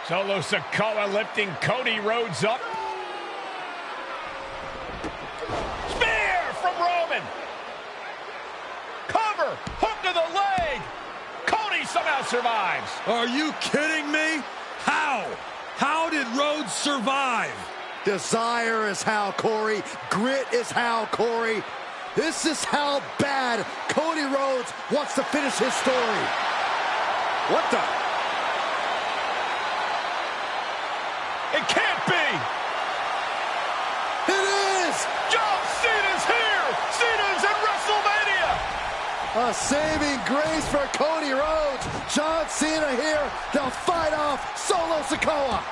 Solo Sikoa lifting Cody Rhodes up. Spear from Roman. Cover, hook to the leg. Cody somehow survives. Are you kidding me? How? How did Rhodes survive? Desire is how, Corey. Grit is how, Corey. This is how bad Cody Rhodes wants to finish his story. What the? It can't be. It is! John Cena's here. Cena's in WrestleMania. A saving grace for Cody Rhodes. John Cena here to fight off Solo Sikoa.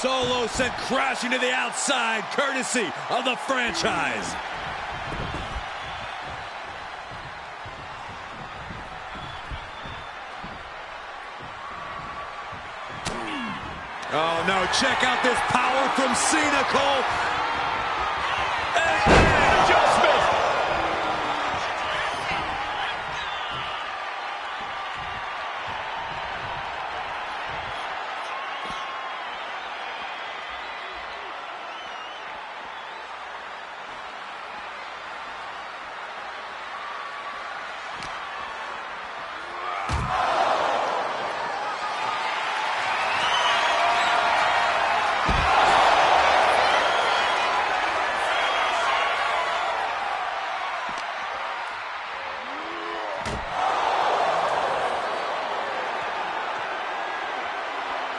Solo sent crashing to the outside, courtesy of the franchise. Oh no, check out this power from Cena, Cole. And adjustment.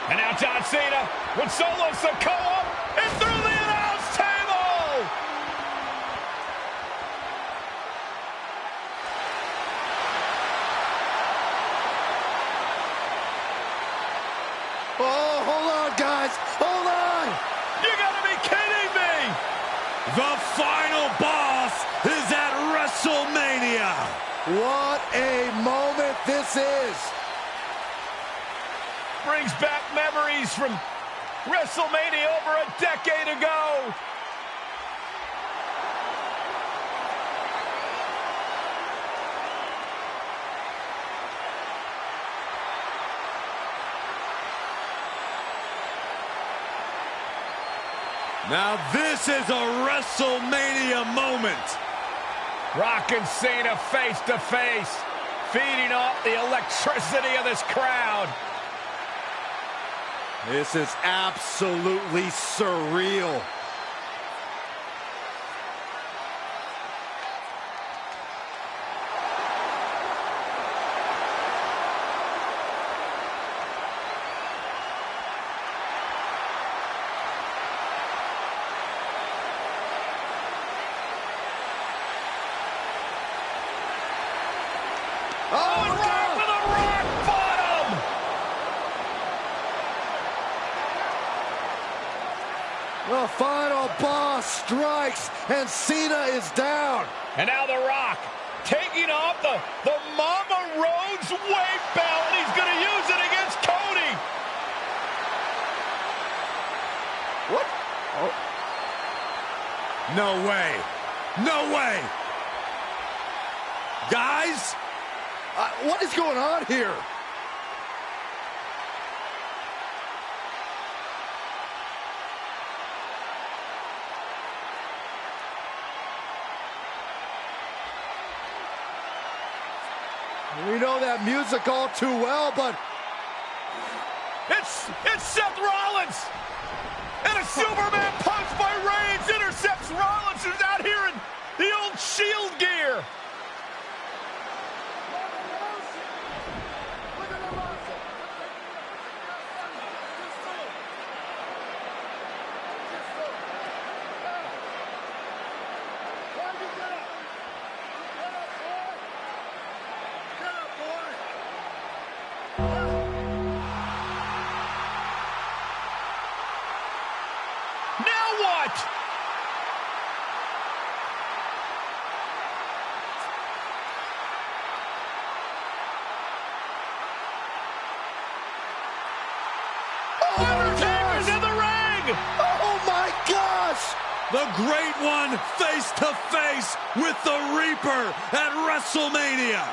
And now John Cena with Solo Sikoa and through the announce table. Oh, hold on, guys. Hold on. You gotta be kidding me. the final boss is at WrestleMania. What a moment this is. Brings back memories from WrestleMania over a decade ago. Now this is a WrestleMania moment. Rock and Cena face to face, feeding off the electricity of this crowd. This is absolutely surreal. Oh, down to the rock bottom! The final boss strikes, and Cena is down. And now The Rock taking off the Mama Rhodes weight belt, and he's going to use it against Cody. What? Oh. No way. No way. Guys? What is going on here? We know that music all too well, but It's Seth Rollins. And a Superman punch by Reigns intercepts Rollins, who's out here in the old Shield gear. Now what? Undertaker's in the ring! oh my gosh! The Great One face to face with the Reaper at WrestleMania.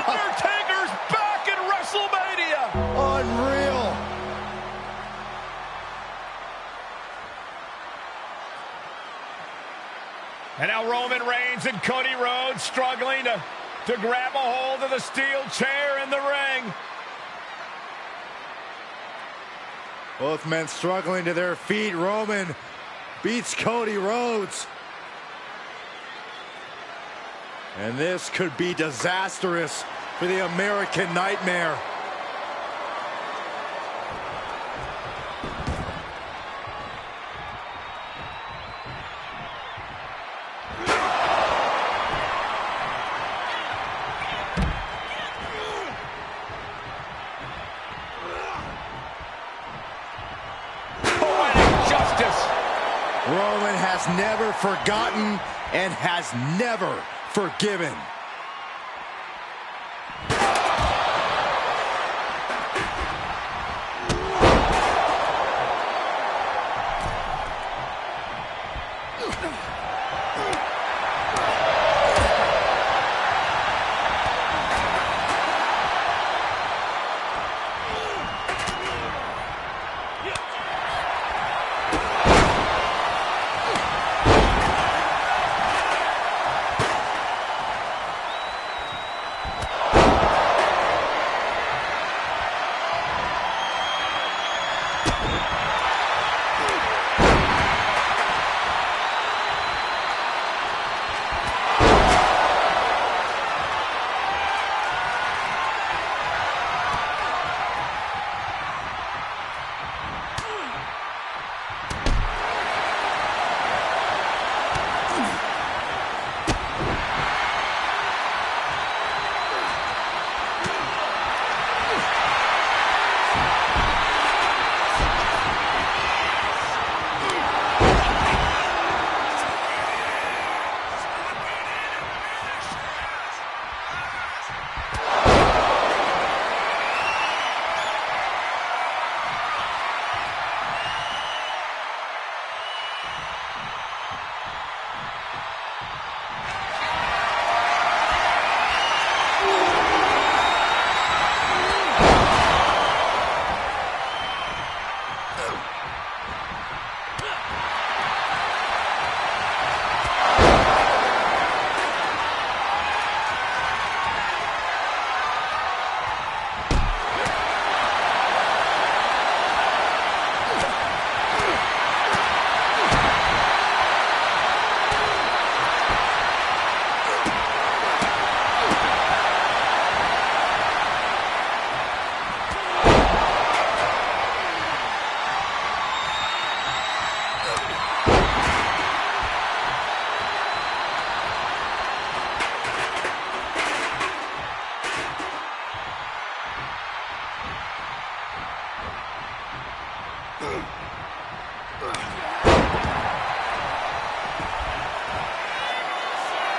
Undertaker's back in WrestleMania! Unreal. And now Roman Reigns and Cody Rhodes struggling to grab a hold of the steel chair in the ring. Both men struggling to their feet. Roman beats Cody Rhodes. And this could be disastrous for the American Nightmare. Roman has never forgotten and has never forgiven.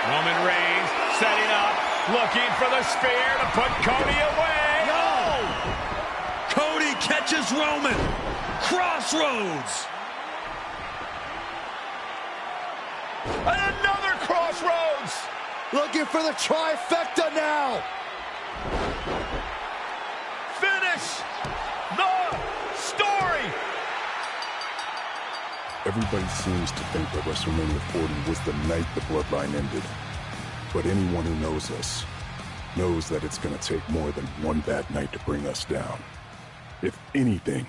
Roman Reigns setting up, looking for the spear to put Cody away. No! Cody catches Roman. Crossroads. And another crossroads. Looking for the trifecta now. Finish the story. Everybody seems to think that WrestleMania 40 was the night the bloodline ended. But anyone who knows us knows that it's going to take more than one bad night to bring us down. If anything,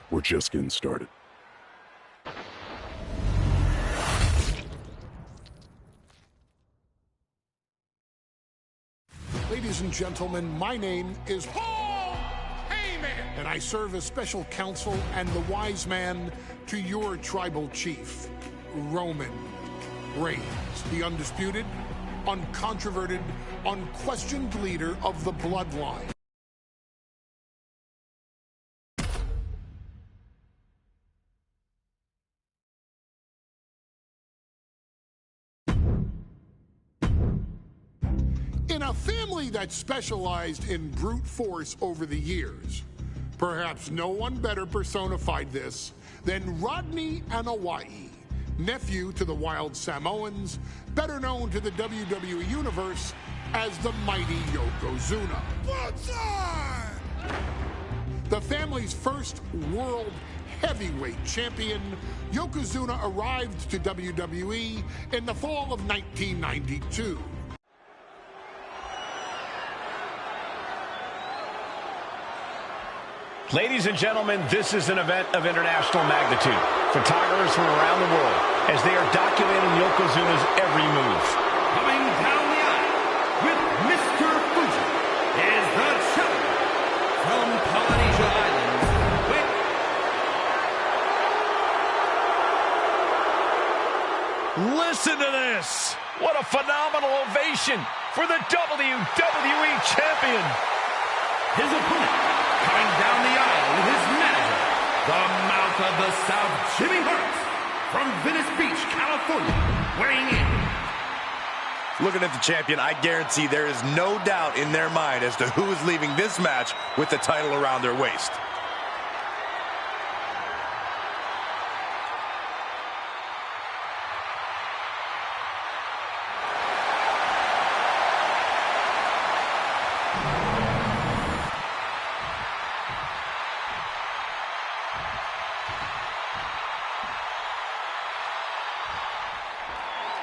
we're just getting started. Ladies and gentlemen, my name is Paul Heyman, and I serve as special counsel and the wise man to your tribal chief, Roman Reigns, the undisputed, uncontroverted, unquestioned leader of the bloodline. In a family that specialized in brute force over the years, perhaps no one better personified this than Rodney Anoa'i, nephew to the Wild Samoans, better known to the WWE Universe as the mighty Yokozuna. The family's first world heavyweight champion, Yokozuna arrived to WWE in the fall of 1992. Ladies and gentlemen, this is an event of international magnitude. Photographers from around the world as they are documenting Yokozuna's every move. Coming down the aisle with Mr. Fuji is the champion from Polynesia Islands. Listen to this! What a phenomenal ovation for the WWE Champion! His opponent, coming down the aisle with his manager, the Mouth of the South, Jimmy Hart, from Venice Beach, California, weighing in. Looking at the champion, I guarantee there is no doubt in their mind as to who is leaving this match with the title around their waist.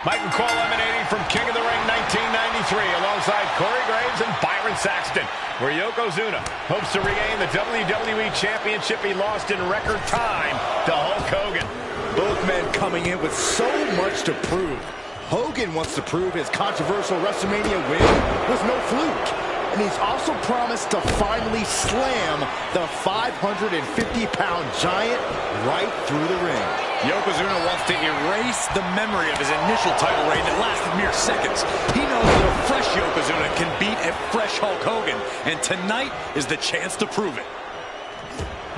Mike McCall emanating from King of the Ring 1993 alongside Corey Graves and Byron Saxton, where Yokozuna hopes to regain the WWE Championship he lost in record time to Hulk Hogan. Both men coming in with so much to prove. Hogan wants to prove his controversial WrestleMania win was no fluke. And he's also promised to finally slam the 550-pound giant right through the ring. Yokozuna wants to erase the memory of his initial title reign that lasted mere seconds. He knows that a fresh Yokozuna can beat a fresh Hulk Hogan, and tonight is the chance to prove it.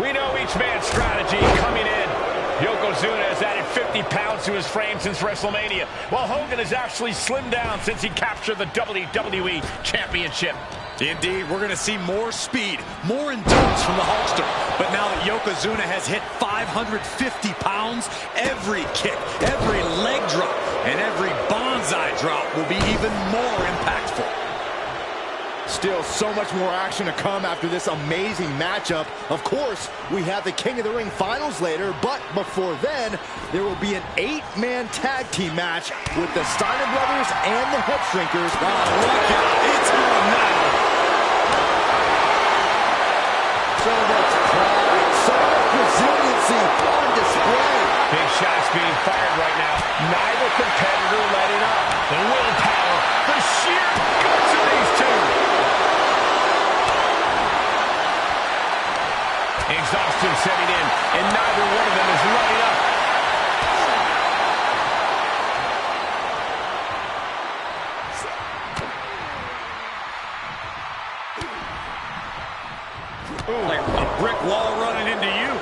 We know each man's strategy coming in. Yokozuna has added 50 pounds to his frame since WrestleMania, while Hogan has actually slimmed down since he captured the WWE Championship. Indeed, we're going to see more speed, more endurance from the Hulkster. But now that Yokozuna has hit 550 pounds, every kick, every leg drop, and every bonsai drop will be even more impactful. Still so much more action to come after this amazing matchup. Of course, we have the King of the Ring finals later, but before then, there will be an 8-man tag team match with the Steiner Brothers and the Head Shrinkers. Oh, look out, it's on now. So much pride, so much resiliency on display. Big shots being fired right now. Neither competitor letting up. The willpower, the sheer guts of these two. Exhaustion setting in, and neither one of them is letting up. Like a brick wall running into you.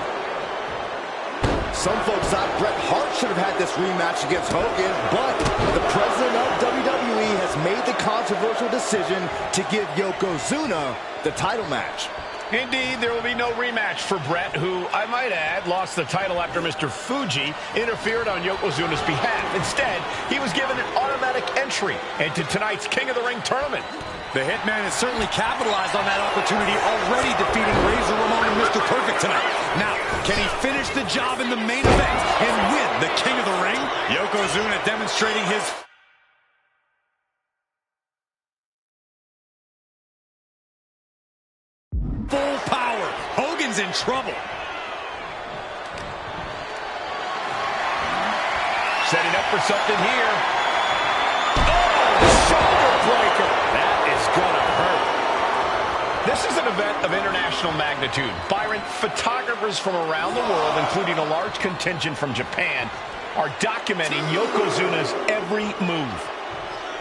Some folks thought Bret Hart should have had this rematch against Hogan, but the president of WWE has made the controversial decision to give Yokozuna the title match. Indeed, there will be no rematch for Bret, who, I might add, lost the title after Mr. Fuji interfered on Yokozuna's behalf. Instead, he was given an automatic entry into tonight's King of the Ring tournament. The Hitman has certainly capitalized on that opportunity, already defeating Razor Ramon and Mr. Perfect tonight. Now, can he finish the job in the main event and win the King of the Ring? Yokozuna demonstrating his full power. Hogan's in trouble. Setting up for something here. Oh, shoulder breaker. That is gonna hurt. This is an event of international magnitude. Byron, photographers from around the world, including a large contingent from Japan, are documenting Yokozuna's every move.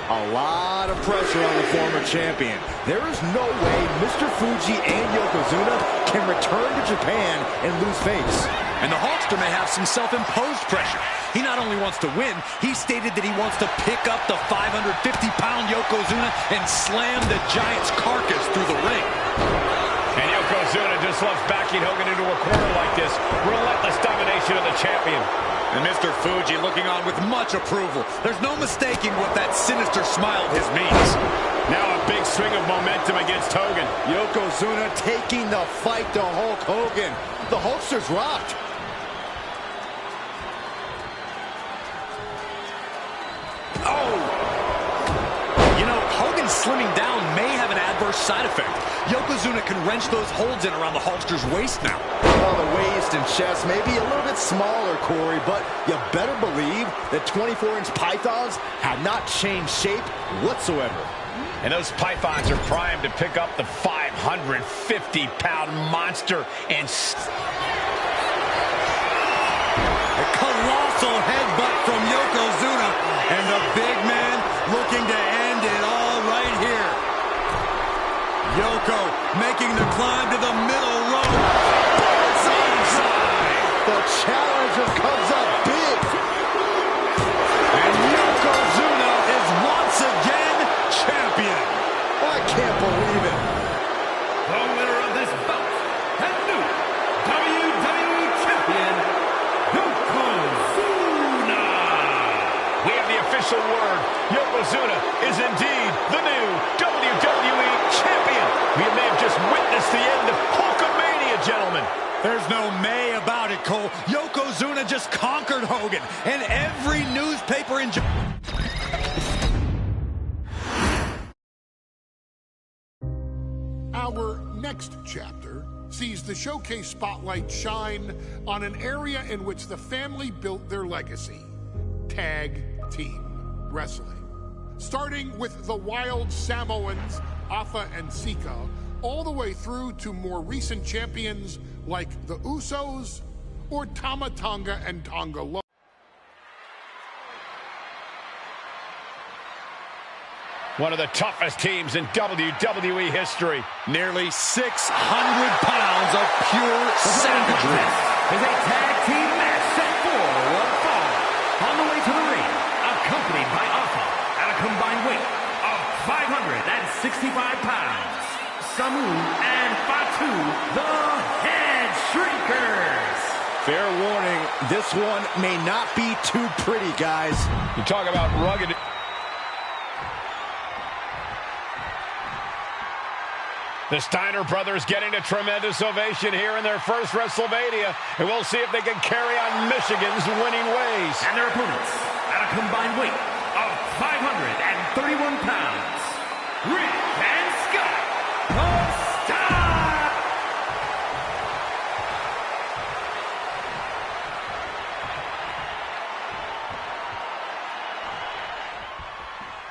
A lot of pressure on the former champion. There is no way Mr. Fuji and Yokozuna can return to Japan and lose face. And the Hulkster may have some self-imposed pressure. He not only wants to win, he stated that he wants to pick up the 550-pound Yokozuna and slam the Giant's carcass through the ring. And Yokozuna just loves backing Hogan into a corner like this. Relentless domination of the champion. And Mr. Fuji looking on with much approval. There's no mistaking what that sinister smile of his means. Now a big swing of momentum against Hogan. Yokozuna taking the fight to Hulk Hogan. The Hulkster's rocked. Oh! You know, Hogan slimming down may have an adverse side effect. Yokozuna can wrench those holds in around the Hulkster's waist now. Well, the waist and chest may be a little bit smaller, Corey, but you better believe that 24-inch pythons have not changed shape whatsoever. And those pythons are primed to pick up the 550-pound monster and... A colossal headbutt from Yokozuna, and the big man looking to end it all right here. Yoko making the climb to the middle rope. The challenger comes up big. And Yokozuna is once again champion. I can't believe it. The winner of this bout, and new WWE Champion, Yokozuna. We have the official word. Yokozuna is indeed the new WWE Champion. We may have just witnessed the end of Hulkamania, gentlemen. There's no may about it, Cole. Yokozuna just conquered Hogan, and every newspaper in Japan. Our next chapter sees the showcase spotlight shine on an area in which the family built their legacy: tag team wrestling. Starting with the Wild Samoans, Afa and Sika, all the way through to more recent champions like the Usos or Tama Tonga and Tonga Loa. One of the toughest teams in WWE history. Nearly 600 pounds of pure savagery. Is a tag team match set for one fall. On the way to the ring, accompanied by Alpha at a combined weight of 565 pounds, Samu and Fatu, the Head Shrinkers. Fair warning, this one may not be too pretty, guys. You talk about rugged. The Steiner brothers getting a tremendous ovation here in their first WrestleMania, and we'll see if they can carry on Michigan's winning ways. And their opponents at a combined weight of 531 pounds, Rick and Scott, the Star!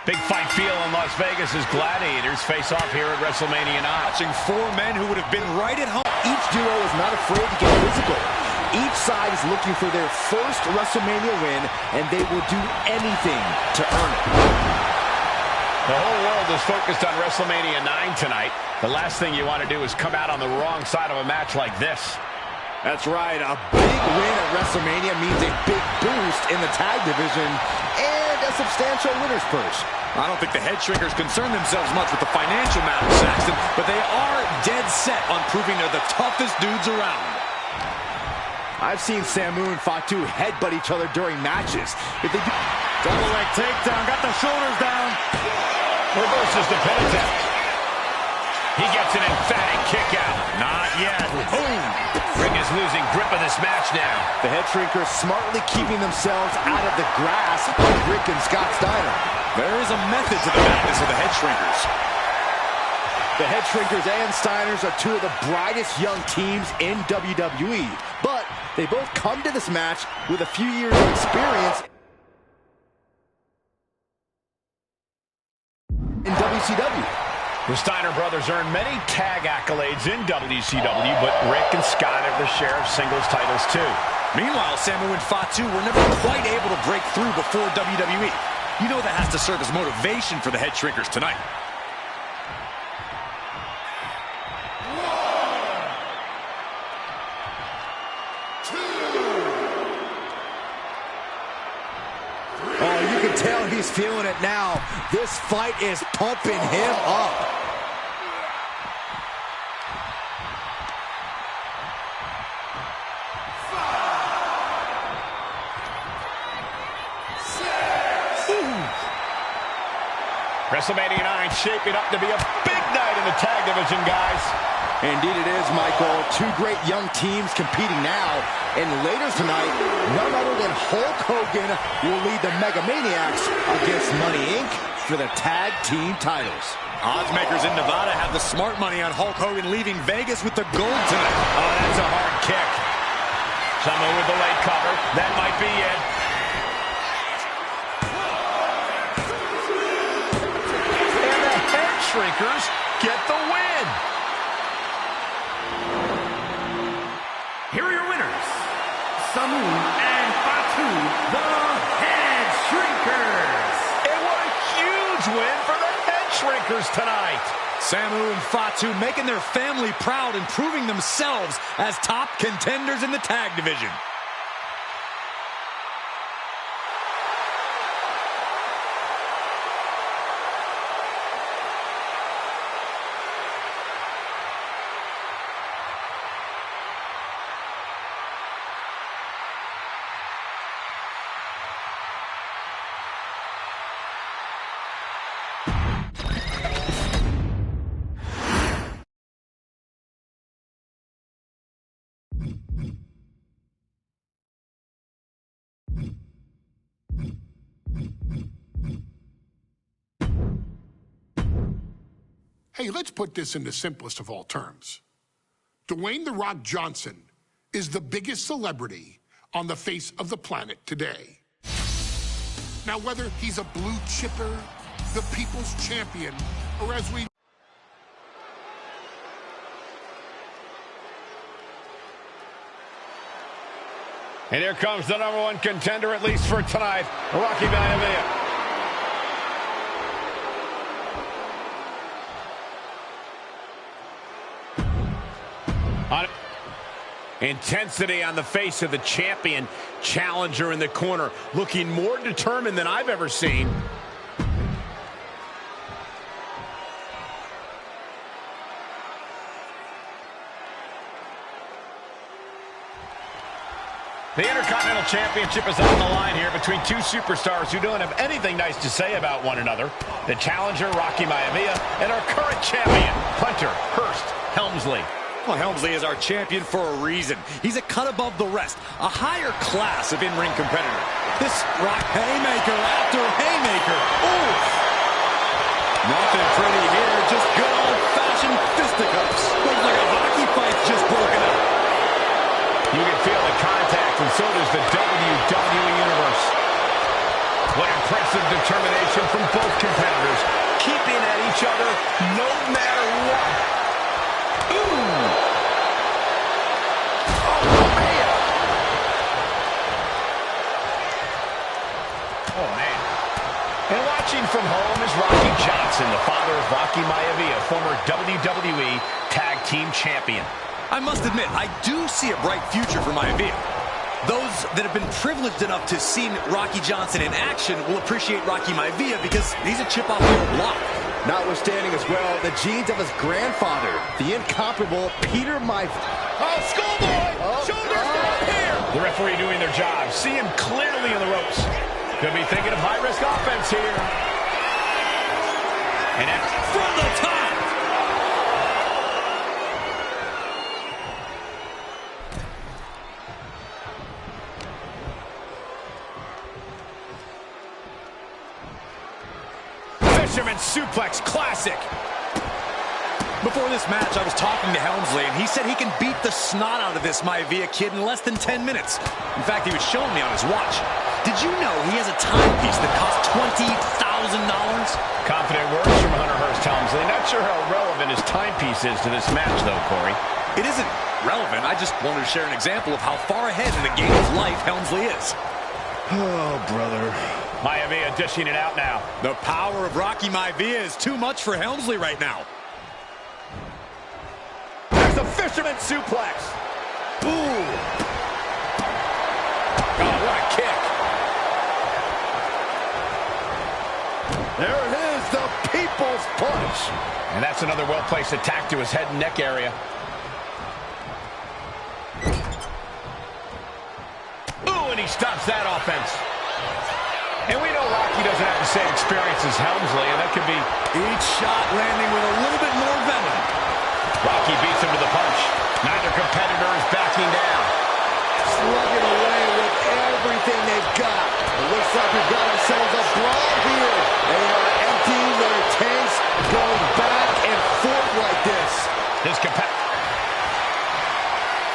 Big fight feel in Las Vegas as Gladiators face off here at WrestleMania 9. Watching four men who would have been right at home. Each duo is not afraid to get physical. Each side is looking for their first WrestleMania win, and they will do anything to earn it. The whole world is focused on WrestleMania 9 tonight. The last thing you want to do is come out on the wrong side of a match like this. That's right. A big win at WrestleMania means a big boost in the tag division and a substantial winner's purse. I don't think the Head Shrinkers concern themselves much with the financial matter, Saxton, but they are dead set on proving they're the toughest dudes around. I've seen Samu and Fatu headbutt each other during matches. If they do... Double leg takedown, got the shoulders down. Reverses the pentagon. He gets an emphatic kick out. Not yet. Boom. Ring is losing grip of this match now. The Head Shrinkers smartly keeping themselves out of the grasp of Rick and Scott Steiner. There is a method to the madness of the Head Shrinkers. The Head Shrinkers and Steiners are two of the brightest young teams in WWE, but they both come to this match with a few years of experience in WCW. The Steiner brothers earned many tag accolades in WCW, but Rick and Scott have their share of singles titles too. Meanwhile, Samu and Fatu were never quite able to break through before WWE. You know that has to serve as motivation for the Head Shrinkers tonight. Oh, you can tell he's feeling it now. This fight is pumping him up. WrestleMania 9 shaping up to be a big night in the tag division, guys. Indeed it is, Michael. Two great young teams competing now. And later tonight, none other than Hulk Hogan will lead the Mega Maniacs against Money Inc. for the tag team titles. Oddsmakers in Nevada have the smart money on Hulk Hogan leaving Vegas with the gold tonight. Oh, that's a hard kick. Someone with the leg cover. That might be it. And the head shrinkers get the win. Here are your winners, Samu and Fatu, the Head Shrinkers. And what a huge win for the Head Shrinkers tonight. Samu and Fatu making their family proud and proving themselves as top contenders in the tag division. Hey, let's put this in the simplest of all terms. Dwayne "The Rock" Johnson is the biggest celebrity on the face of the planet today. Now, whether he's a blue chipper, the people's champion, or as we... And here comes the #1 contender, at least for tonight, Rocky Maivia. Intensity on the face of the champion. Challenger in the corner, looking more determined than I've ever seen. The Intercontinental Championship is on the line here between two superstars who don't have anything nice to say about one another. The challenger, Rocky Maivia, and our current champion, Hunter Hearst Helmsley. Well, Helmsley is our champion for a reason. He's a cut above the rest, a higher class of in-ring competitor. This rock haymaker after haymaker. Ooh! Nothing pretty here, just good old-fashioned fisticuffs. Looks like a hockey fight's just broken up. You can feel the contact, and so does the WWE Universe. What impressive determination from both competitors, keeping at each other no matter what. Ooh! Oh, man. And watching from home is Rocky Johnson, the father of Rocky Maivia, former WWE Tag Team Champion. I must admit, I do see a bright future for Maivia. Those that have been privileged enough to see Rocky Johnson in action will appreciate Rocky Maivia because he's a chip off the old block. Notwithstanding as well the genes of his grandfather, the incomparable Peter Maivia. Oh, schoolboy! Shoulders down here! The referee doing their job. See him clearly in the ropes. Could be thinking of high-risk offense here. And from the top! Fisherman suplex, classic. Before this match, I was talking to Helmsley, and he said he can beat the snot out of this Maivia kid in less than 10 minutes. In fact, he was showing me on his watch. Did you know he has a timepiece that costs $20,000? Confident words from Hunter Hearst Helmsley. Not sure how relevant his timepiece is to this match, though, Corey. It isn't relevant. I just wanted to share an example of how far ahead in the game of life Helmsley is. Oh, brother. Maivia dishing it out now. The power of Rocky Maivia is too much for Helmsley right now. There's the fisherman suplex. Ooh. Oh, what a kick. There it is, the people's punch. And that's another well-placed attack to his head and neck area. Ooh, and he stops that offense. And we know Rocky doesn't have the same experience as Helmsley, and that could be... Each shot landing with a little bit more venom. Rocky beats him to the punch. Neither competitor is backing down. Slugging away with everything they've got. It looks like we've got ourselves a brawl here. They are emptying their tanks, going back and forth like this. This competitor...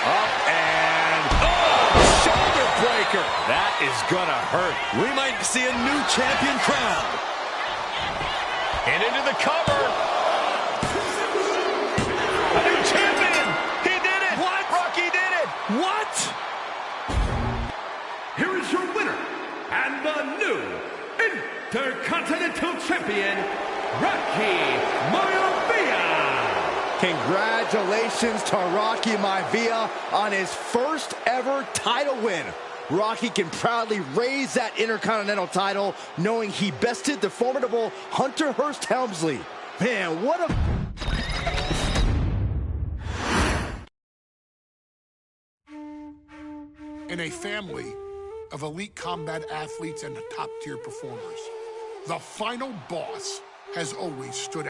Up and... Shoulder breaker. That is gonna hurt. We might see a new champion crown. And into the cover. A new champion. He did it. What? Rocky did it. What? Here is your winner, and the new Intercontinental Champion, Rocky Maivia. Congratulations to Rocky Maivia on his first ever title win. Rocky can proudly raise that Intercontinental title, knowing he bested the formidable Hunter Hearst Helmsley. Man, what a... In a family of elite combat athletes and top-tier performers, the final boss has always stood out.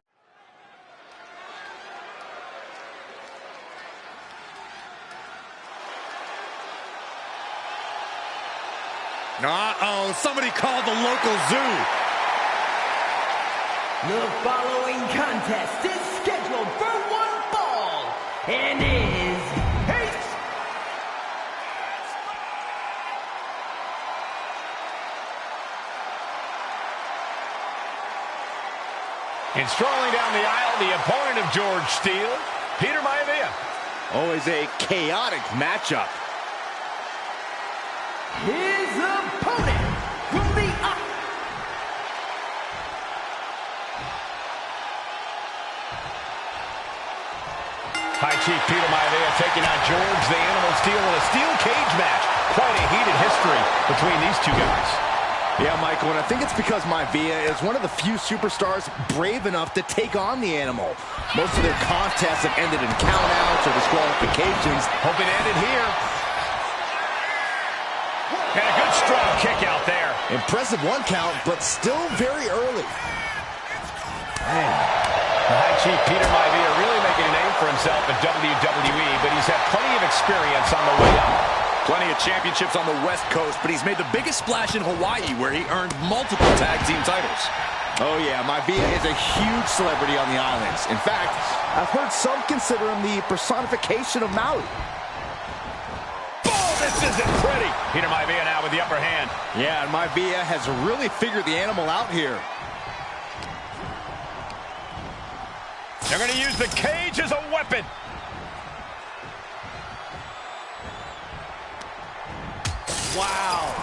Uh-oh, somebody called the local zoo. The following contest is scheduled for one fall and is hate. And strolling down the aisle, the opponent of George Steele, Peter Maivia. Always a chaotic matchup. His opponent from the High Chief Peter Maivia taking on George the Animal Steele in a steel cage match. Quite a heated history between these two guys. Yeah, Michael, and I think it's because Maivia is one of the few superstars brave enough to take on the Animal. Most of their contests have ended in countouts or disqualifications. Hope it ended here. And a good strong kick out there. Impressive one count, but still very early. Man. The High Chief Peter Maivia really making a name for himself at WWE, but he's had plenty of experience on the way up. Plenty of championships on the West Coast, but he's made the biggest splash in Hawaii, where he earned multiple tag team titles. Oh yeah, Maivia is a huge celebrity on the islands. In fact, I've heard some consider him the personification of Maui. This isn't pretty. Peter Maivia now with the upper hand. Yeah, and Maivia has really figured the Animal out here. They're going to use the cage as a weapon. Wow.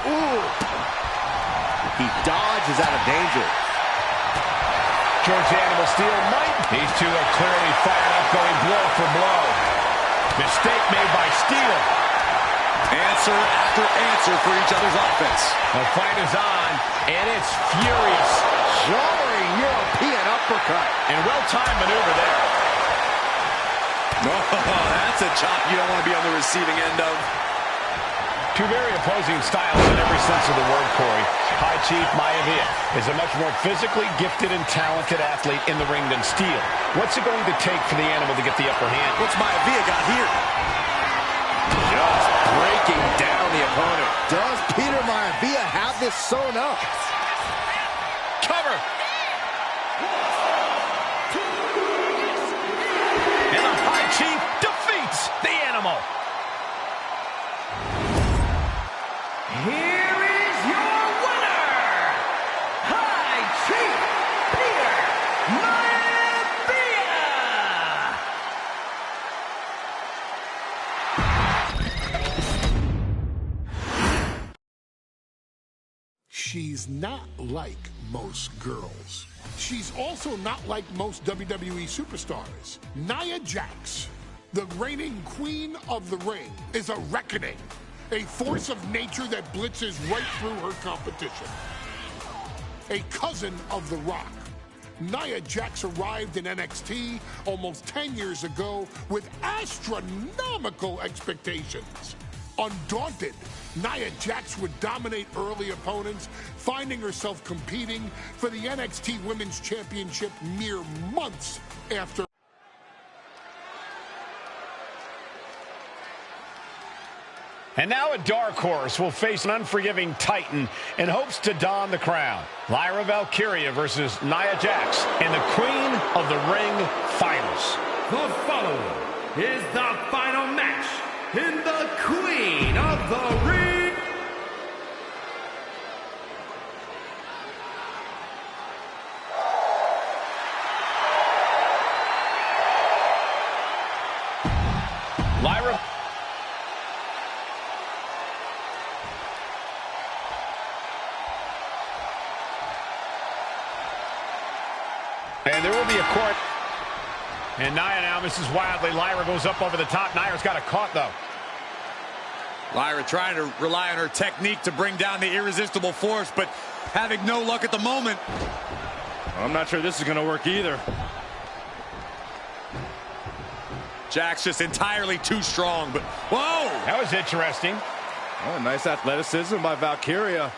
Ooh. He dodges out of danger. George the Animal Steele might. These two are clearly fired up, going blow for blow. Mistake made by Steele. Answer after answer for each other's offense. The fight is on, and it's furious. Soaring European uppercut. And well-timed maneuver there. Oh, that's a chop you don't want to be on the receiving end of. Two very opposing styles in every sense of the word, Corey. High Chief Maivia is a much more physically gifted and talented athlete in the ring than Steele. What's it going to take for the Animal to get the upper hand? What's Maivia got here? Just breaking down the opponent. Does Peter Maivia have this sewn up? Cover. And the High Chief defeats the Animal. Here is your winner, High Chief Peter Maivia. She's not like most girls. She's also not like most WWE superstars. Nia Jax, the reigning queen of the ring, is a reckoning. A force of nature that blitzes right through her competition. A cousin of The Rock, Nia Jax arrived in NXT almost 10 years ago with astronomical expectations. Undaunted, Nia Jax would dominate early opponents, finding herself competing for the NXT Women's Championship mere months after. And now a dark horse will face an unforgiving titan in hopes to don the crown. Lyra Valkyria versus Nia Jax in the Queen of the Ring Finals. The following is the final match in the Queen of the Ring. Lyra. And there will be a court. And Nia now misses wildly. Lyra goes up over the top. Nia's got it caught, though. Lyra trying to rely on her technique to bring down the irresistible force, but having no luck at the moment. I'm not sure this is going to work either. Jax just entirely too strong, but whoa! That was interesting. Oh, nice athleticism by Valkyria.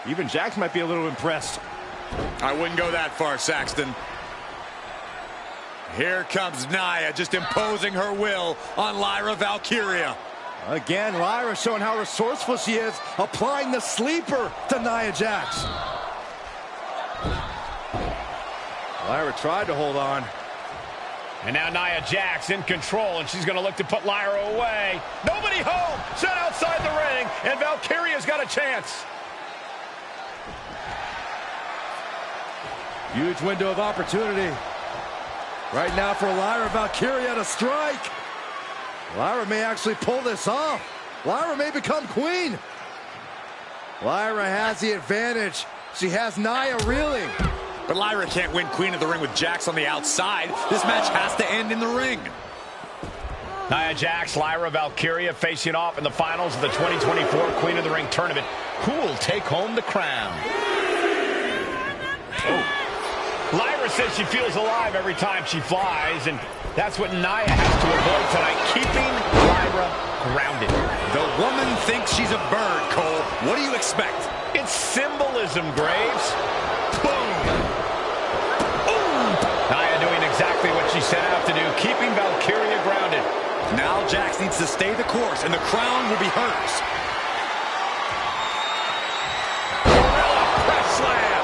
Even Jax might be a little impressed. I wouldn't go that far, Saxton. Here comes Nia, just imposing her will on Lyra Valkyria. Again, Lyra showing how resourceful she is, applying the sleeper to Nia Jax. Lyra tried to hold on. And now Nia Jax in control, and she's going to look to put Lyra away. Nobody home! Set outside the ring, and Valkyria's got a chance. Huge window of opportunity. Right now for Lyra Valkyria to strike. Lyra may actually pull this off. Lyra may become queen. Lyra has the advantage. She has Nia reeling. But Lyra can't win Queen of the Ring with Jax on the outside. This match has to end in the ring. Nia Jax, Lyra Valkyria facing off in the finals of the 2024 Queen of the Ring tournament. Who will take home the crown? Oh. Lyra says she feels alive every time she flies, and that's what Nia has to avoid tonight, keeping Lyra grounded. The woman thinks she's a bird, Cole. What do you expect? It's symbolism, Graves. Boom! Ooh! Nia doing exactly what she set out to do, keeping Valkyria grounded. Now Jax needs to stay the course, and the crown will be hers. Press slam!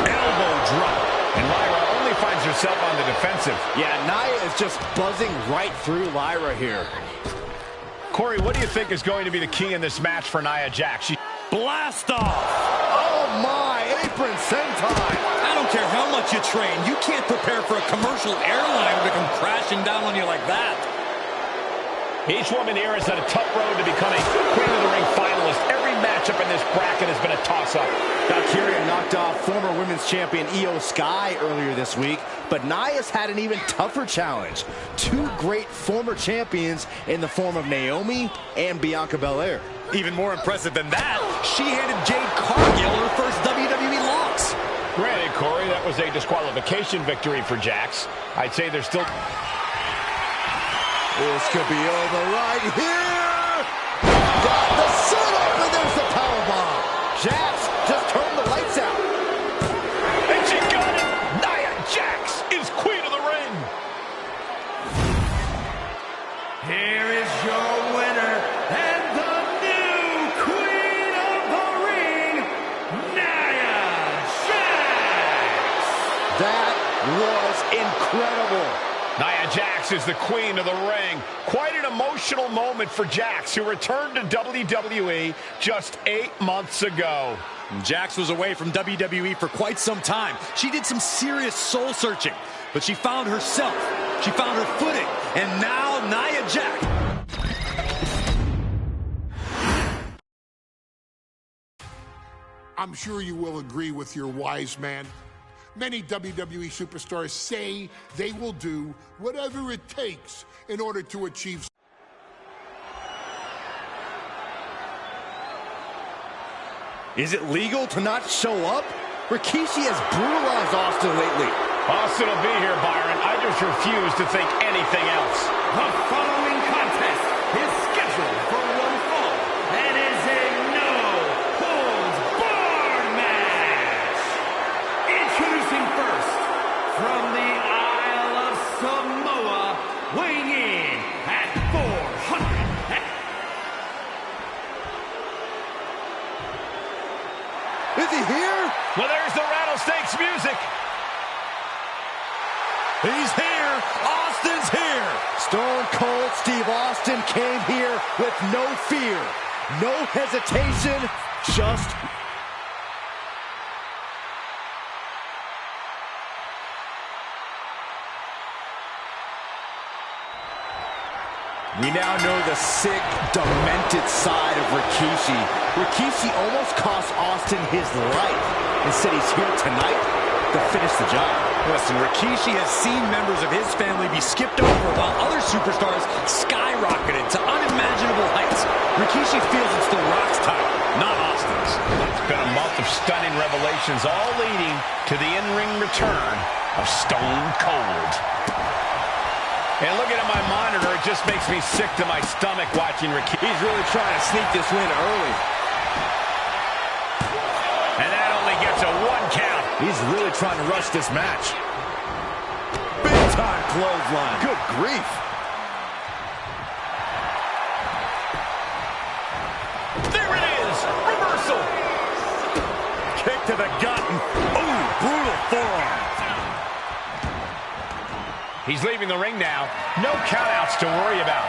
Elbow drop. And Lyra only finds herself on the defensive. Yeah, Nia is just buzzing right through Lyra here. Corey, what do you think is going to be the key in this match for Nia Jax? Blast off! Oh my, apron sentai! I don't care how much you train. You can't prepare for a commercial airliner to come crashing down on you like that. Each woman here has had a tough road to become a Queen of the Ring finalist. Every matchup in this bracket has been a toss-up. Valkyria knocked off former women's champion Io Sky earlier this week, but Nia's had an even tougher challenge. Two great former champions in the form of Naomi and Bianca Belair. Even more impressive than that, she handed Jade Cargill her first WWE loss. Granted, Corey, that was a disqualification victory for Jax. I'd say there's still... This could be over right here. Got the setup, and there's the powerbomb. Jax just turned the lights out. And she got it. Nia Jax is Queen of the Ring. Here is your winner and the new Queen of the Ring, Nia Jax. That was incredible. Nia Jax is the Queen of the Ring. Quite an emotional moment for Jax, who returned to WWE just 8 months ago. Jax was away from WWE for quite some time. She did some serious soul searching, but she found herself. She found her footing, and now Nia Jax. I'm sure you will agree with your wise man. Many WWE superstars say they will do whatever it takes in order to achieve. Is it legal to not show up? Rikishi has brutalized Austin lately. Austin will be here, Byron. I just refuse to think anything else. The following contest is scheduled for one fall. the rattlesnake's music. He's here. Austin's here. Stone Cold Steve Austin came here with no fear, no hesitation, just we now know the sick, demented side of Rikishi. Rikishi almost cost Austin his life and said he's here tonight to finish the job. Listen, Rikishi has seen members of his family be skipped over while other superstars skyrocketed to unimaginable heights. Rikishi feels it's The Rock's time, not Austin's. It's been a month of stunning revelations, all leading to the in-ring return of Stone Cold. And looking at my monitor, it just makes me sick to my stomach watching Rikishi. He's really trying to sneak this win early. And that only gets a 1 count. He's really trying to rush this match. Big time clothesline. Good grief. There it is. Reversal. Kick to the gut. Ooh, brutal forearm. He's leaving the ring now. No countouts to worry about.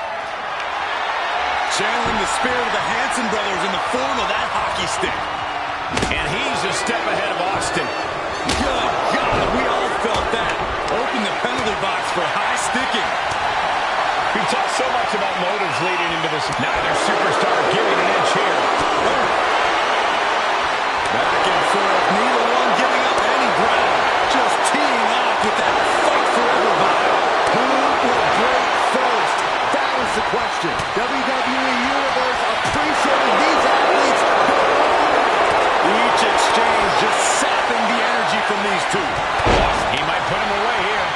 Channeling the spirit of the Hanson brothers in the form of that hockey stick. And he's a step ahead of Austin. Good God, we all felt that. Open the penalty box for high sticking. We talked so much about motives leading into this. Neither superstar giving an inch here. Back and forth, neither one giving up any ground. Just teeing off with that fight forever vibe. Who will break first? That is the question. WWE Universe appreciating these athletes. Each exchange just sapping the energy from these two. He might put him away here.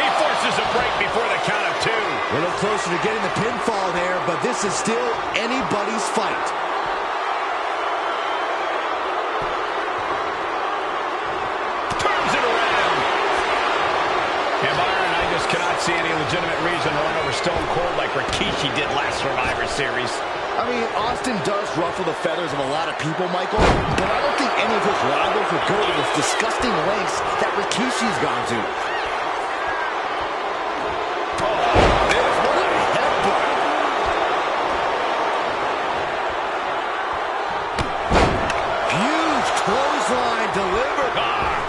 He forces a break before the count of 2. A little closer to getting the pinfall there, but this is still anybody's fight. Turns it around. And Byron, I just cannot see any legitimate reason to run over Stone Cold like Rikishi did last Survivor Series. I mean, Austin does ruffle the feathers of a lot of people, Michael, but I don't think any of his rivals would go to this disgusting lengths that Rikishi's gone to. Huge clothesline delivered.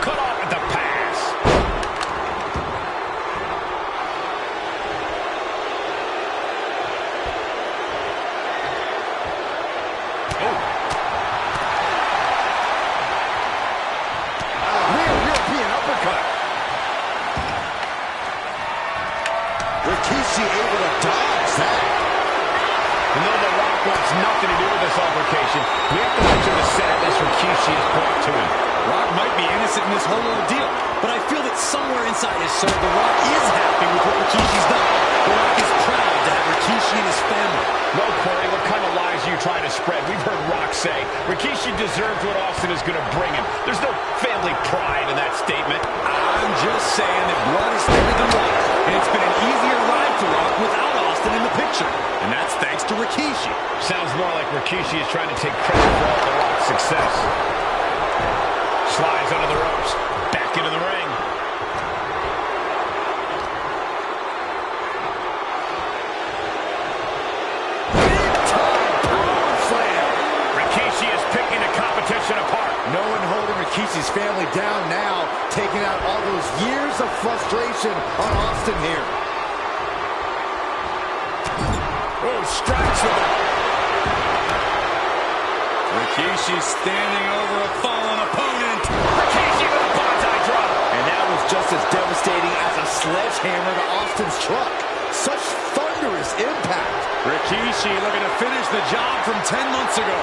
Cut off at the pass. Real European uppercut. Rikishi able to dodge that. And though The Rock wants nothing to do with this altercation, we have to mention the sadness Rikishi has brought to him. Rock might be innocent in this whole ordeal, but I feel that somewhere inside his soul, The Rock is happy with what Rikishi's done. The Rock is proud to have Rikishi and his family. Well, Corey, what kind of lies are you trying to spread? We've heard Rock say Rikishi deserves what Austin is going to bring him. There's no family pride in that statement. I'm just saying that blood is thicker than water, and it's been an easier ride for Rock without Austin in the picture. And that's thanks to Rikishi. Sounds more like Rikishi is trying to take credit for all The Rock's success. Slides under the ropes. Back into the ring. Rikishi is picking the competition apart. No one holding Rikishi's family down now, taking out all those years of frustration on Austin here. Oh, strikes with it. Rikishi standing over a fallen opponent. Rikishi with a bonsai drop. And that was just as devastating as a sledgehammer to Austin's truck. Such thunderous impact. Rikishi looking to finish the job from 10 months ago.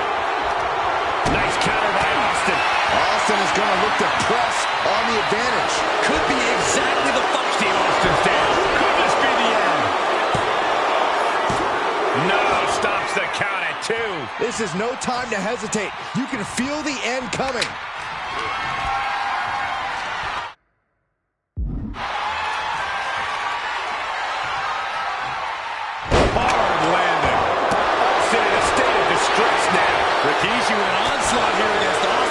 Nice counter by Austin. Austin is going to look to press on the advantage. Could be exactly the fight. Steve Austin's down. Could this be the end? No, stops the count at 2. This is no time to hesitate. You can feel the end coming. Hard landing. Austin in a state of distress now. Rikishi with an onslaught here against Austin.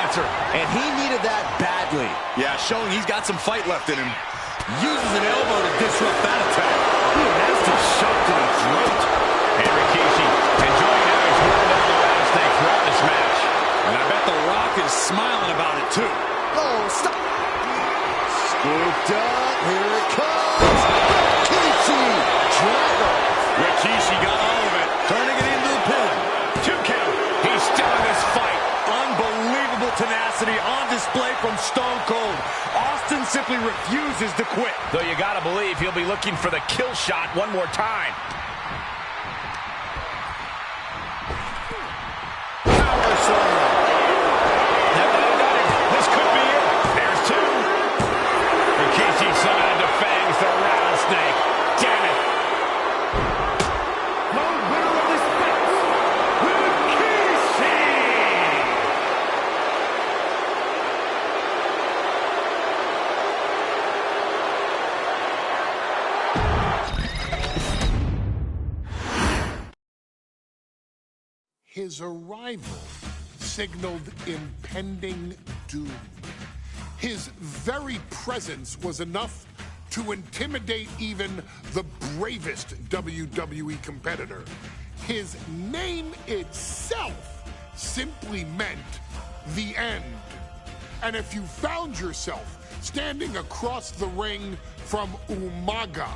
answer, and he needed that badly. Yeah, showing he's got some fight left in him. Uses an elbow to disrupt that attack. Ooh, nasty shot to the throat. And Rikishi enjoying how he's worn down the rattlesnake throughout this match. And I bet The Rock is smiling about it, too. Oh, stop. Scooped up. Here it comes. Rikishi. Dragon. Rikishi got all of it, turning it into the pin. 2 count. He's still in this fight. Unbelievable tenacity on display from Stone Cold. Austin simply refuses to quit. Though you gotta believe he'll be looking for the kill shot one more time. Power slam. That might have done it. This could be it. There's 2. Rikishi summoned the fangs, the rattlesnake. Damn it. The winner of this match, Rikishi! His arrival signaled impending doom. His very presence was enough to intimidate even the bravest WWE competitor. His name itself simply meant the end. And if you found yourself standing across the ring from Umaga,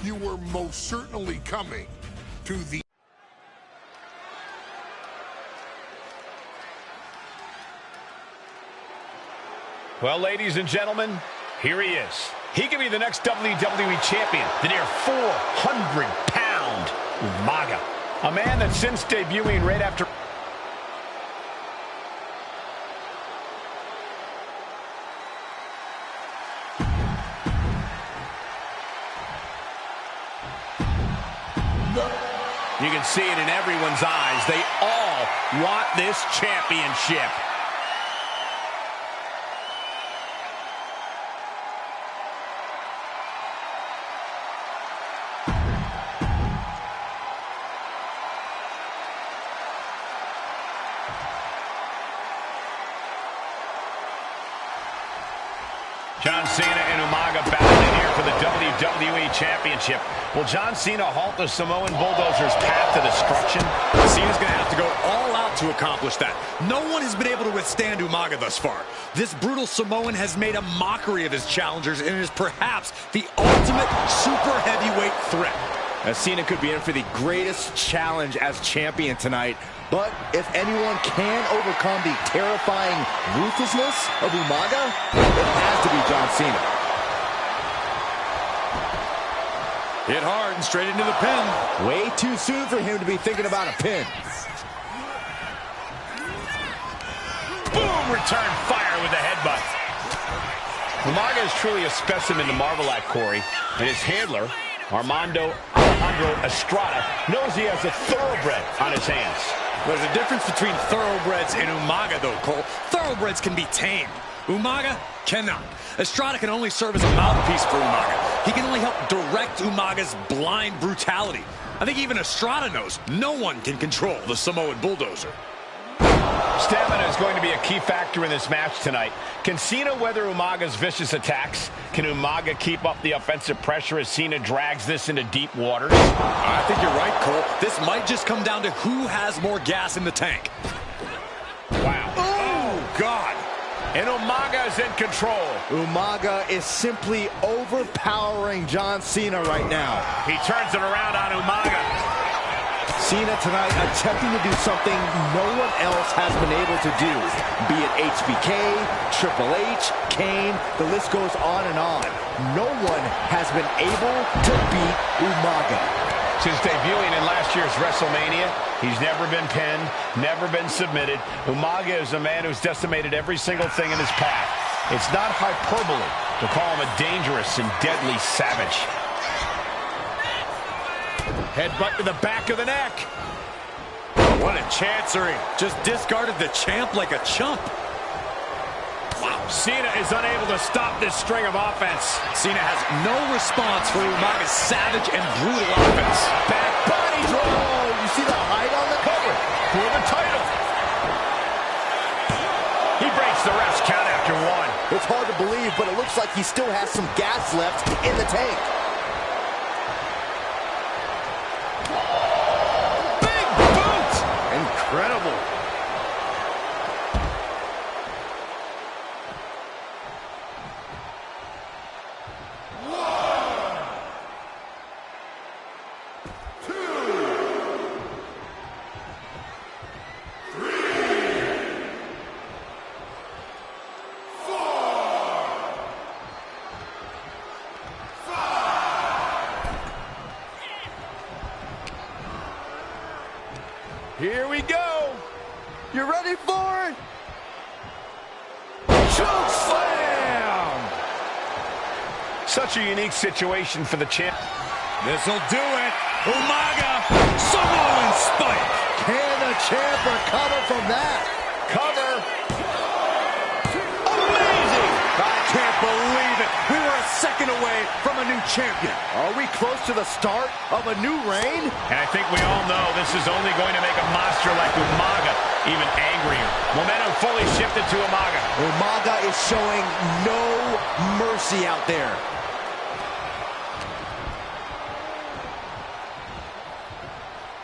you were most certainly coming to the Well, ladies and gentlemen, here he is. He could be the next WWE champion, the near 400-pound Umaga. A man that since debuting right after... You can see it in everyone's eyes. They all want this championship. John Cena and Umaga battling here for the WWE Championship. Will John Cena halt the Samoan Bulldozer's path to destruction? Cena's going to have to go all out to accomplish that. No one has been able to withstand Umaga thus far. This brutal Samoan has made a mockery of his challengers and is perhaps the ultimate super heavyweight threat. As Cena could be in for the greatest challenge as champion tonight. But if anyone can overcome the terrifying ruthlessness of Umaga, it has to be John Cena. Hit hard and straight into the pin. Way too soon for him to be thinking about a pin. Boom! Return fire with the headbutt. Umaga is truly a specimen to marvel at, Corey. And his handler, Alejandro Estrada, knows he has a thoroughbred on his hands. There's a difference between thoroughbreds and Umaga, though, Cole. Thoroughbreds can be tamed. Umaga cannot. Estrada can only serve as a mouthpiece for Umaga. He can only help direct Umaga's blind brutality. I think even Estrada knows no one can control the Samoan Bulldozer. Stamina is going to be a key factor in this match tonight. Can Cena weather Umaga's vicious attacks? Can Umaga keep up the offensive pressure as Cena drags this into deep waters? I think you're right, Cole. This might just come down to who has more gas in the tank. Wow. Oh, God. And Umaga is in control. Umaga is simply overpowering John Cena right now. He turns it around on Umaga. Cena tonight attempting to do something no one else has been able to do. Be it HBK, Triple H, Kane, the list goes on and on. No one has been able to beat Umaga. Since debuting in last year's WrestleMania, he's never been pinned, never been submitted. Umaga is a man who's decimated every single thing in his path. It's not hyperbole to call him a dangerous and deadly savage. Headbutt to the back of the neck. What a chancery. Just discarded the champ like a chump. Wow. Cena is unable to stop this string of offense. Cena has no response for Umaga's savage and brutal offense. Back body drop. You see the height on the Cover for the title. He gets the ref's count after one. It's hard to believe, but it looks like he still has some gas left in the tank. Big boot! Incredible. Here we go. You ready for it? Choke slam! Such a unique situation for the champ. This'll do it. Umaga, Samoan spike. Can the champ recover from that? Cover. Amazing! I can't believe it. We were a second away from a new champion. Are we close to the start of a new reign? And I think we all know this is only going to make a monster like Umaga even angrier. Momentum fully shifted to Umaga. Umaga is showing no mercy out there.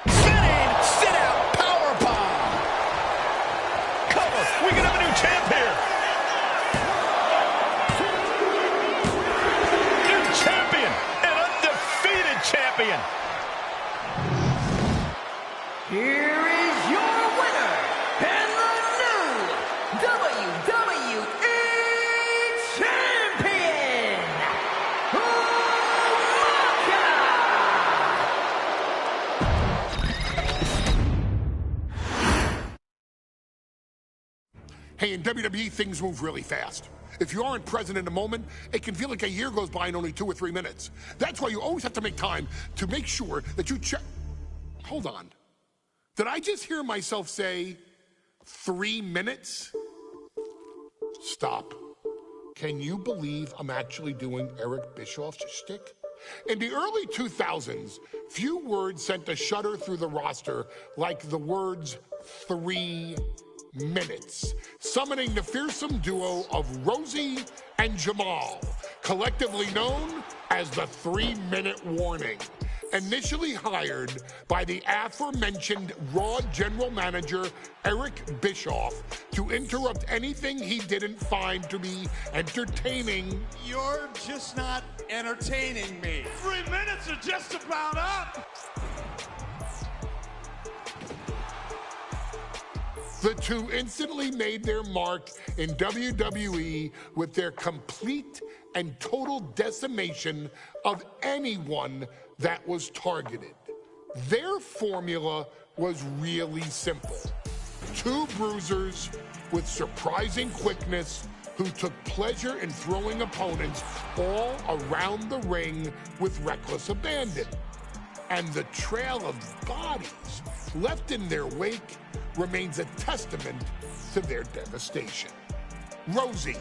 Sit in, sit out, powerbomb. Cover. We can have a new champ here. New champion, an undefeated champion. Here is your winner, and the new WWE Champion, Umaga! Hey, in WWE, things move really fast. If you aren't present in the moment, it can feel like a year goes by in only 2 or 3 minutes. That's why you always have to make time to make sure that you check. Hold on. Did I just hear myself say 3 minutes? Stop. Can you believe I'm actually doing Eric Bischoff's shtick? In the early 2000s, few words sent a shudder through the roster like the words 3 minutes, summoning the fearsome duo of Rosie and Jamal, collectively known as the 3-minute warning. Initially hired by the aforementioned Raw general manager Eric Bischoff to interrupt anything he didn't find to be entertaining. You're just not entertaining me. 3 minutes are just about up. The two instantly made their mark in WWE with their complete and total decimation of anyone that was targeted. Their formula was really simple. 2 bruisers with surprising quickness who took pleasure in throwing opponents all around the ring with reckless abandon. And the trail of bodies left in their wake remains a testament to their devastation. Rosie,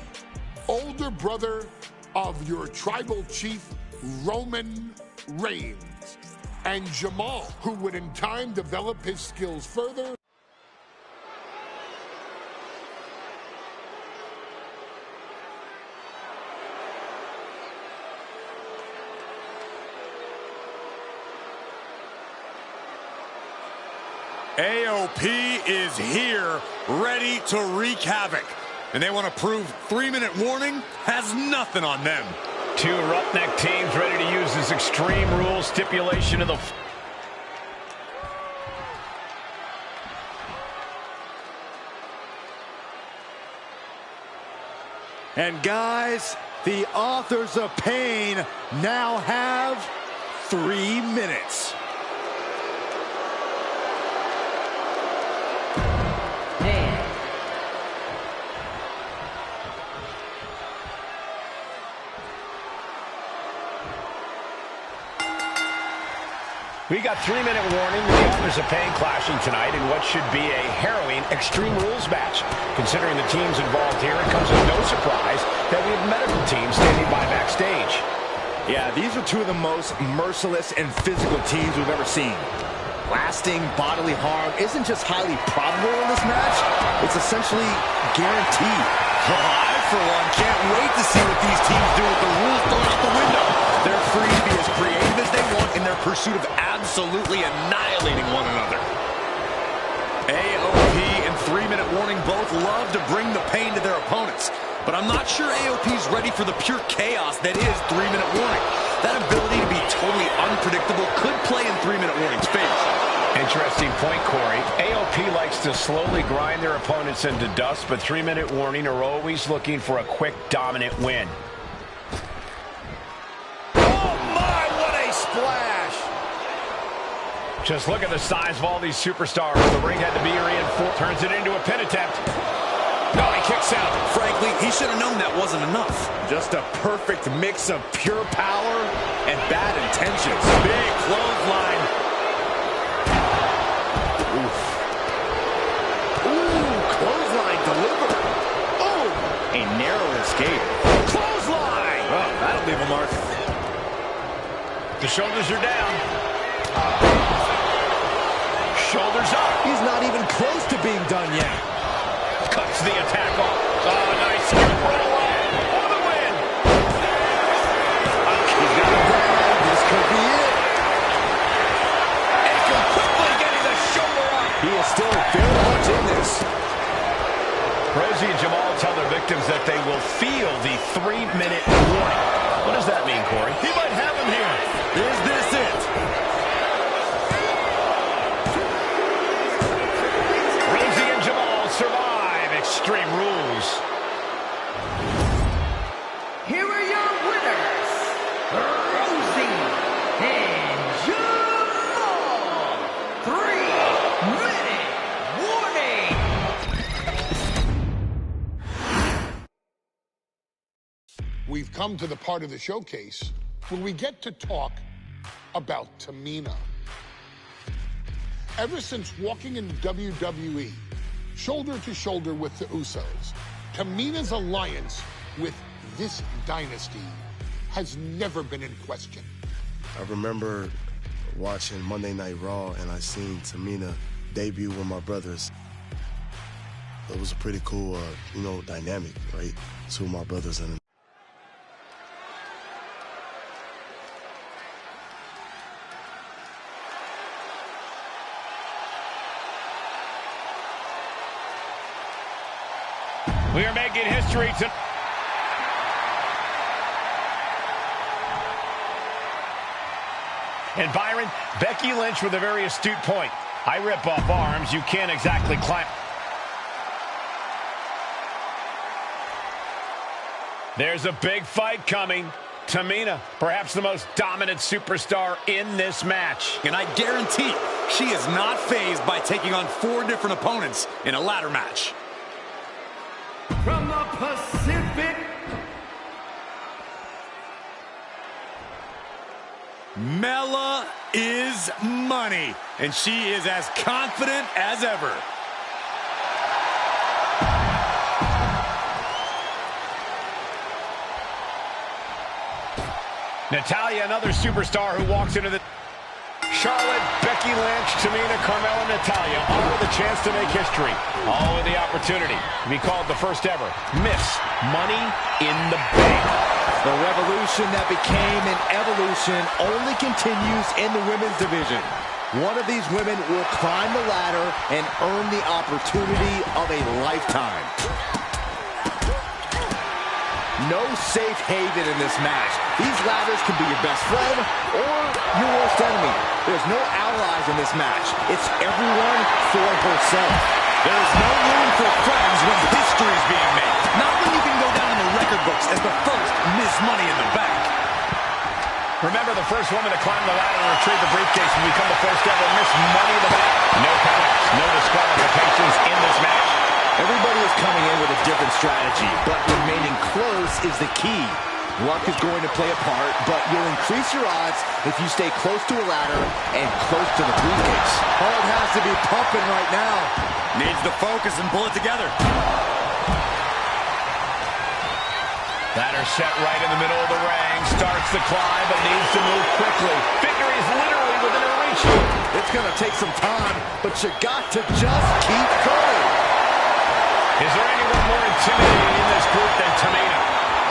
older brother of your tribal chief, Roman Reigns, and Jamal, who would in time develop his skills further. AOP is here, ready to wreak havoc. And they want to prove 3-minute warning has nothing on them. 2 roughneck teams ready to use this Extreme Rules stipulation of the... And guys, the authors of pain now have 3 minutes. We got 3-minute warning with the authors of pain clashing tonight in what should be a harrowing Extreme Rules match. Considering the teams involved here, it comes as no surprise that we have medical teams standing by backstage. Yeah, these are 2 of the most merciless and physical teams we've ever seen. Lasting bodily harm isn't just highly probable in this match, it's essentially guaranteed. I, for one, can't wait to see what these teams do with the rules thrown out the window. They're free to be as creative as they want in their pursuit of absolutely annihilating one another. AOP and 3-minute warning both love to bring the pain to their opponents. But I'm not sure AOP's ready for the pure chaos that is 3-minute warning. That ability to be totally unpredictable could play in 3-minute warning's favor. Interesting point, Corey. AOP likes to slowly grind their opponents into dust, but 3-minute warning are always looking for a quick, dominant win. Oh my, what a splash! Just look at the size of all these superstars. The ring had to be reinforced. Turns it into a pin attempt. No, he kicks out. Frankly, he should have known that wasn't enough. Just a perfect mix of pure power and bad intentions. Big clothesline. Oof. Ooh, clothesline delivered. Oh, a narrow escape. Clothesline. Oh, that'll leave a mark. The shoulders are down. Shoulders up. He's not even close to being done yet. Cuts the attack off. Oh, nice skip right away. For the win. He's got a grab. This could be it. And quickly getting the shoulder up. He is still very much in this. Rosie and Jamal tell their victims that they will feel the 3-minute warning. What does that mean, Corey? He might have him here. Is this it? Rosie and Jamal survive Extreme Rules. Here are your winners, Rosie and Jamal. 3-minute warning. We've come to the part of the showcase where we get to talk about Tamina. Ever since walking in WWE, shoulder to shoulder with the Usos, Tamina's alliance with this dynasty has never been in question. I remember watching Monday Night Raw and I seen Tamina debut with my brothers. It was a pretty cool, dynamic, right? Two of my brothers and We are making history tonight. And Byron, Becky Lynch with a very astute point. I rip off arms, you can't exactly climb. There's a big fight coming. Tamina, perhaps the most dominant superstar in this match. And I guarantee she is not fazed by taking on 4 different opponents in a ladder match. From the Pacific, Mela is money, and she is as confident as ever. Natalya, another superstar who walks into the... Charlotte, Becky Lynch, Tamina, Carmella, Natalya, all with a chance to make history. All with the opportunity to be called the first ever Miss Money in the Bank. The revolution that became an evolution only continues in the women's division. One of these women will climb the ladder and earn the opportunity of a lifetime. No safe haven in this match. These ladders can be your best friend or your worst enemy. There's no allies in this match. It's everyone for herself. There is no room for friends when history is being made. Not when you can go down in the record books as the first Miss Money in the Bank. Remember, the first woman to climb the ladder and retrieve the briefcase will become the first ever Miss Money in the Bank. No countouts, no disqualifications in this match. Everybody is coming in with a different strategy, but remaining close is the key. Luck is going to play a part, but you'll increase your odds if you stay close to a ladder and close to the briefcase. Heart has to be pumping right now. Needs to focus and pull it together. Ladder set right in the middle of the ring. Starts the climb, but needs to move quickly. Victory is literally within her reach. It's going to take some time, but you got to just keep going. Is there anyone more intimidating in this group than Tamina?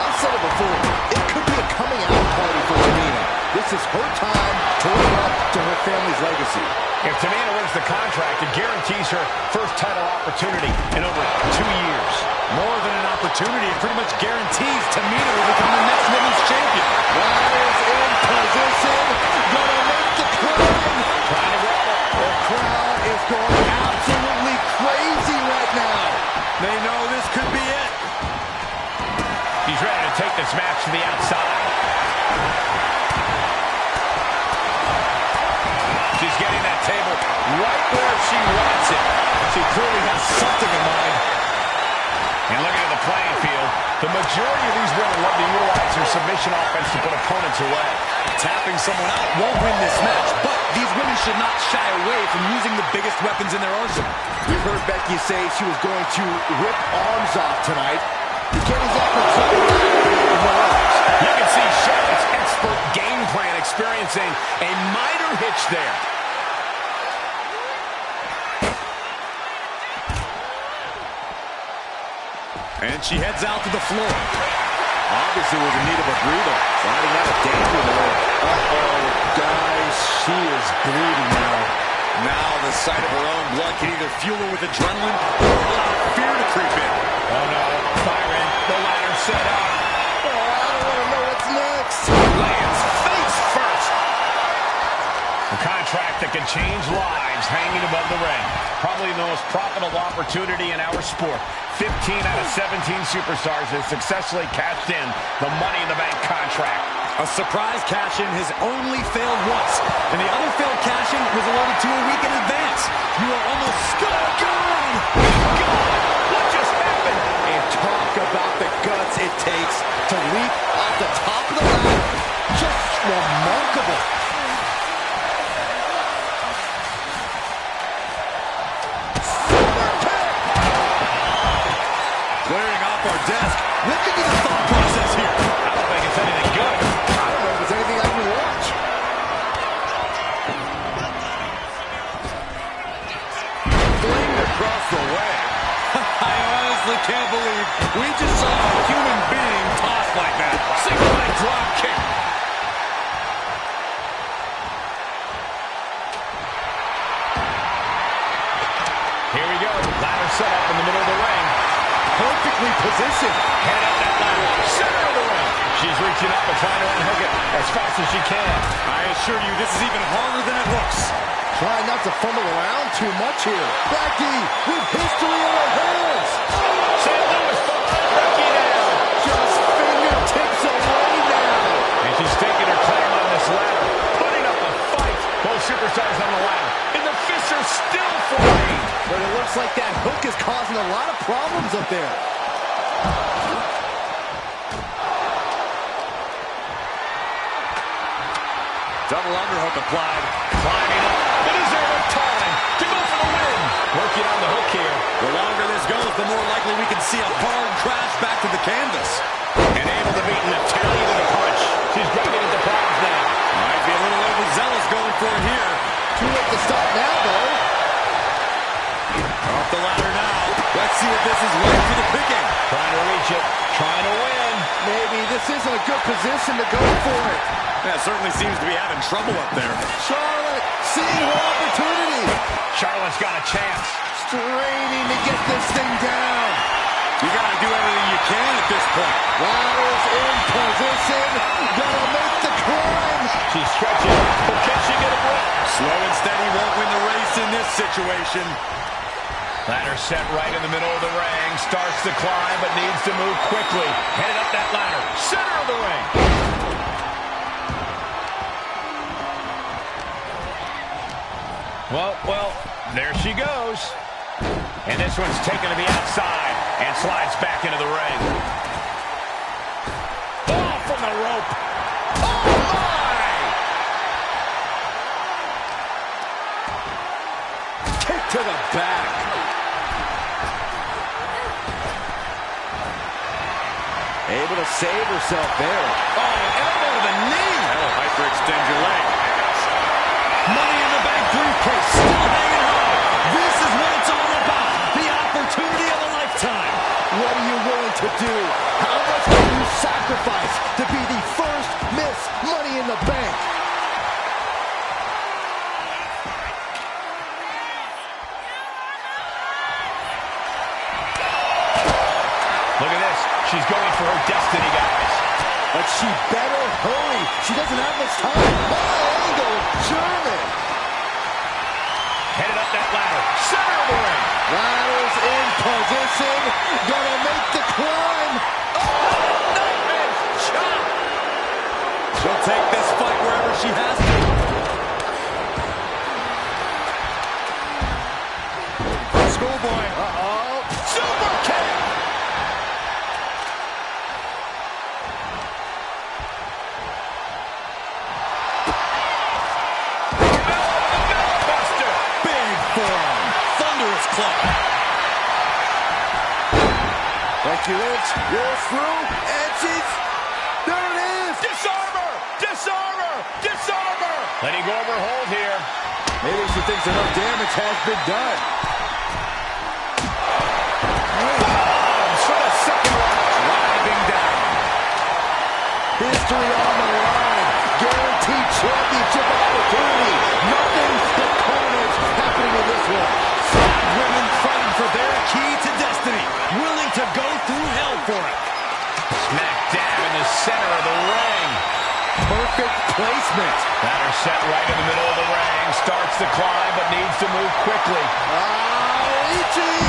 I've said it before. It could be a coming out party for Tamina. This is her time to live up to her family's legacy. If Tamina wins the contract, it guarantees her first title opportunity in over 2 years. More than an opportunity, it pretty much guarantees Tamina will become the next women's champion. Riders in position. Gonna make the climb. Trying to grab it. The crowd is going absolutely crazy right now. They know this could be it. He's ready to take this match to the outside. She's getting that table right where she wants it. She clearly has something in mind. And looking at the playing field, the majority of these women love to utilize their submission offense to put opponents away. Tapping someone out won't win this match, but these women should not shy away from using the biggest weapons in their arsenal. We've heard Becky say she was going to rip arms off tonight. You can't exactly tell her. You can see Charlotte's expert game plan experiencing a minor hitch there. And she heads out to the floor. Obviously was in need of a breather. Finding out a danger there. Uh-oh, guys, she is bleeding now. Now the sight of her own blood can either fuel her with adrenaline or allow fear to creep in. Oh no, Byron, the ladder set up. Oh, I don't want to know what's next. Lands face first. A contract that can change lives hanging above the ring. Probably the most profitable opportunity in our sport. 15 out of 17 superstars have successfully cashed in the Money in the Bank contract. A surprise cash-in has only failed once, and the other failed cash-in was allotted to a week in advance. You are almost gone! God, what just happened? And talk about the guts it takes to leap off the top of the ladder. Just remarkable. Clearing off our desk. What could be the thought process here? I don't think it's anything good. I don't know if it's anything I can watch. Flamed across the way. I honestly can't believe we just saw a human being tossed like that. Single leg drop kick. Here we go. Ladder set up in the middle of the ring. Perfectly positioned. Head up that ladder. Center of the ring. She's reaching up and trying to unhook it as fast as she can. I assure you, this is even harder than it looks. Trying not to fumble around too much here. Becky with history in her hands. St. Louis falling Becky down. Just fingertips away now. And she's taking her time on this ladder. Putting up a fight. Both superstars on the ladder. And the fists are still flying. But it looks like that hook is causing a lot of problems up there. Double underhook applied. Climbing up. The deserved time to go for the win. Working on the hook here. The longer this goes, the more likely we can see a hard crash back to the canvas. And able to beat an Italian with a punch. She's getting into problems now. Might be a little overzealous going for it here. Too late to stop now, though. Off the ladder now. Let's see if this is right for the picking. Trying to reach it. Trying to win. Maybe this isn't a good position to go for it. That certainly seems to be having trouble up there. Charlotte seeing her opportunity. Charlotte's got a chance. Straining to get this thing down. You got to do everything you can at this point. Riders in position. Gonna make the climb. She's stretching, but can she get a break? Slow and steady won't win the race in this situation. Ladder set right in the middle of the ring. Starts to climb, but needs to move quickly. Headed up that ladder. Center of the ring. Well, there she goes. And this one's taken to the outside and slides back into the ring. Oh, from the rope. Oh, my! Kick to the back. Able to save herself there. Oh, elbow to the knee. That'll hyperextend your leg. Money in the Bank briefcase still hanging high. This is what it's all about. The opportunity of a lifetime. What are you willing to do? How much can you sacrifice to be the first Miss Money in the Bank? Look at this. She's going for her destiny, guys. But she better hurry. She doesn't have much time. High angle German. Headed up that ladder. Center of the ring. Ladder's in position. Gonna make the climb. Oh, nightmare chop. She'll take this fight wherever she has to. Schoolboy. Uh-oh. Super kick. Thunderous club. Frankie Lynch rolls through, and there it is! Disarmer! Disarmer! Disarmer! Letting go of her hold here. Maybe she thinks enough damage has been done. Bombs for the second one. Driving down. History on the line. Guaranteed championship opportunity. Nothing but carnage happening in this one. Women fighting for their key to destiny, willing to go through hell for it. Smack dab in the center of the ring. Perfect placement. Ladder set right in the middle of the ring. Starts the climb, but needs to move quickly. Reaching.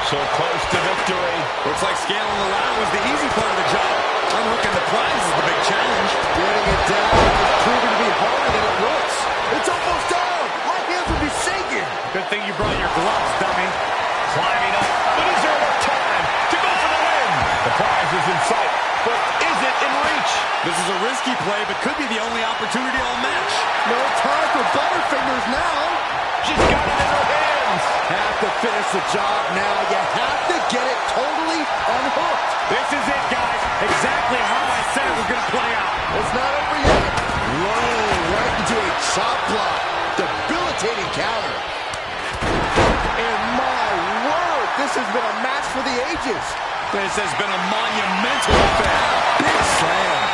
So close to victory. Looks like scaling the ladder was the easy part of the job. Unhooking the prize is the big challenge. Getting it down is proving to be harder than it looks. It's almost down. My hands will be shaking. Good thing you brought your gloves, dummy. Climbing up, but is there enough time to go for the win? The prize is in sight, but is it in reach? This is a risky play, but could be the only opportunity all match. No time for butterfingers now. She's got it in her hands. Have to finish the job now. You have to get it totally unhooked. This is it, guys. Exactly how I said it was going to play out. It's not over yet. Whoa, right into a chop block. Debilitating counter. And my word, this has been a match for the ages. This has been a monumental affair. Big slam.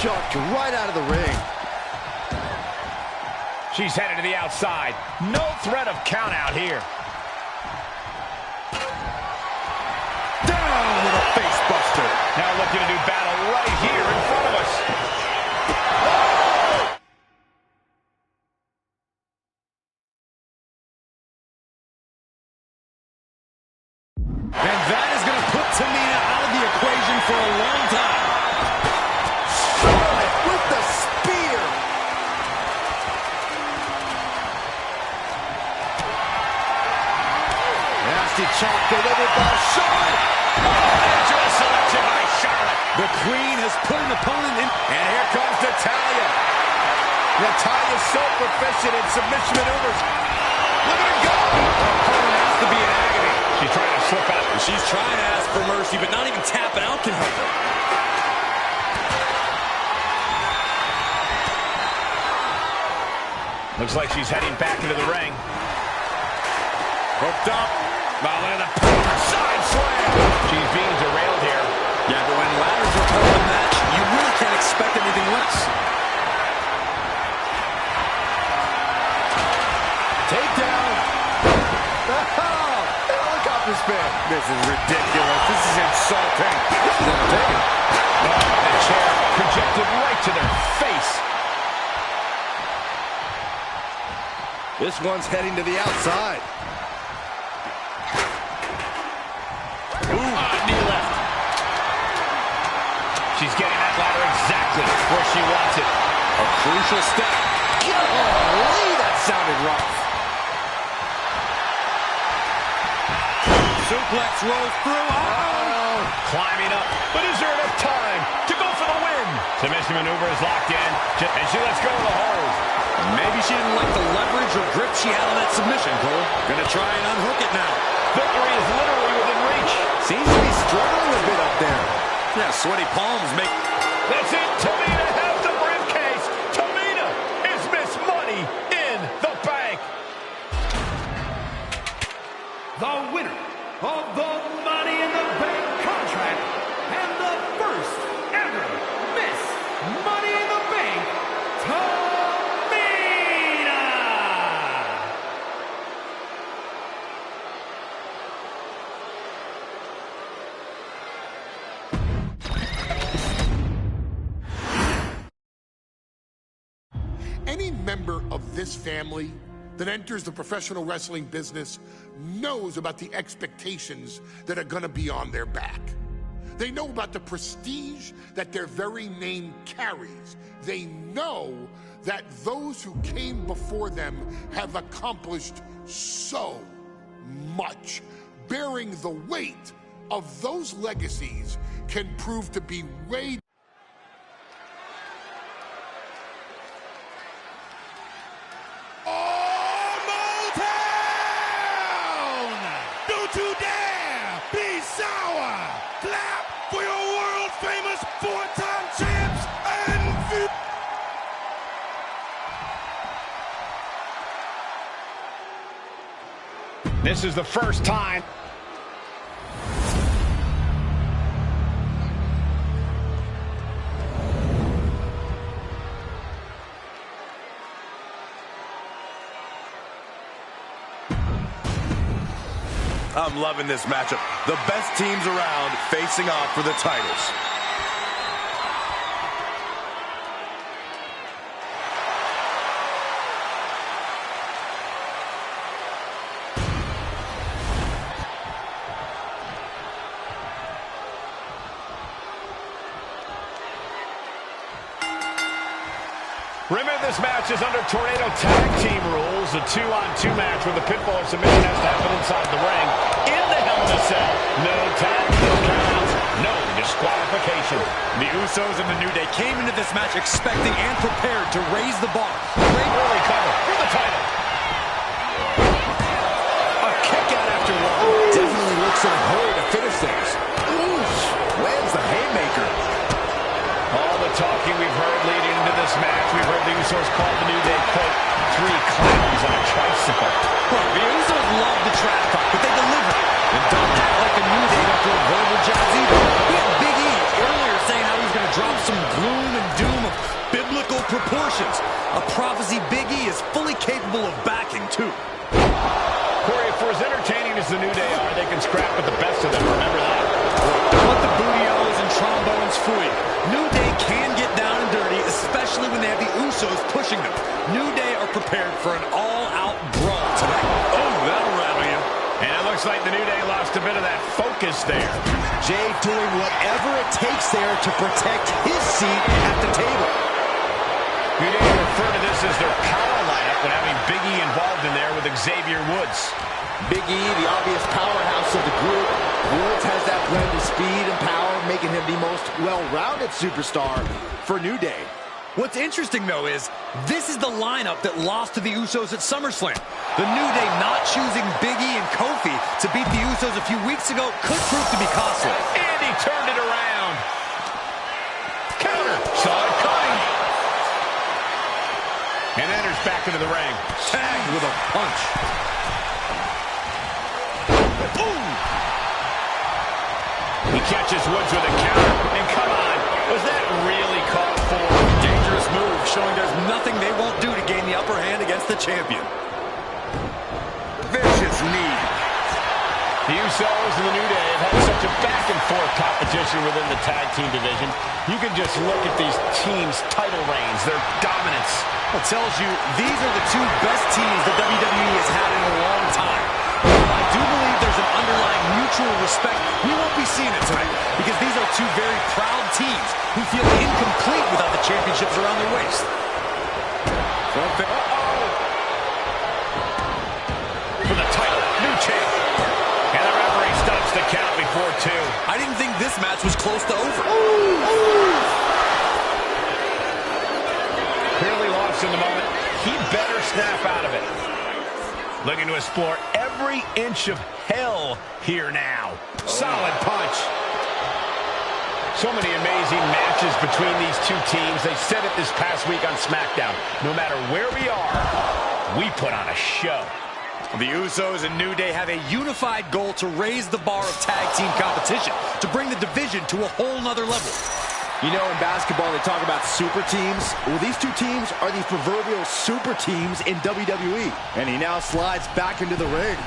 Chucked right out of the ring. She's headed to the outside. No threat of count out here. Down with a face buster. Now looking to do battle right here in front of us. And that is going to put Tamina out of the equation for a long time. Charlotte with the spear. Nasty chop delivered by Charlotte. Dangerous selection by Charlotte. The Queen has put an opponent in. And here comes Natalya. Natalya's so proficient in submission maneuvers. Look at her go. Her opponent has to be in agony. She's trying to slip out. She's trying to ask for mercy, but not even tapping out can help her. Looks like she's heading back into the ring. Hooked up. Oh, look at the power side slam. She's being derailed here. Yeah, but when ladders are part of the match, you really can't expect anything less. Takedown. Helicopter spin. This is ridiculous. This is insulting. This is entertaining. The chair projected right to their face. This one's heading to the outside. Knee left. She's getting that ladder exactly where she wants it. A crucial step. Golly, that sounded rough. Suplex rolls through. Oh! Climbing up, but is there enough time to go for the win? Submission maneuver is locked in, and she lets go of the hold. Maybe she didn't like the leverage or grip she had on that submission, Cole. Gonna try and unhook it now. Victory is literally within reach. Seems to be struggling a bit up there. Yeah, sweaty palms make... That's it. Tamina has the briefcase. Tamina is Miss Money in the Bank. the winner of the Money in the Bank contract and the first ever Miss Money in the Bank, Tamina! Any member of this family that enters the professional wrestling business knows about the expectations that are going to be on their back. They know about the prestige that their very name carries. They know that those who came before them have accomplished so much. Bearing the weight of those legacies can prove to be way Don't you dare be sour. Clap for your world-famous four-time champs and This is the first time. I'm loving this matchup. The best teams around facing off for the titles. Remember, this match is under Tornado Tag Team rules, a 2-on-2 match where the pinfall or submission has to happen inside the ring. In the Hell in a Cell, no tag, no countouts, no disqualification. The Usos and the New Day came into this match expecting and prepared to raise the bar. Great early cover for the title. A kick out after one. Definitely looks in a hurry to finish things. Oof, lands the haymaker. All the talking we've heard leading into this match, we've heard the Usos call the New Day, quote, 3 clowns on a tricycle. Look, the Usos love the trash talk, but they deliver. And don't act like the New Day don't do a verbal jabs either. We had Big E earlier saying how he's going to drop some gloom and doom of biblical proportions. A prophecy Big E is fully capable of backing, too. Corey, for as entertaining as the New Day are, they can scrap with the best of them, remember that. Don't let the booty-o's and trombones fool you. New Day can get down and dirty, especially when they have the Usos pushing them. New Day are prepared for an all-out brawl tonight. Oh, that'll rattle you. And it looks like the New Day lost a bit of that focus there. Jay doing whatever it takes there to protect his seat at the table. New Day refer to this as their power lineup when having Big E involved in there with Xavier Woods. Big E, the obvious powerhouse of the group. Woods has that blend of speed and power, making him the most well-rounded superstar for New Day. What's interesting, though, is this is the lineup that lost to the Usos at SummerSlam. The New Day not choosing Big E and Kofi to beat the Usos a few weeks ago could prove to be costly. And he turned it around. Counter. Saw it coming. And enters back into the ring. Tagged with a punch. Boom! He catches Woods with a counter. And come on, was that really called for? Dangerous move, showing there's nothing they won't do to gain the upper hand against the champion. Vicious knee. The Usos and the New Day have had such a back-and-forth competition within the tag team division. You can just look at these teams' title reigns, their dominance. It tells you these are the 2 best teams that WWE has had in a long time. While I do believe there's an underlying mutual respect, we won't be seeing it tonight because these are 2 very proud teams who feel incomplete without the championships around their waist. For the title, new champ. And the referee stops the count before 2. I didn't think this match was close to over. Clearly lost in the moment. He better snap out of it. Looking to explore every inch of hell here now. Solid punch. So many amazing matches between these 2 teams. They said it this past week on SmackDown. No matter where we are, we put on a show. The Usos and New Day have a unified goal to raise the bar of tag team competition, to bring the division to a whole nother level. You know, in basketball, they talk about super teams. Well, these two teams are the proverbial super teams in WWE. And he now slides back into the ring.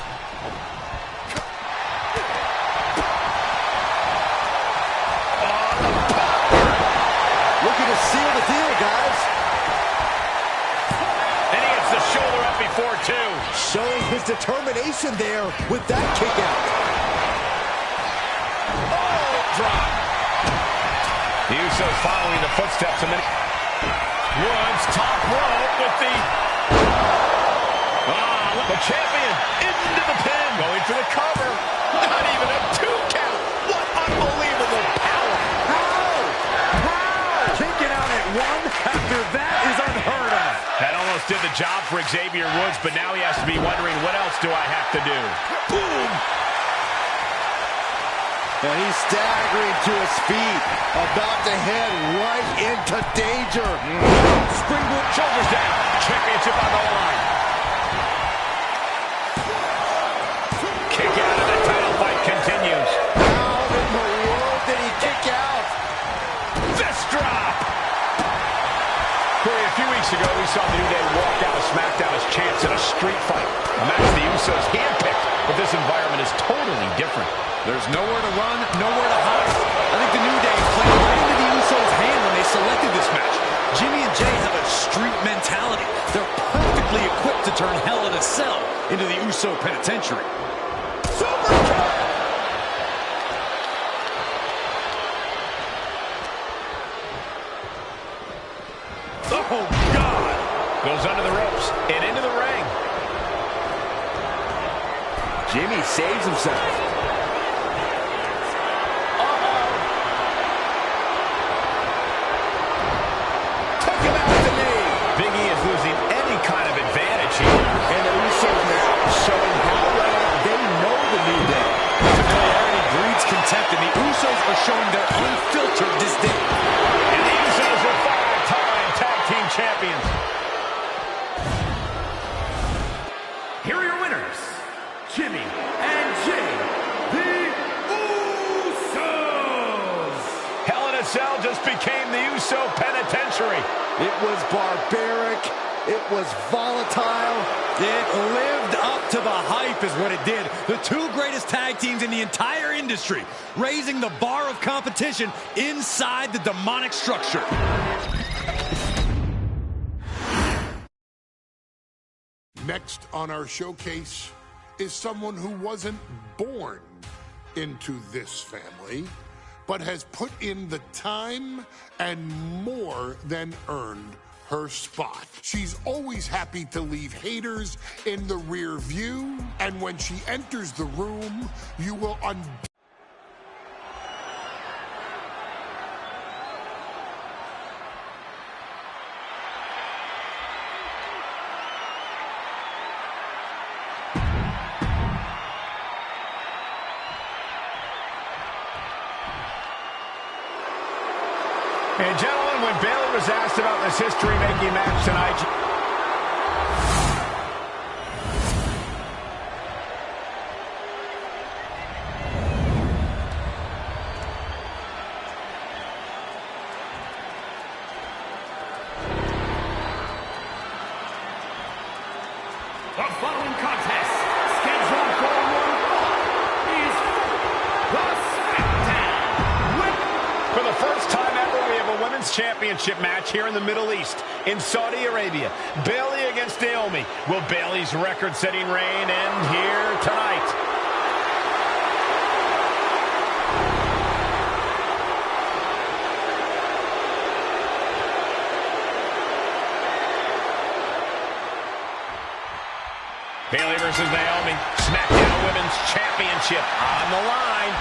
Looking to seal the deal, guys. And he gets the shoulder up before two. Showing his determination there with that kick out. Oh, drop. The Usos following the footsteps of many. Woods top rope with the... the champion into the pin. Going for the cover. Not even a 2 count. What unbelievable power. How? Kicking out at 1 after that is unheard of. That almost did the job for Xavier Woods, but now he has to be wondering, what else do I have to do? Boom! And he's staggering to his feet, about to head right into danger. Springboard, shoulders down. Championship on the line. Kick out and the title fight continues. How in the world did he kick out? Fist drop. Corey, a few weeks ago, we saw the New Day walk out of SmackDown as champs in a street fight. A match the Usos handpicked, but this environment is totally different. There's nowhere to run, nowhere to hide. I think the New Day played right into the Usos' hand when they selected this match. Jimmy and Jay have a street mentality. They're perfectly equipped to turn Hell in a Cell into the Uso penitentiary. Super kick! Oh, God! Goes under the ropes and into the ring. Jimmy saves himself. And the Usos are showing their unfiltered disdain. And the Usos are 5-time tag team champions. Here are your winners, Jimmy and Jay, the Usos. Hell in a Cell just became the Uso penitentiary. It was barbaric. It was volatile. It lived up to the hype is what it did. The two greatest tag teams in the entire industry, raising the bar of competition inside the demonic structure. Next on our showcase is someone who wasn't born into this family, but has put in the time and more than earned her spot. She's always happy to leave haters in the rear view, and when she enters the room, you will And gentlemen, when Bayley was asked about this history-making match tonight, The following contest, scheduled for one fall, is the SmackDown Women's. for the first time ever, we have a women's championship match here in the Middle East, in Saudi Arabia. Bayley against Naomi. Will Bayley's record-setting reign end here tonight? Bayley versus Naomi. SmackDown Women's Championship on the line.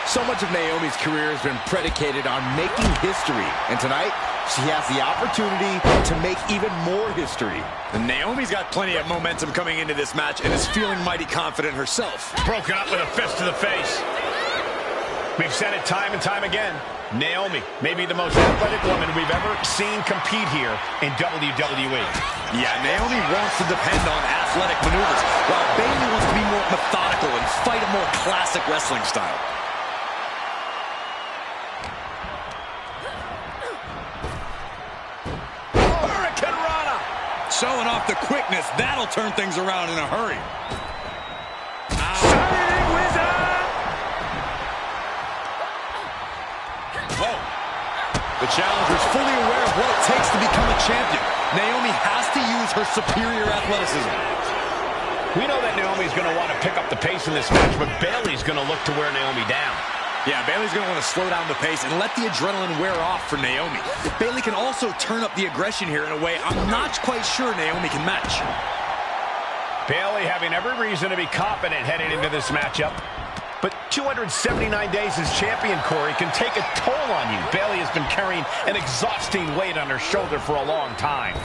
So much of Naomi's career has been predicated on making history. And tonight, she has the opportunity to make even more history. And Naomi's got plenty of momentum coming into this match and is feeling mighty confident herself. Broken up with a fist to the face. We've said it time and time again. Naomi may be the most athletic woman we've ever seen compete here in WWE. Yeah, Naomi wants to depend on athletic maneuvers, while Bayley wants to be more methodical and fight a more classic wrestling style. Hurricane Rana! Showing off the quickness, that'll turn things around in a hurry. The challenger's fully aware of what it takes to become a champion. Naomi has to use her superior athleticism. We know that Naomi's going to want to pick up the pace in this match, but Bayley's going to look to wear Naomi down. Yeah, Bayley's going to want to slow down the pace and let the adrenaline wear off for Naomi. Bayley can also turn up the aggression here in a way I'm not quite sure Naomi can match. Bayley having every reason to be confident heading into this matchup. But 279 days as champion, Corey, can take a toll on you. Bayley has been carrying an exhausting weight on her shoulder for a long time.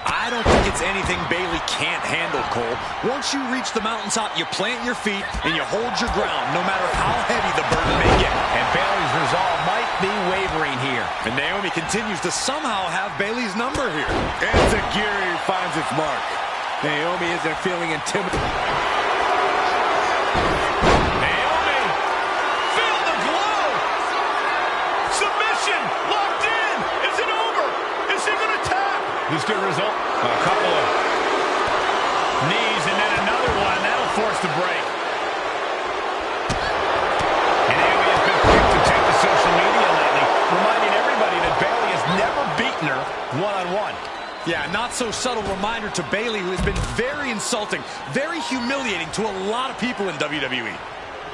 I don't think it's anything Bayley can't handle, Cole. Once you reach the mountaintop, you plant your feet and you hold your ground, no matter how heavy the burden may get. And Bayley's resolve might be wavering here. And Naomi continues to somehow have Bayley's number here. Enziguri finds its mark. Naomi isn't feeling intimidated. This could result a couple of knees and then another one. That'll force the break. And Naomi has been quick to take to social media lately, reminding everybody that Bayley has never beaten her one-on-one. Yeah, not so subtle reminder to Bayley, who has been very insulting, very humiliating to a lot of people in WWE.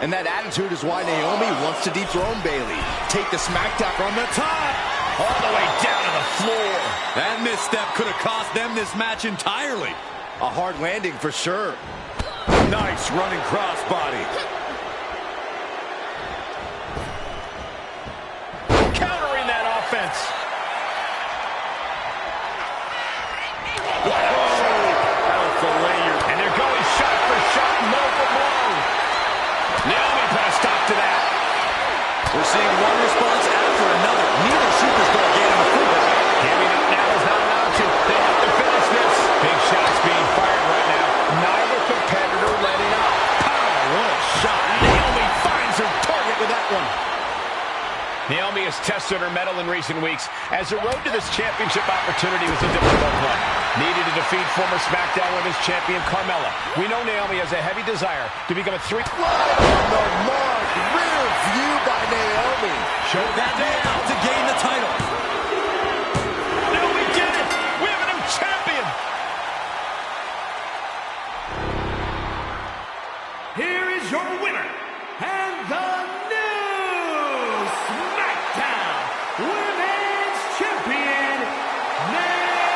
And that attitude is why Naomi wants to dethrone Bayley. Take the SmackDown from the top. All the way down to the floor. That misstep could have cost them this match entirely. A hard landing for sure. Nice running crossbody. Countering that offense. And they're going shot for shot, blow for blow. Naomi put a stop to that. We're seeing one response after another. Neither superstar gaining the fruit. Giving up now is not allowed to. They have to finish this. Big shots being fired right now. Neither competitor letting up. Pow, what a shot. Naomi finds her target with that one. Naomi has tested her mettle in recent weeks, as the road to this championship opportunity was a difficult one. Needed to defeat former SmackDown Women's Champion Carmella. We know Naomi has a heavy desire to become a Right on the mark. Rear view by Naomi. Showed that man out to gain the title. Naomi did it. We have a new champion. Here is your winner, and the new SmackDown Women's Champion, Naomi.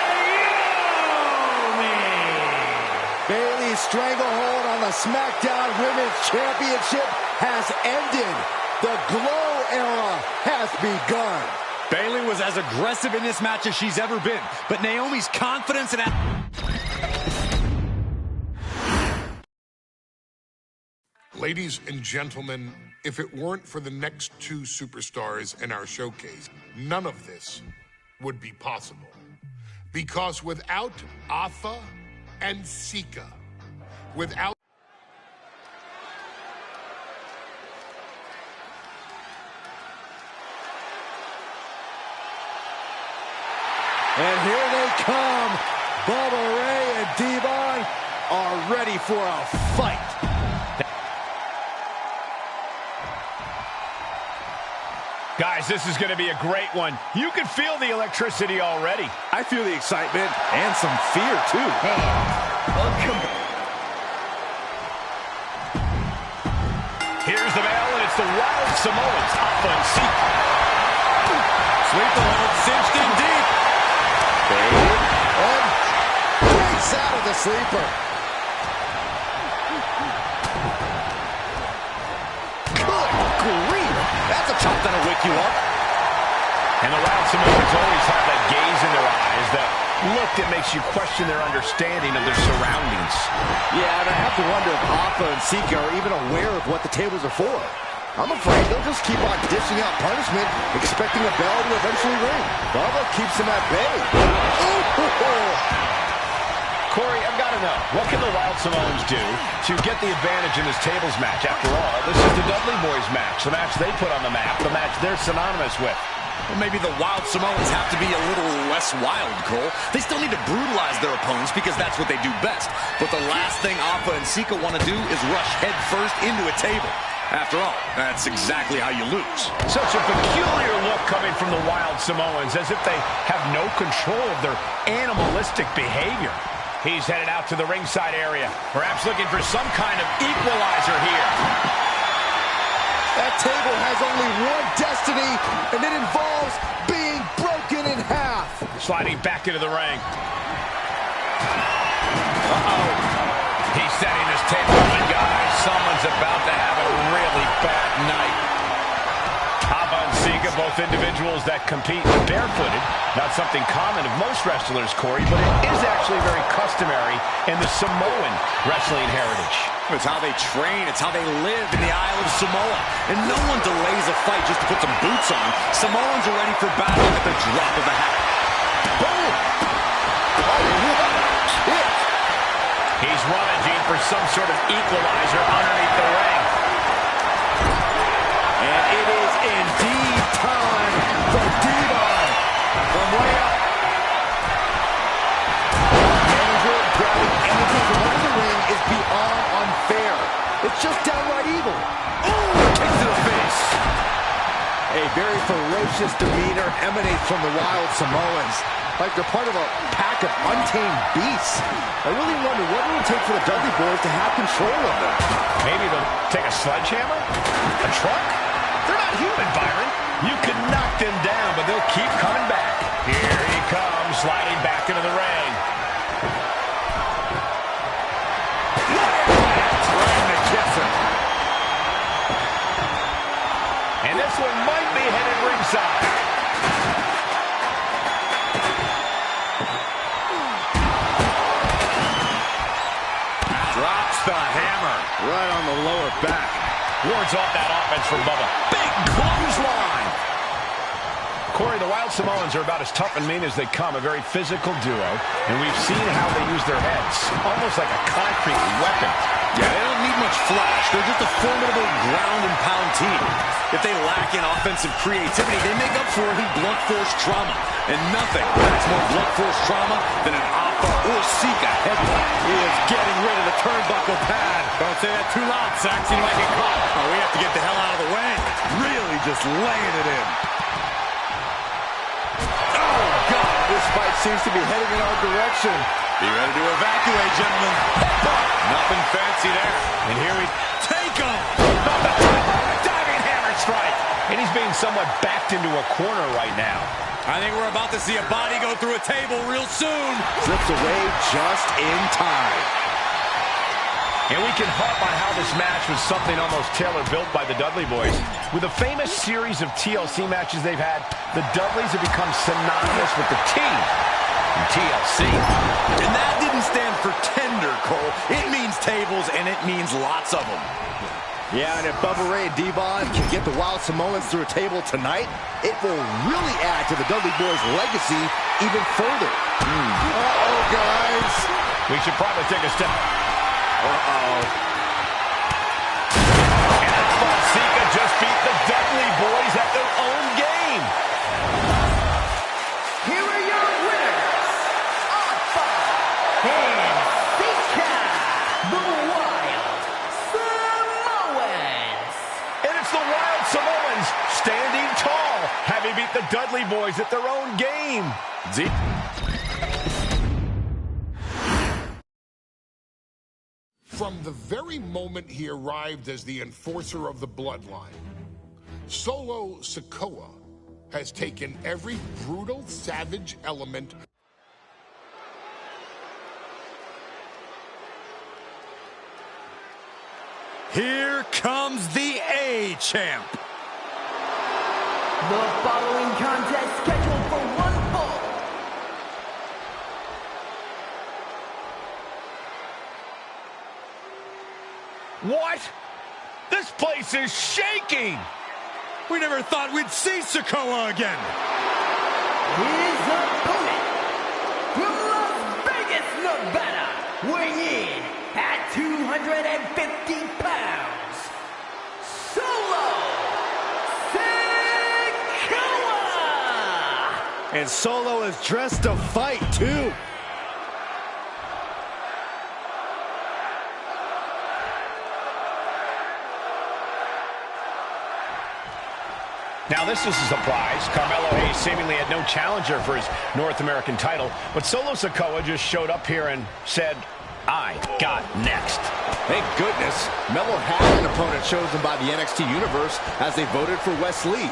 Bayley's stranglehold on the SmackDown Women's Championship has ended. The glow era has begun. Bayley was as aggressive in this match as she's ever been, but Naomi's confidence and... Ladies and gentlemen, if it weren't for the next two superstars in our showcase, none of this would be possible. Because without Atha and Sika, without... And here they come. Bubba Ray and Devon are ready for a fight. Guys, this is going to be a great one. You can feel the electricity already. I feel the excitement and some fear, too. Here's the bell, and it's the Wild Samoans, Alpha and Sika. Sleeper hold cinched in deep. And breaks out of the sleeper. Good grief. That's a chop that'll wake you up. And the Wild Samoans always have that gaze in their eyes, that look that makes you question their understanding of their surroundings. Yeah, and I have to wonder if Alpha and Sika are even aware of what the tables are for. I'm afraid they'll just keep on dishing out punishment, expecting a bell to eventually ring. Bubba keeps him at bay. Corey, I've got to know, what can the Wild Samoans do to get the advantage in this tables match? After all, this is the Dudley Boys match, the match they put on the map, the match they're synonymous with. Well, maybe the Wild Samoans have to be a little less wild, Cole. They still need to brutalize their opponents because that's what they do best. But the last thing Alpha and Sika want to do is rush head first into a table. After all, that's exactly how you lose. Such a peculiar look coming from the Wild Samoans, as if they have no control of their animalistic behavior. He's headed out to the ringside area, perhaps looking for some kind of equalizer here. That table has only one destiny, and it involves being broken in half. Sliding back into the ring. Uh-oh. He's setting this table up, guys. Someone's about to have a really bad night. Alpha and Sika, both individuals that compete barefooted. Not something common of most wrestlers, Corey, but it is actually very customary in the Samoan wrestling heritage. It's how they train. It's how they live in the Isle of Samoa. And no one delays a fight just to put some boots on. Samoans are ready for battle at the drop of a hat. Boom! Oh, what a kick! He's rummaging for some sort of equalizer underneath the ring. And it is indeed time for D-Von from way up. Manager grabbing anything from under the ring is beyond unfair. It's just downright evil. Ooh, kick to the face. A very ferocious demeanor emanates from the Wild Samoans, like they're part of a pack of untamed beasts. I really wonder what it would take for the Dudley Boys to have control of them. Maybe they'll take a sledgehammer? A truck? They're not human, Byron. You can knock them down, but they'll keep coming back. Here he comes, sliding back into the ring. Trying to kiss him. And this one might be headed ringside. Drops the hammer. Right on the lower back. Wards off that offense from Bubba. Big clothesline. Corey, the Wild Samoans are about as tough and mean as they come, a very physical duo, and we've seen how they use their heads, almost like a concrete weapon. Yeah, they don't need much flash. They're just a formidable ground and pound team. If they lack in offensive creativity, they make up for it in blunt force trauma. And nothing packs more blunt force trauma than an Alpha or Sika headlock. He is getting rid of the turnbuckle pad. Don't say that too loud, Saxon. You might get caught. Oh, we have to get the hell out of the way. Really just laying it in. Oh, God, this fight seems to be heading in our direction. Be ready to evacuate, gentlemen. Nothing fancy there. And here we take him. Diving hammer strike. And he's being somewhat backed into a corner right now. I think we're about to see a body go through a table real soon. Slips away just in time. And we can harp on how this match was something almost tailor-built by the Dudley Boys. With a famous series of TLC matches they've had, the Dudleys have become synonymous with the T in TLC. And that didn't stand for tender, Cole. It means tables, and it means lots of them. Yeah, and if Bubba Ray and D-Von can get the Wild Samoans through a table tonight, it will really add to the Dudley Boys' legacy even further. Uh-oh, guys. We should probably take a step. Uh-oh. And Alpha and Sika just beat the Dudley Boys at their own game. Here are your winners, Alpha and Sika, the Wild Samoans. And it's the Wild Samoans standing tall, having beat the Dudley Boys at their own game. From the very moment he arrived as the enforcer of the bloodline, Solo Sikoa has taken every brutal, savage element. Here comes the A-Champ. The following contest scheduled for one fall. What? This place is shaking. We never thought we'd see Sikoa again. His opponent from Las Vegas, Nevada, weighing in at 250 pounds, Solo Sikoa! And Solo is dressed to fight, too. Now this is a surprise. Carmelo Hayes seemingly had no challenger for his North American title, but Solo Sikoa just showed up here and said, I got next. Thank goodness. Melo had an opponent chosen by the NXT Universe as they voted for Wes Lee.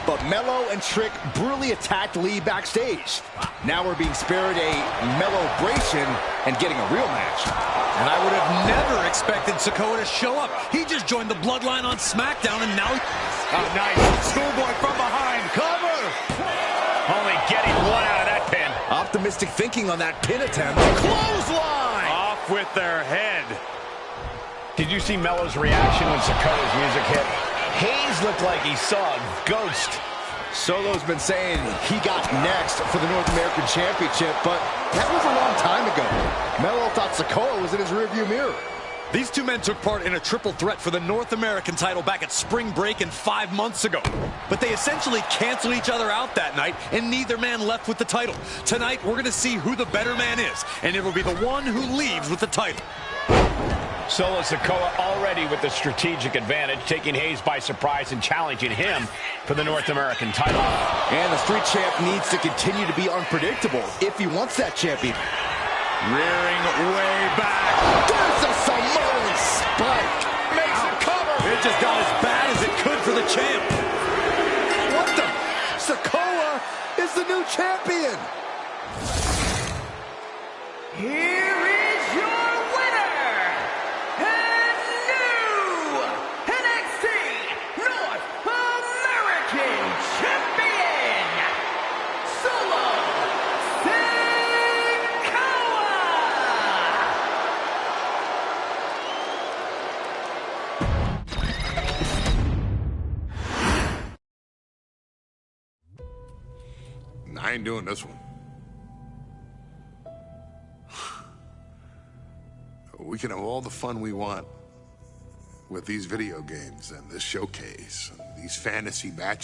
But Melo and Trick brutally attacked Lee backstage. Now we're being spared a Melo-bration and getting a real match. And I would have never expected Sikoa to show up. He just joined the Bloodline on SmackDown, and now... Oh, nice. Schoolboy from behind. Cover! Only getting one out of that pin. Optimistic thinking on that pin attempt. Clothesline! Off with their head. Did you see Melo's reaction when Sikoa's music hit? Hayes looked like he saw a ghost. Solo's been saying he got next for the North American Championship, but that was a long time ago. Melo thought Sikoa was in his rearview mirror. These two men took part in a triple threat for the North American title back at Spring Break and 5 months ago. But they essentially canceled each other out that night, and neither man left with the title. Tonight, we're going to see who the better man is, and it'll be the one who leaves with the title. Solo Sikoa already with the strategic advantage, taking Hayes by surprise and challenging him for the North American title. And the Street Champ needs to continue to be unpredictable if he wants that champion. Rearing way back. There's a Samoan spike. Makes a cover. It just got as bad as it could for the champ. What the? Sikoa is the new champion. Here is your winner, and new NXT North American Champion, Solo Sikoa! I ain't doing this one. We can have all the fun we want with these video games and this showcase and these fantasy matches.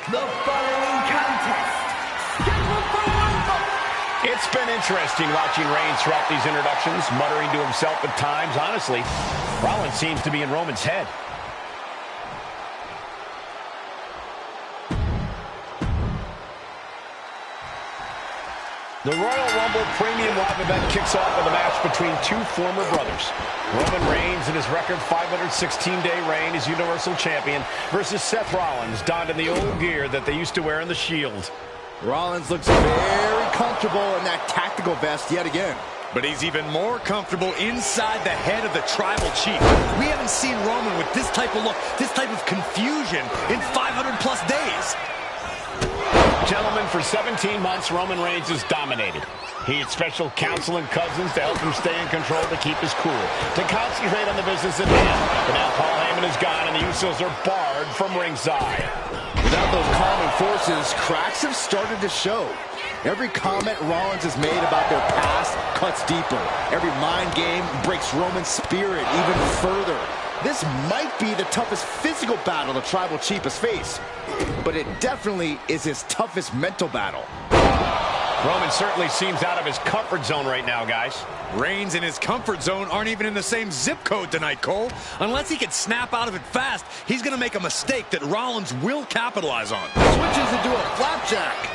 The following contest, scheduled for one fall. It's been interesting watching Reigns throughout these introductions, muttering to himself at times. Honestly, Rollins seems to be in Roman's head. The Royal Rumble Premium Live event kicks off with a match between two former brothers. Roman Reigns in his record 516-day reign as Universal Champion versus Seth Rollins, donned in the old gear that they used to wear in the Shield. Rollins looks very comfortable in that tactical vest yet again. But he's even more comfortable inside the head of the Tribal Chief. We haven't seen Roman with this type of look, this type of confusion in 500-plus days. Gentlemen, for 17 months, Roman Reigns has dominated. He had special counsel and cousins to help him stay in control, to keep his cool, to concentrate on the business at hand. But now Paul Heyman is gone, and the Usos are barred from ringside. Without those calming forces, cracks have started to show. Every comment Rollins has made about their past cuts deeper. Every mind game breaks Roman's spirit even further. This might be the toughest physical battle the Tribal Chief has faced, but it definitely is his toughest mental battle. Roman certainly seems out of his comfort zone right now, guys. Reigns and his comfort zone aren't even in the same zip code tonight, Cole. Unless he can snap out of it fast, he's going to make a mistake that Rollins will capitalize on. Switches into a flapjack.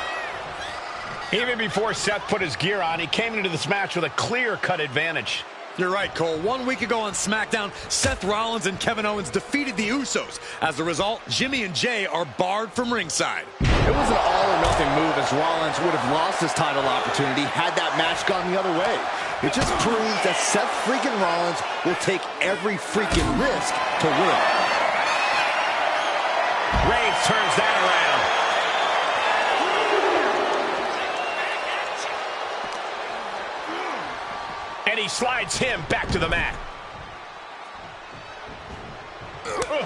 Even before Seth put his gear on, he came into this match with a clear-cut advantage. You're right, Cole. 1 week ago on SmackDown, Seth Rollins and Kevin Owens defeated the Usos. As a result, Jimmy and Jay are barred from ringside. It was an all-or-nothing move, as Rollins would have lost his title opportunity had that match gone the other way. It just proves that Seth freaking Rollins will take every freaking risk to win. Reigns turns that around. And he slides him back to the mat.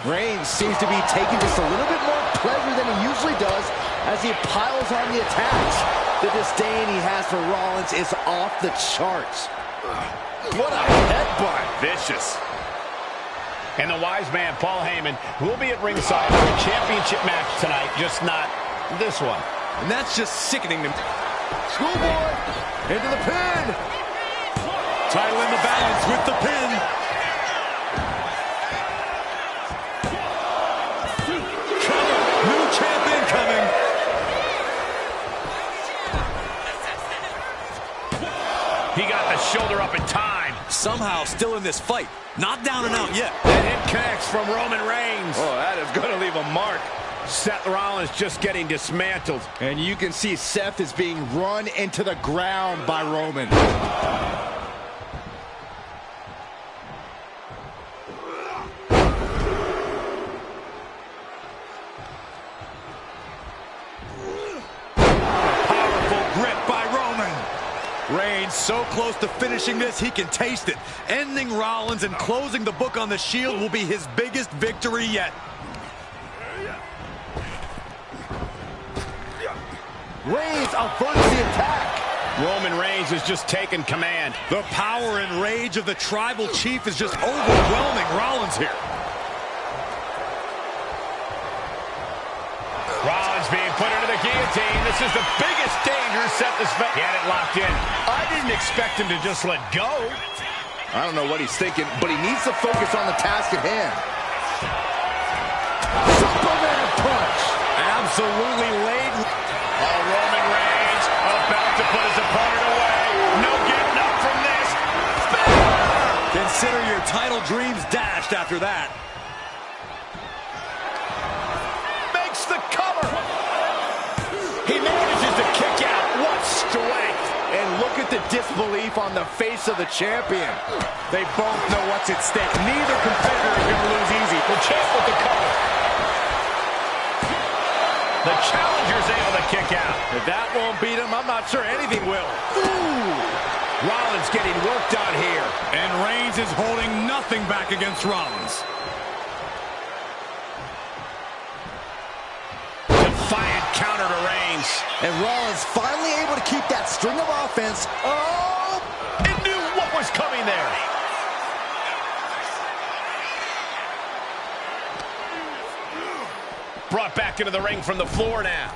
Reigns seems to be taking just a little bit more pleasure than he usually does as he piles on the attacks. The disdain he has for Rollins is off the charts. What a headbutt. Vicious. And the wise man, Paul Heyman, will be at ringside for a championship match tonight, just not this one. And that's just sickening to me. Schoolboy into the pin. Title in the balance with the pin. New champion coming. He got the shoulder up in time. Somehow still in this fight. Not down and out yet. And hit connects from Roman Reigns. Oh, that is going to leave a mark. Seth Rollins just getting dismantled. And you can see Seth is being run into the ground by Roman. Reigns so close to finishing this, he can taste it. Ending Rollins and closing the book on the Shield will be his biggest victory yet. Reigns averts the attack. Roman Reigns has just taken command. The power and rage of the Tribal Chief is just overwhelming Rollins here. Rollins being put into the guillotine. This is the biggest danger Seth has faced. He had it locked in. I didn't expect him to just let go. I don't know what he's thinking, but he needs to focus on the task at hand. Superman punch. Absolutely laid. Oh, Roman Reigns about to put his opponent away. No getting up from this. Consider your title dreams dashed after that. The cover. He manages to kick out. What strength. And look at the disbelief on the face of the champion. They both know what's at stake. Neither competitor is going to lose easy. The champ with the cover. The challenger's able to kick out. If that won't beat him, I'm not sure anything will. Ooh. Rollins getting worked on here. And Reigns is holding nothing back against Rollins. Defiant counter to Reigns. And Rollins finally able to keep that string of offense. Oh! It knew what was coming there. Brought back into the ring from the floor now.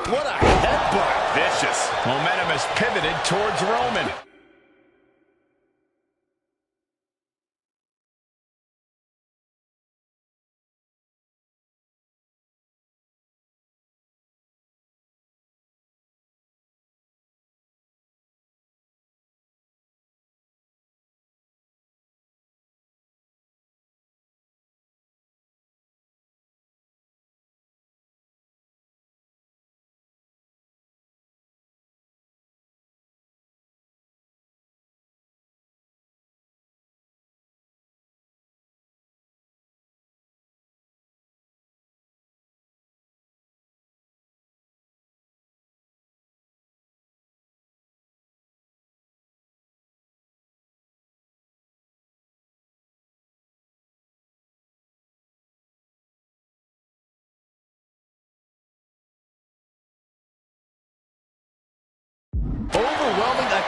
What a headbutt. Vicious. Momentum has pivoted towards Roman.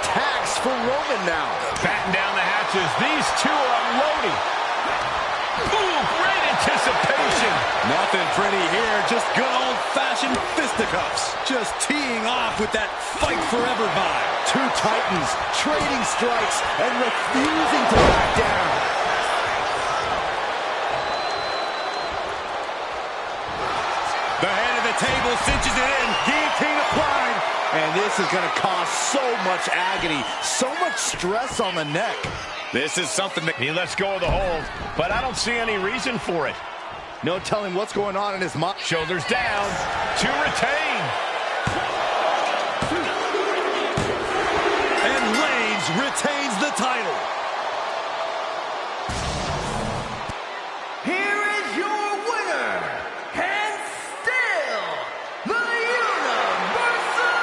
attacks for Roman now. Batten down the hatches. These two are unloading. Ooh, great anticipation. Nothing pretty here, just good old-fashioned fisticuffs. Just teeing off with that fight forever vibe. Two titans trading strikes and refusing to back down. The head of the table cinches it in. Guillotine applied. And this is going to cause so much agony, so much stress on the neck. This is something that... He lets go of the hold, but I don't see any reason for it. No telling what's going on in his mind. Shoulders down to retain. And Reigns retains the title. Here is your winner, and still the Universal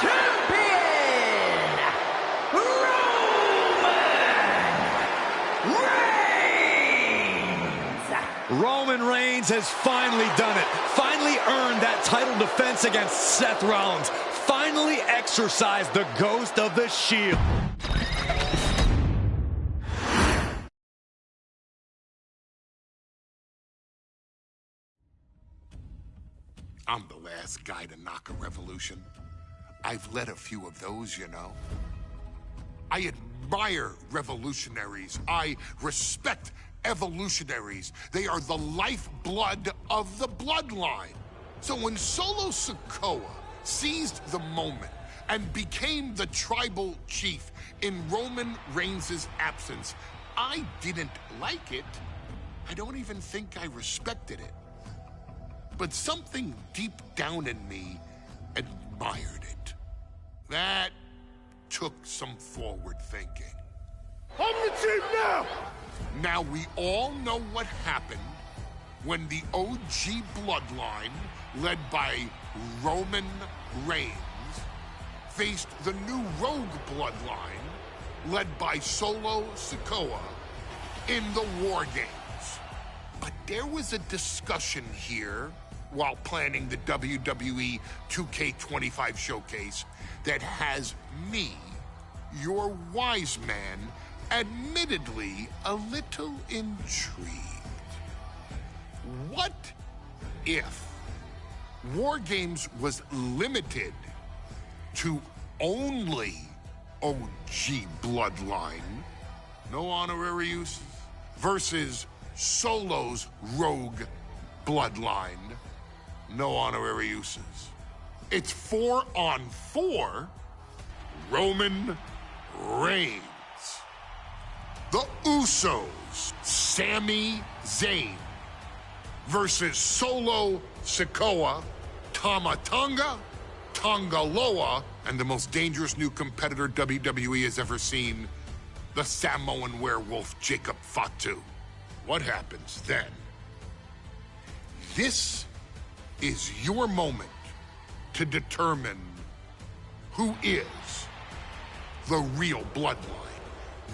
Champion, Roman Reigns has finally done it. Finally earned that title defense against Seth Rollins. Finally exorcised the ghost of the Shield. I'm the last guy to knock a revolution. I've led a few of those, you know. I admire revolutionaries. I respect evolutionaries. They are the lifeblood of the bloodline. So when Solo Sikoa seized the moment and became the tribal chief in Roman Reigns' absence, I didn't like it. I don't even think I respected it. But something deep down in me admired it. That took some forward thinking. I'm the chief now! Now we all know what happened when the OG bloodline, led by Roman Reigns, faced the new rogue bloodline, led by Solo Sikoa, in the War Games. But there was a discussion here while planning the WWE 2K25 showcase that has me, your wise man, admittedly a little intrigued. What if War Games was limited to only OG bloodline, no honorary uses, versus Solo's rogue bloodline, no honorary uses? It's 4-on-4 Roman Reigns. The Usos, Sami Zayn, versus Solo Sikoa, Tama Tonga, Tonga Loa, and the most dangerous new competitor WWE has ever seen, the Samoan werewolf Jacob Fatu. What happens then? This is your moment to determine who is the real bloodline.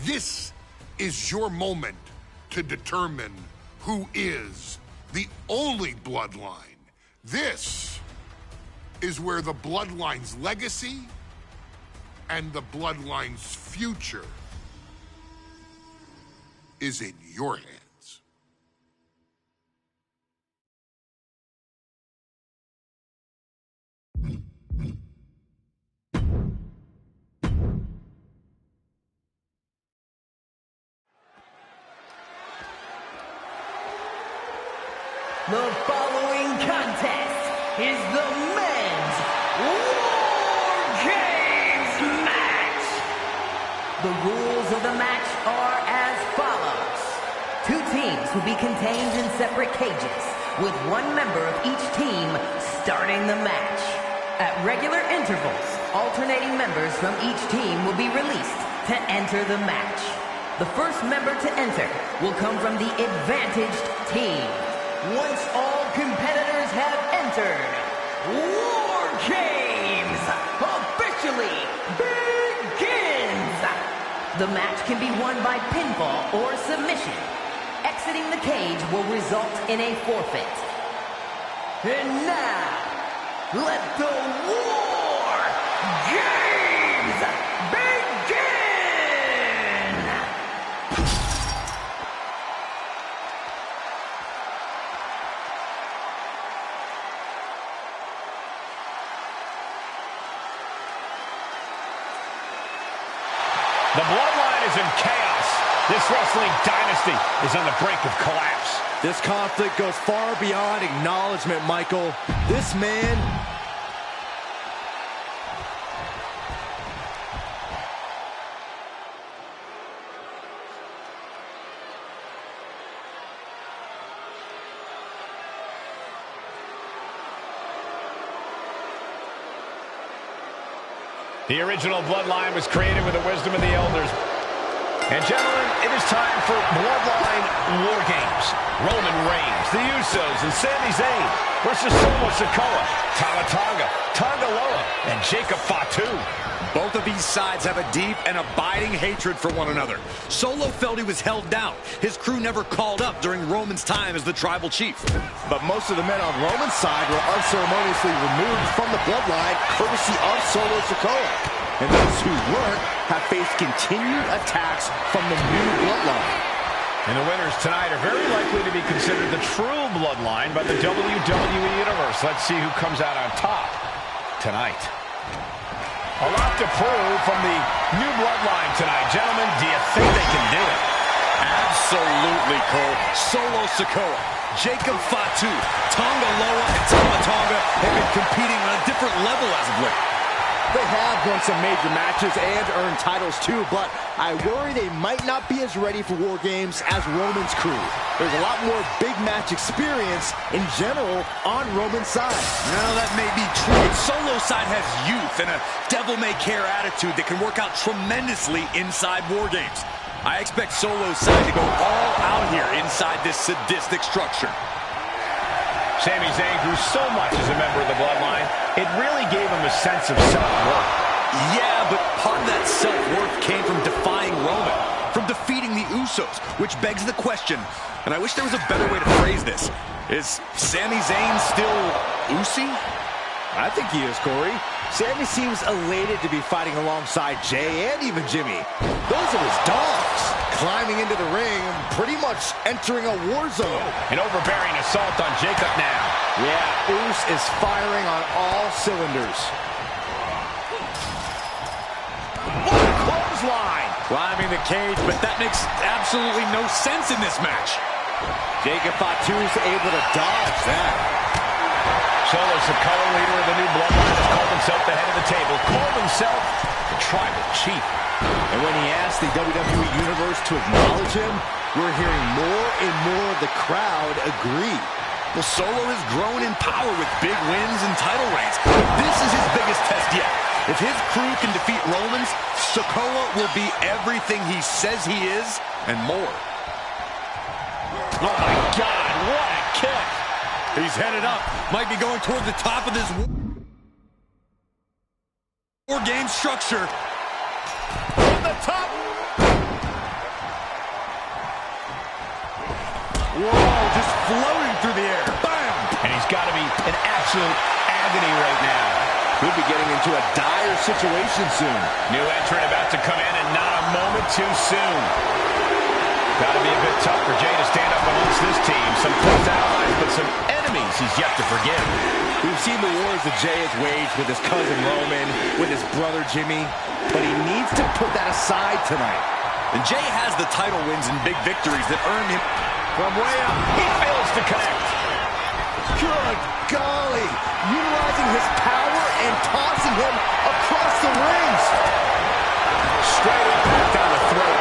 This is your moment to determine who is the only bloodline. This is where the bloodline's legacy and the bloodline's future is in your hands. The following contest is the men's War Games match. The rules of the match are as follows. Two teams will be contained in separate cages, with one member of each team starting the match. At regular intervals, alternating members from each team will be released to enter the match. The first member to enter will come from the advantaged team. Once all competitors have entered, War Games officially begins! The match can be won by pinfall or submission. Exiting the cage will result in a forfeit. And now, let the War Games begin! The bloodline is in chaos. This wrestling dynasty is on the brink of collapse. This conflict goes far beyond acknowledgement, Michael. This man... The original bloodline was created with the wisdom of the elders. And gentlemen, it is time for Bloodline War Games. Roman Reigns, the Usos, and Sami Zayn versus Solo Sikoa, Tama Tonga, Tonga Loa, and Jacob Fatu. Both of these sides have a deep and abiding hatred for one another. Solo felt he was held down. His crew never called up during Roman's time as the tribal chief. But most of the men on Roman's side were unceremoniously removed from the bloodline, courtesy of Solo Sikoa. And those who weren't have faced continued attacks from the new bloodline. And the winners tonight are very likely to be considered the true bloodline by the WWE Universe. Let's see who comes out on top tonight. A lot to prove from the new bloodline tonight. Gentlemen, do you think they can do it? Absolutely, Cole. Solo Sikoa, Jacob Fatu, Tonga Loa, and Tama Tonga have been competing on a different level as of late. They have won some major matches and earned titles too, but I worry they might not be as ready for War Games as Roman's crew. There's a lot more big match experience in general on Roman's side. Now that may be true, but Solo's side has youth and a devil-may-care attitude that can work out tremendously inside War Games. I expect Solo's side to go all out here inside this sadistic structure. Sami Zayn grew so much as a member of the bloodline, it really gave him a sense of self-worth. Yeah, but part of that self-worth came from defying Roman, from defeating the Usos, which begs the question, and I wish there was a better way to phrase this. Is Sami Zayn still Usi? I think he is, Corey. Sami seems elated to be fighting alongside Jay and even Jimmy. Those are his dogs. Climbing into the ring and pretty much entering a war zone. An overbearing assault on Jacob now. Yeah, Uso is firing on all cylinders. What a clothesline! Climbing the cage, but that makes absolutely no sense in this match. Jacob Fatu's able to dodge that. Solo Sikoa, leader of the new bloodline, has called himself the head of the table, called himself the tribal chief. And when he asked the WWE Universe to acknowledge him, we're hearing more and more of the crowd agree. Well, Solo has grown in power with big wins and title reigns. This is his biggest test yet. If his crew can defeat Roman's, Sikoa will be everything he says he is and more. Oh my God, what a kick! He's headed up. Might be going toward the top of this War Game structure. From the top. Whoa, just floating through the air. Bam! And he's got to be in absolute agony right now. Could be getting into a dire situation soon. New entrant about to come in and not a moment too soon. Got to be a bit tough for Jay to stand up amongst this team. Some close allies, but some enemies he's yet to forgive. We've seen the wars that Jay has waged with his cousin Roman, with his brother Jimmy, but he needs to put that aside tonight. And Jay has the title wins and big victories that earned him. From way up, he fails to connect. Good golly, utilizing his power and tossing him across the rings. Straight impact down the throat.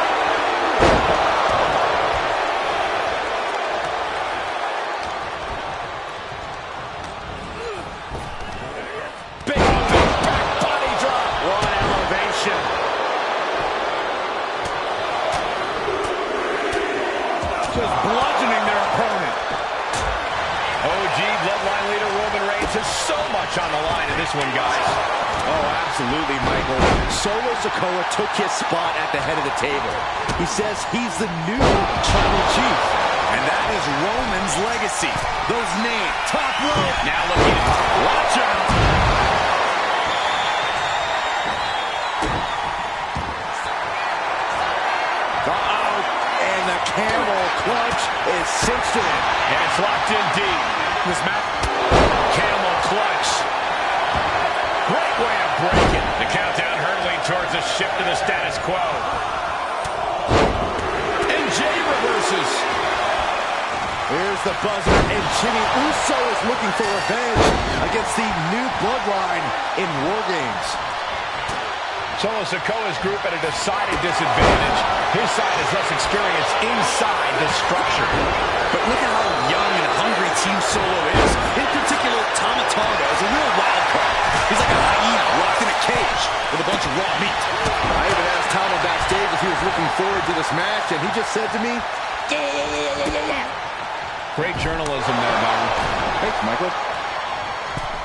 Big back body drop. What elevation. Just bludgeoning their opponent. OG bloodline leader Roman Reigns has so much on the line in this one, guys. Oh, absolutely, Michael. Solo Sikoa took his spot at the head of the table. He says he's the new tribal chief. And that is Roman's legacy. Those names, top rope. Now looking at, watch out. Uh-oh, and the camel clutch is cinched in. And it's locked in deep. This match, camel clutch. Great way to break it. The countdown hurtling towards the shift to the status quo. And Jey reverses. Here's the buzzer, and Jimmy Uso is looking for revenge against the new bloodline in War Games. Solo Sikoa's group at a decided disadvantage. His side has less experience inside this structure. But look at how young and hungry Team Solo is. In particular, Tama Tonga is a real wild card. He's like a hyena locked in a cage with a bunch of raw meat. I even asked Tama backstage if he was looking forward to this match, and he just said to me, yeah. Great journalism there, Byron. Thanks, Michael.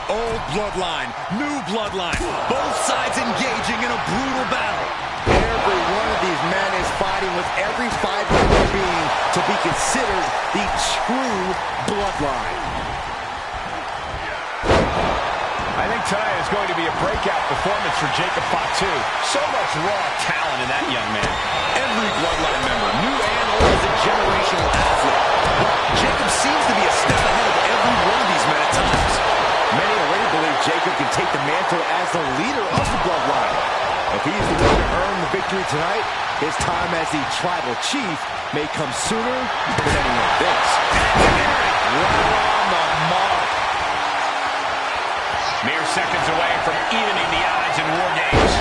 Old bloodline, new bloodline. Both sides engaging in a brutal battle. Every one of these men is fighting with every fiber of their being to be considered the true bloodline. I think tonight is going to be a breakout performance for Jacob Fatu. So much raw talent in that young man. Every bloodline member, new and old, is a generational athlete. But Jacob seems to be a step ahead of every one of these men at times. Many already believe Jacob can take the mantle as the leader of the bloodline. If he's the one to earn the victory tonight, his time as the tribal chief may come sooner than anyone thinks. Right on the mark. Mere seconds away from evening the odds in War Games.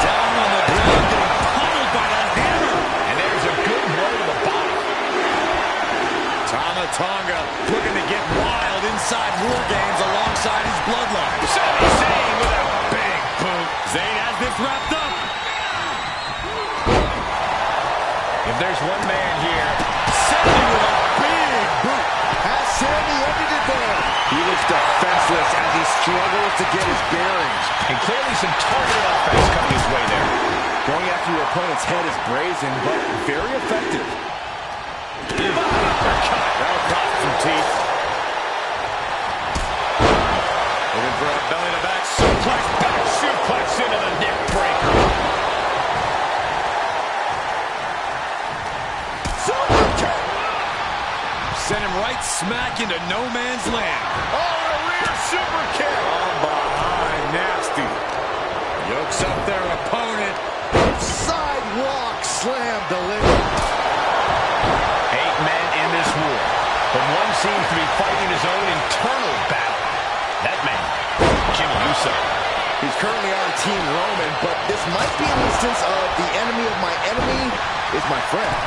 Down on the ground, getting pummeled by that hammer. And there's a good blow to the body. Tama Tonga looking to get wild inside War Games alongside his bloodline. Sami Zayn with a Big boot. Zayn has this wrapped up. If there's one man here, Sami with a big boot. Has Sami ended it there? He looks defenseless as he struggles to get his bearings. and clearly some targeted offense coming his way there. Going after your opponent's head is brazen, but very effective. That'll cost some teeth. Looking for a belly-to-back suplex. Back suplex into the neck breaker. Super kick! Send him right smack into no man's land. Oh, a rear super kick. From behind, nasty. Yokes up their opponent. Sidewalk slam delivered. 8 men in this war, but one seems to be fighting his own internal battle. That man, Jimmy Uso. He's currently on Team Roman, but this might be an instance of the enemy of my enemy is my friend.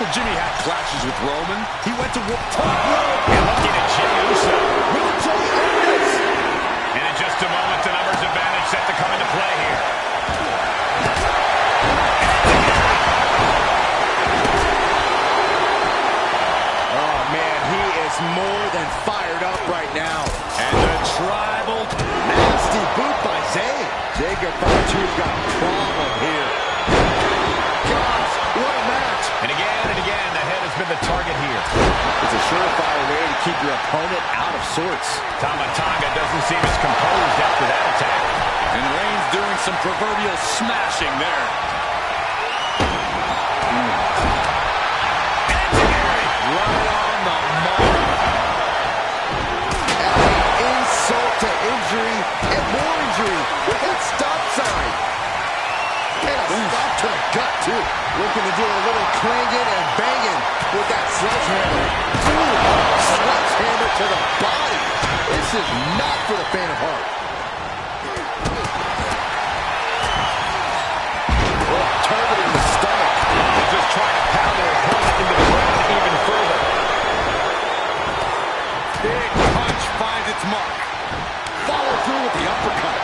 Well, Jimmy had clashes with Roman. He went to Top rope. And looking at Jimmy Uso. Will Jey end this? And in just a moment, the numbers advantage set to come into play here. Oh, man, he is more than fired up right now. And the tribal. Nasty boot by Zayn. Jacob Fatu's got a problem here. Gosh, what a match. And again, the head has been the target here. It's a surefire way to keep your opponent out of sorts. Tama Tonga doesn't seem as composed after that attack. And Reigns doing some proverbial smashing there. Right on the mark. Adding insult to injury and more injury with that stop sign. And a stop to the gut, too. Looking to do a little clanging and banging with that sledgehammer. Ooh, sledgehammer to the body. This is not for the faint of heart. Oh, targeting the stomach. Just trying to pound their opponent into the ground even further. Big punch finds its mark. Follow through with the uppercut.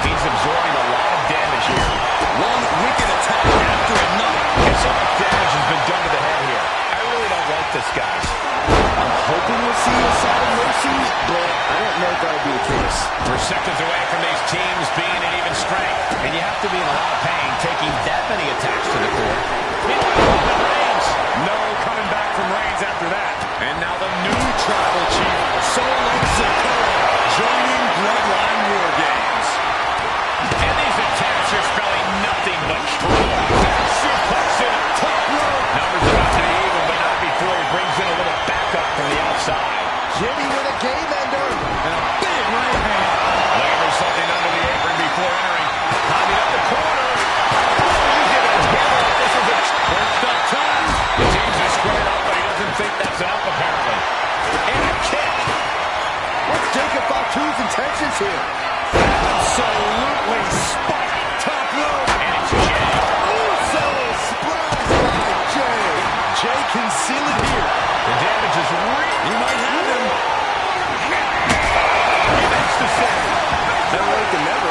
He's absorbing a lot of damage here. One wicked attack after another. And so much damage has been done to the head here. I really don't like this, guys. I'm hoping we'll see a side of mercy, but I don't know if that'll be the case. We're seconds away from these teams being at even strength. And you have to be in a lot of pain taking that many attacks to the core. Meanwhile, Reigns. No coming back from Reigns after that. And now the new tribal chief, Solo Sikoa, joining Bloodline War Games. And these attacks are spelling nothing but trouble. Suplex in a top rope. Numbers about to be even, but not before he brings in a little backup from the outside. Jimmy with a game ender. And a big right hand. Looking for something under the apron before intentions here. Absolutely spiked top rope. And it's Jay. Uso splash by Jay. Jay can seal it here. The damage is real. He might have him. He makes the save. Better late than never.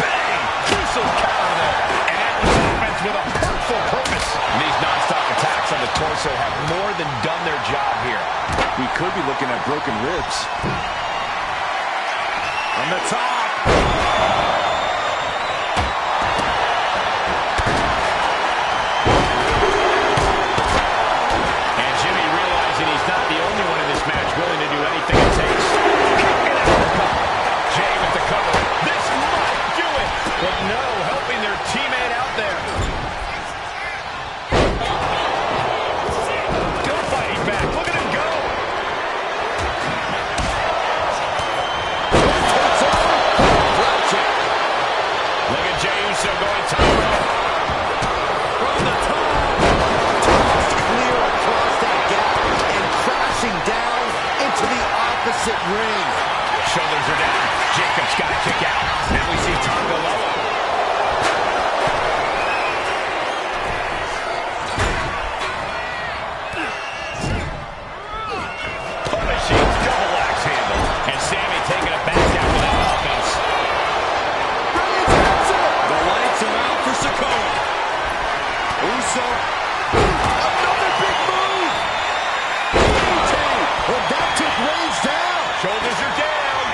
Bang! Diesel counter there. And that was offense with a hurtful purpose. And these non-stop attacks on the torso have more than done their job here. We could be looking at broken ribs. On the top. And Jimmy realizing he's not the only one in this match willing to do anything it takes. Kicking out the cover. Jay with the cover. This might do it. But no, helping their teammate out there. Still fighting back. Look at him go. Look at Jey Uso going top rope. From the top. Tossed clear across that gap and crashing down into the opposite ring. Shoulders are down. Jacob's got to kick out. Now we see Tonga Loa. Punishing double axe handle. And Sammy taking it back down with that offense. The lights are out for Sikoa. Uso. Another big move. Well, that took Reigns down. Shoulders are down.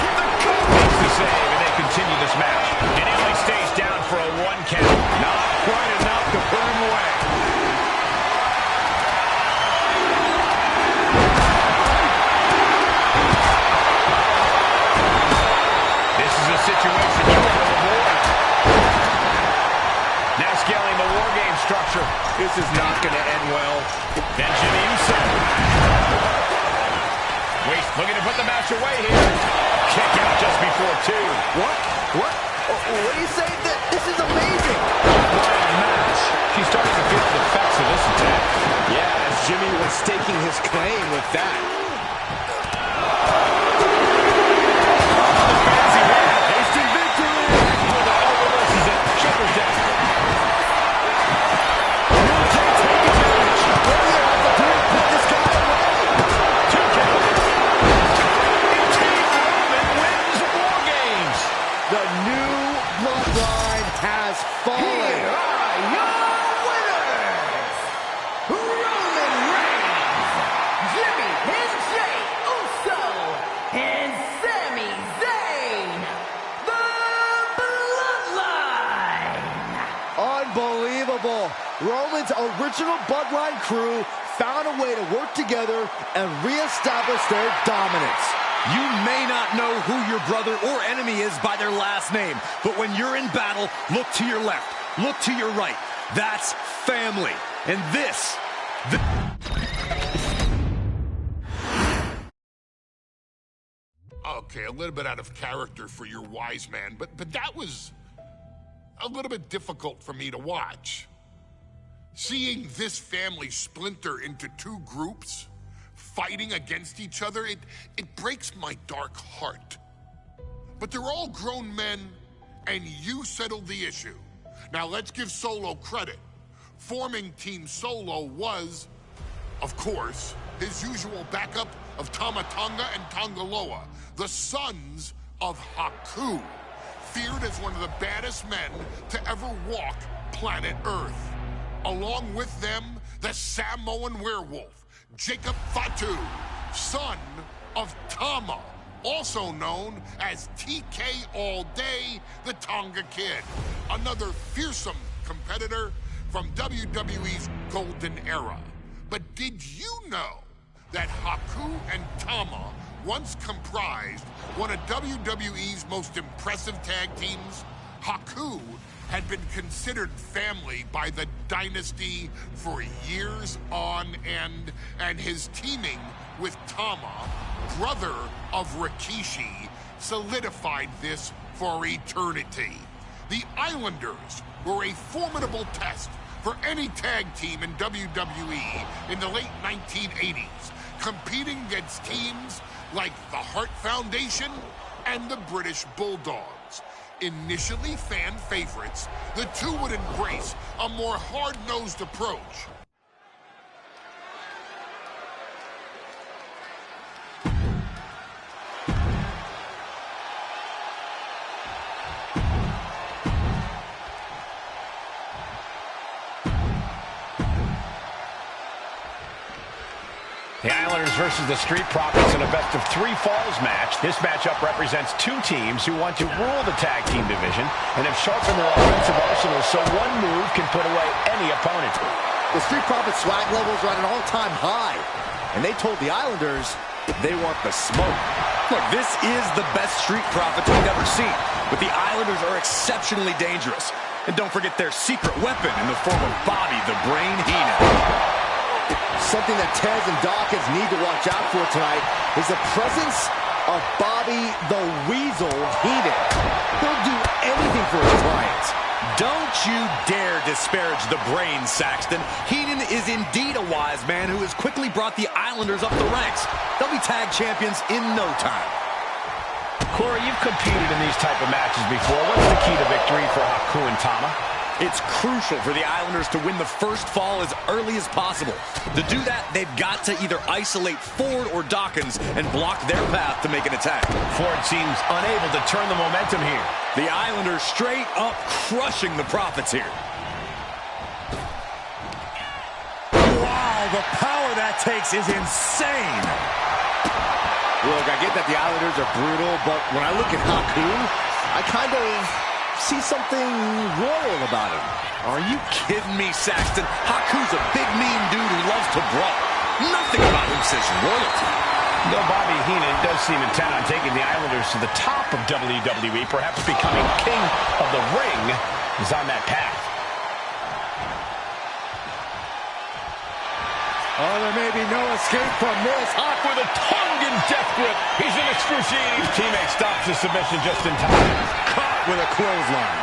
The cover makes the save, and they continue this match. And it only stays down for a 1 count. Not quite enough to put him away. This is a situation you want to avoid. Now scaling the War Game structure. This is not going to end well. Then Jimmy Uso. Waste looking to put the match away here. Kick out just before 2. What? What do you say? This is amazing. What a match. She's starting to feel the effects of this attack. Yeah, as Jimmy was staking his claim with that. Hasty victory. Reverses it. Shoulders down. Put this guy away. 2 count. Team Roman wins War Games. The new bloodline has fallen. Here are your winners, Roman Reigns, Jimmy and Jey Uso, and Sami Zayn, the Bloodline. Unbelievable. Roman's original bloodline crew found a way to work together and reestablish their dominance. You may not know who your brother or enemy is by their last name, but when you're in battle, look to your left, look to your right. That's family. And this... Okay, a little bit out of character for your wise man, but that was a little bit difficult for me to watch. Seeing this family splinter into 2 groups, fighting against each other, it breaks my dark heart. But they're all grown men, and you settled the issue. Now let's give Solo credit. Forming Team Solo was, of course, his usual backup of Tama Tonga and Tonga Loa, the sons of Haku, feared as one of the baddest men to ever walk planet Earth. Along with them, the Samoan werewolf, Jacob Fatu, son of Tama, also known as TK All Day, the Tonga Kid, another fearsome competitor from WWE's golden era. But did you know that Haku and Tama once comprised one of WWE's most impressive tag teams? Haku had been considered family by the Dynasty for years on end, and his teaming with Tama, brother of Rikishi, solidified this for eternity. The Islanders were a formidable test for any tag team in WWE in the late 1980s, competing against teams like the Hart Foundation and the British Bulldogs. Initially fan favorites, the two would embrace a more hard-nosed approach. The Islanders versus the Street Profits in a best-of-3 falls match. This matchup represents two teams who want to rule the tag team division and have sharpened their offensive arsenals so one move can put away any opponent. The Street Profits swag levels are at an all-time high, and they told the Islanders they want the smoke. Look, this is the best Street Profits we've ever seen, but the Islanders are exceptionally dangerous. And don't forget their secret weapon in the form of Bobby the Brain Heenan. Something that Tez and Dawkins need to watch out for tonight is the presence of Bobby the Weasel Heenan. He'll do anything for his clients. Don't you dare disparage the Brain, Saxton. Heenan is indeed a wise man who has quickly brought the Islanders up the ranks. They'll be tag champions in no time. Corey, you've competed in these type of matches before. What's the key to victory for Haku and Tama? It's crucial for the Islanders to win the first fall as early as possible. To do that, they've got to either isolate Ford or Dawkins and block their path to make an attack. Ford seems unable to turn the momentum here. The Islanders straight up crushing the Profits here. Wow, the power that takes is insane. Look, I get that the Islanders are brutal, but when I look at Haku, I kind of see something royal about him. Are you kidding me, Saxton? Haku's a big, mean dude who loves to brawl. Nothing about him says royalty. Though Bobby Heenan does seem intent on taking the Islanders to the top of WWE, perhaps becoming king of the ring, is on that path. Oh, there may be no escape from this. Hawk with a tongue and death grip. He's in excruciating. His teammate stops the submission just in time. Caught with a clothesline.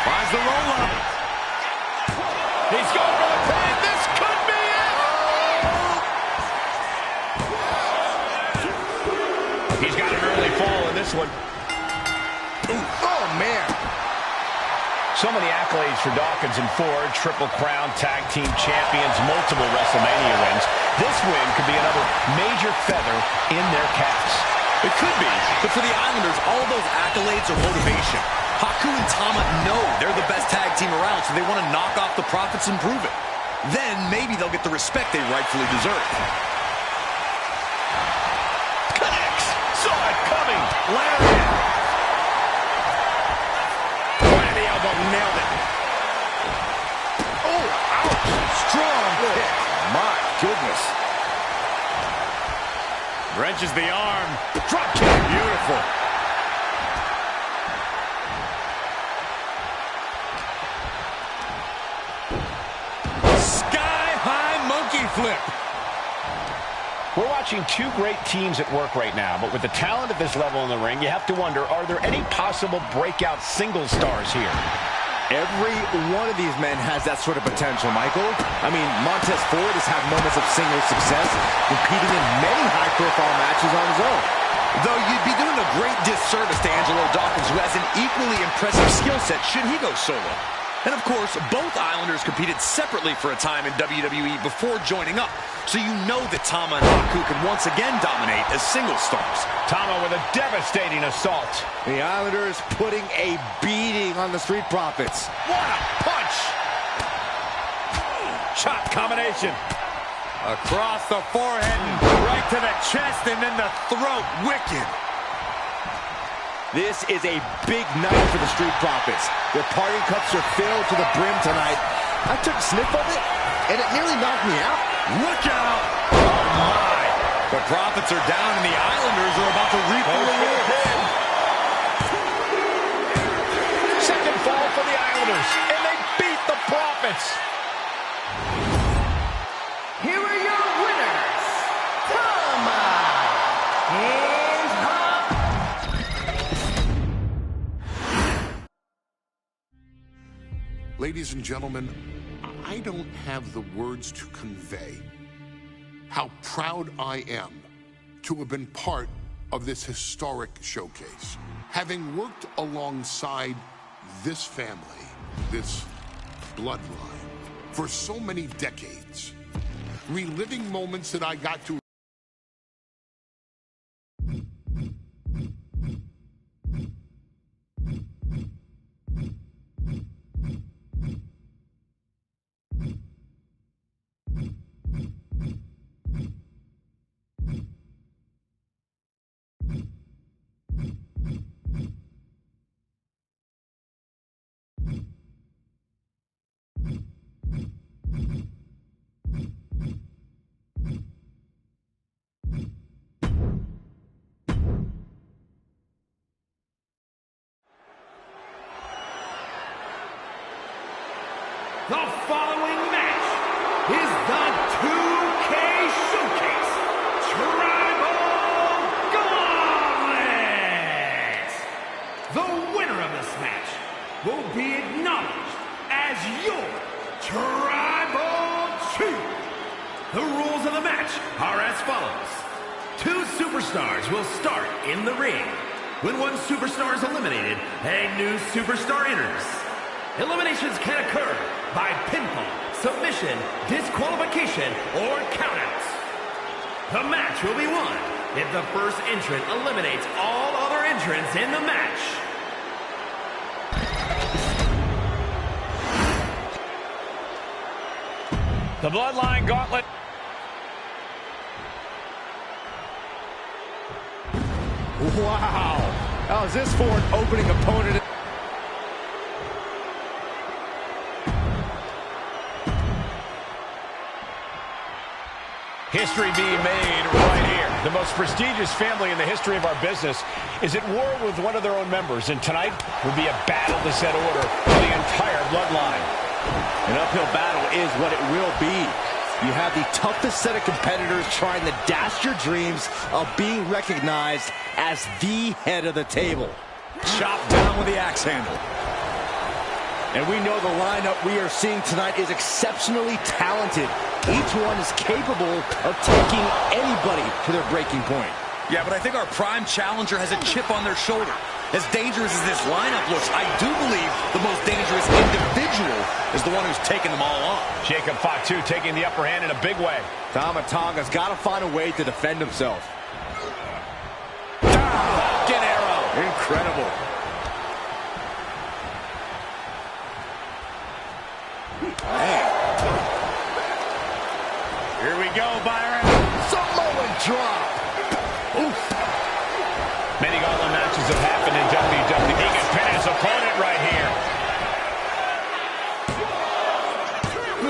Finds the roll-up. He's going for the pin. This could be it. He's got an early fall in this one. Oh, man. So many accolades for Dawkins and Ford. Triple Crown Tag Team Champions, multiple WrestleMania wins. This win could be another major feather in their caps. It could be, but for the Islanders, all those accolades are motivation. Haku and Tama know they're the best tag team around, so they want to knock off the Profits and prove it. Then maybe they'll get the respect they rightfully deserve. Connects! Saw it coming! Lariat! Nailed it. Oh, ouch. Strong kick. My goodness. Wrenches the arm. Drop kick. Beautiful. Sky-high monkey flip. We're watching two great teams at work right now, but with the talent at this level in the ring, you have to wonder, are there any possible breakout single stars here? Every one of these men has that sort of potential, Michael. I mean, Montez Ford has had moments of single success, competing in many high-profile matches on his own. Though you'd be doing a great disservice to Angelo Dawkins, who has an equally impressive skill set should he go solo. And of course, both Islanders competed separately for a time in WWE before joining up. So you know that Tama and Haku can once again dominate as single stars. Tama with a devastating assault. The Islanders putting a beating on the Street Profits. What a punch! Chop combination. Across the forehead, right to the chest, and then the throat. Wicked. This is a big night for the Street Profits. Their party cups are filled to the brim tonight. I took a sniff of it, and it nearly knocked me out. Look out! Oh, my. The Profits are down, and the Islanders are about to reap the reward. Second fall for the Islanders, and they beat the Profits. Here are your winners, Tama and Hawk. Ladies and gentlemen, I don't have the words to convey how proud I am to have been part of this historic showcase. Having worked alongside this family, this bloodline, for so many decades, reliving moments that I got to The following match is the 2K Showcase Tribal Gauntlet. The winner of this match will be acknowledged as your Tribal Chief. The rules of the match are as follows. 2 superstars will start in the ring. When one superstar is eliminated, a new superstar enters. Eliminations can occur by pinfall, submission, disqualification, or countouts. The match will be won if the first entrant eliminates all other entrants in the match. The Bloodline Gauntlet. Wow. How is this for an opening opponent? History being made right here. The most prestigious family in the history of our business is at war with one of their own members, and tonight will be a battle to set order for the entire bloodline. An uphill battle is what it will be. You have the toughest set of competitors trying to dash your dreams of being recognized as the head of the table. Chopped down with the axe handle. And we know the lineup we are seeing tonight is exceptionally talented. Each one is capable of taking anybody to their breaking point. Yeah, but I think our prime challenger has a chip on their shoulder. As dangerous as this lineup looks, I do believe the most dangerous individual is the one who's taking them all on. Dxdeath45 taking the upper hand in a big way. Tamatonga's got to find a way to defend himself. Get arrow. Incredible. Man. Here we go, Byron. Samoan drop. Oof. Many gauntlet matches have happened in WWE. He can pin his opponent right here.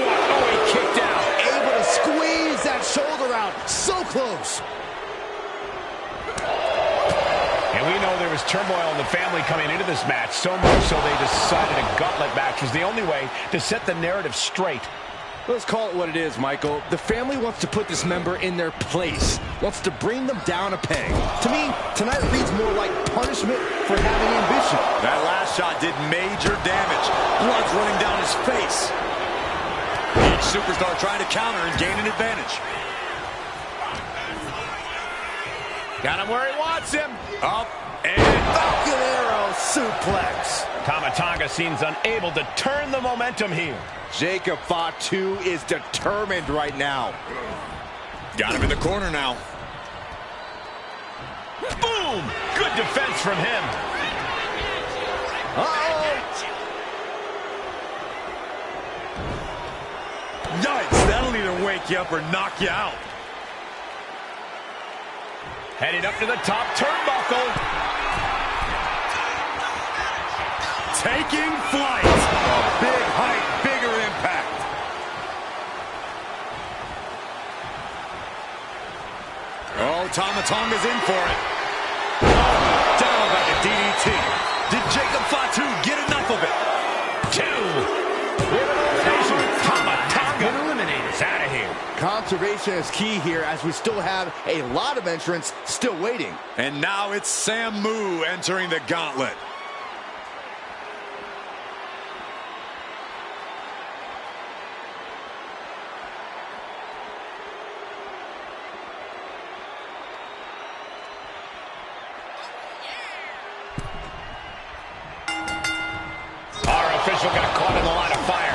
Oh, he kicked out. Able to squeeze that shoulder out. So close. And we know there was turmoil in the family coming into this match, so much so they decided a gauntlet match was the only way to set the narrative straight. Let's call it what it is, Michael. The family wants to put this member in their place, wants to bring them down a peg. To me, tonight reads more like punishment for having ambition. That last shot did major damage. Blood's running down his face. Each superstar trying to counter and gain an advantage. Got him where he wants him. Up and Falcon Arrow suplex. Tamatonga seems unable to turn the momentum here. Dxdeath45 is determined right now. got him in the corner now. Boom! Good defense from him. Yikes, that'll either wake you up or knock you out. Headed up to the top turnbuckle. Taking flight. A big height, bigger impact. Oh, Tamatonga's in for it. Oh, down by the DDT. Did Dxdeath45 get enough of it? Tamatonga eliminated. It's out of here. Conservation is key here as we still have a lot of entrants still waiting. And now it's Samu entering the gauntlet. caught in the line of fire.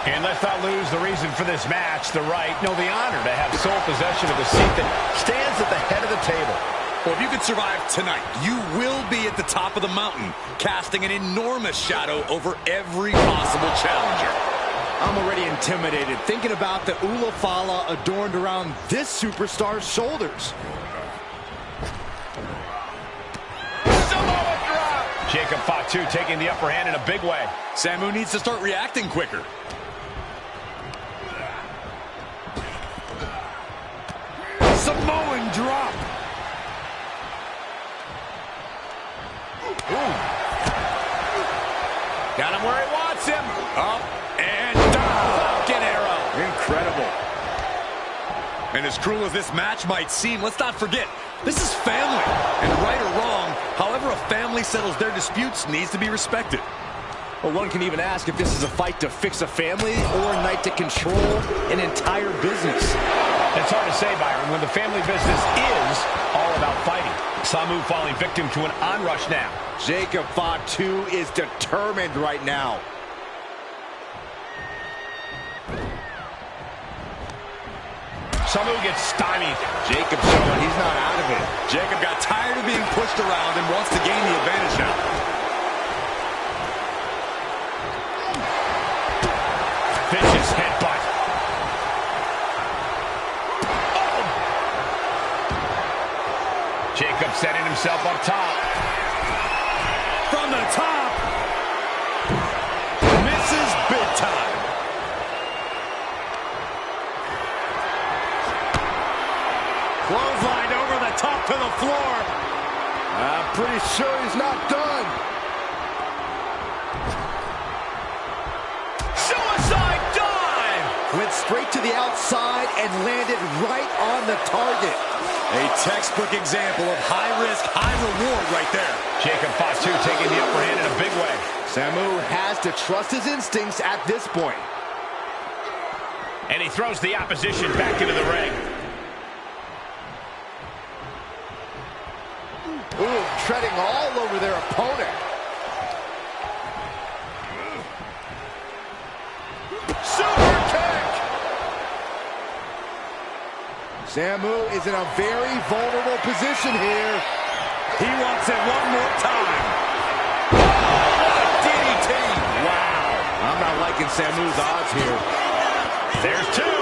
And let's not lose the reason for this match, the right, no, the honor to have sole possession of the seat that stands at the head of the table. Well, if you could survive tonight, you will be at the top of the mountain, casting an enormous shadow over every possible challenger. I'm already intimidated thinking about the Ulafala adorned around this superstar's shoulders. Samoa drop! Dxdeath45 taking the upper hand in a big way. Samu needs to start reacting quicker. Samoan drop. Ooh. Got him where he wants him. Up and down. Falcon arrow. Incredible. And as cruel as this match might seem, let's not forget, this is family. And right or wrong, however a family settles their disputes needs to be respected. Well, one can even ask if this is a fight to fix a family or a night to control an entire business. It's hard to say, Byron, when the family business is all about fighting. Samu falling victim to an onrush now. Dxdeath45 is determined right now. Samu gets stymied. Jacob showing he's not out of it. Jacob got tired of being pushed around and wants to gain the advantage now. Vicious headbutt. Oh! Jacob setting himself up top. From the top. Misses big time. Clothesline over the top to the floor. I'm pretty sure he's not done. Suicide dive! Went straight to the outside and landed right on the target. A textbook example of high risk, high reward right there. Dxdeath45 taking the upper hand in a big way. Samu has to trust his instincts at this point. And he throws the opposition back into the ring. Ooh, treading all over their opponent. Super kick! Samu is in a very vulnerable position here. He wants it one more time. DDT! Wow. I'm not liking Samu's odds here. There's two.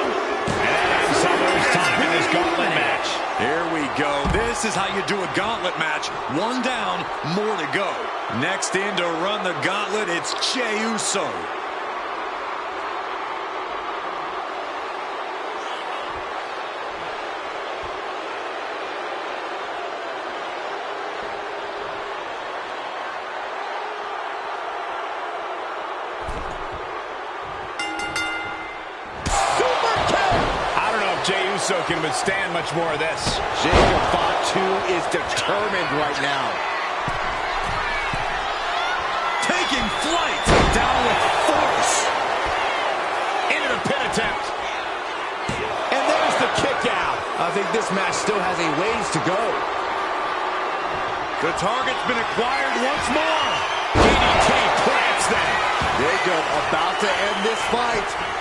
And Samu's time in this gauntlet match. Here we go. This is how you do a gauntlet match. One down, more to go. Next in to run the gauntlet, it's Jey Uso. Jey Uso can withstand much more of this. Dxdeath45 is determined right now. Taking flight, down with force. Into the pin attempt. And there's the kick out. I think this match still has a ways to go. The target's been acquired once more. DDT plants them. Jacob about to end this fight.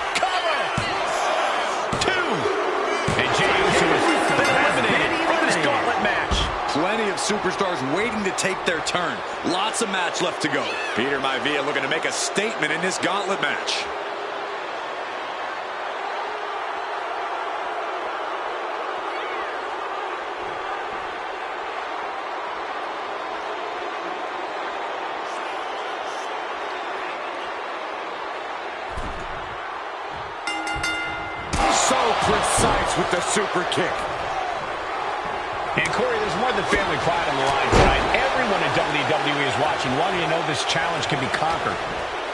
And Jey Uso has been eliminated from this gauntlet match. Plenty of superstars waiting to take their turn. Lots of match left to go. Peter Maivia looking to make a statement in this gauntlet match. So precise with the super kick. And Corey, there's more than family pride on the line tonight. Everyone in WWE is watching, wanting to know this challenge can be conquered.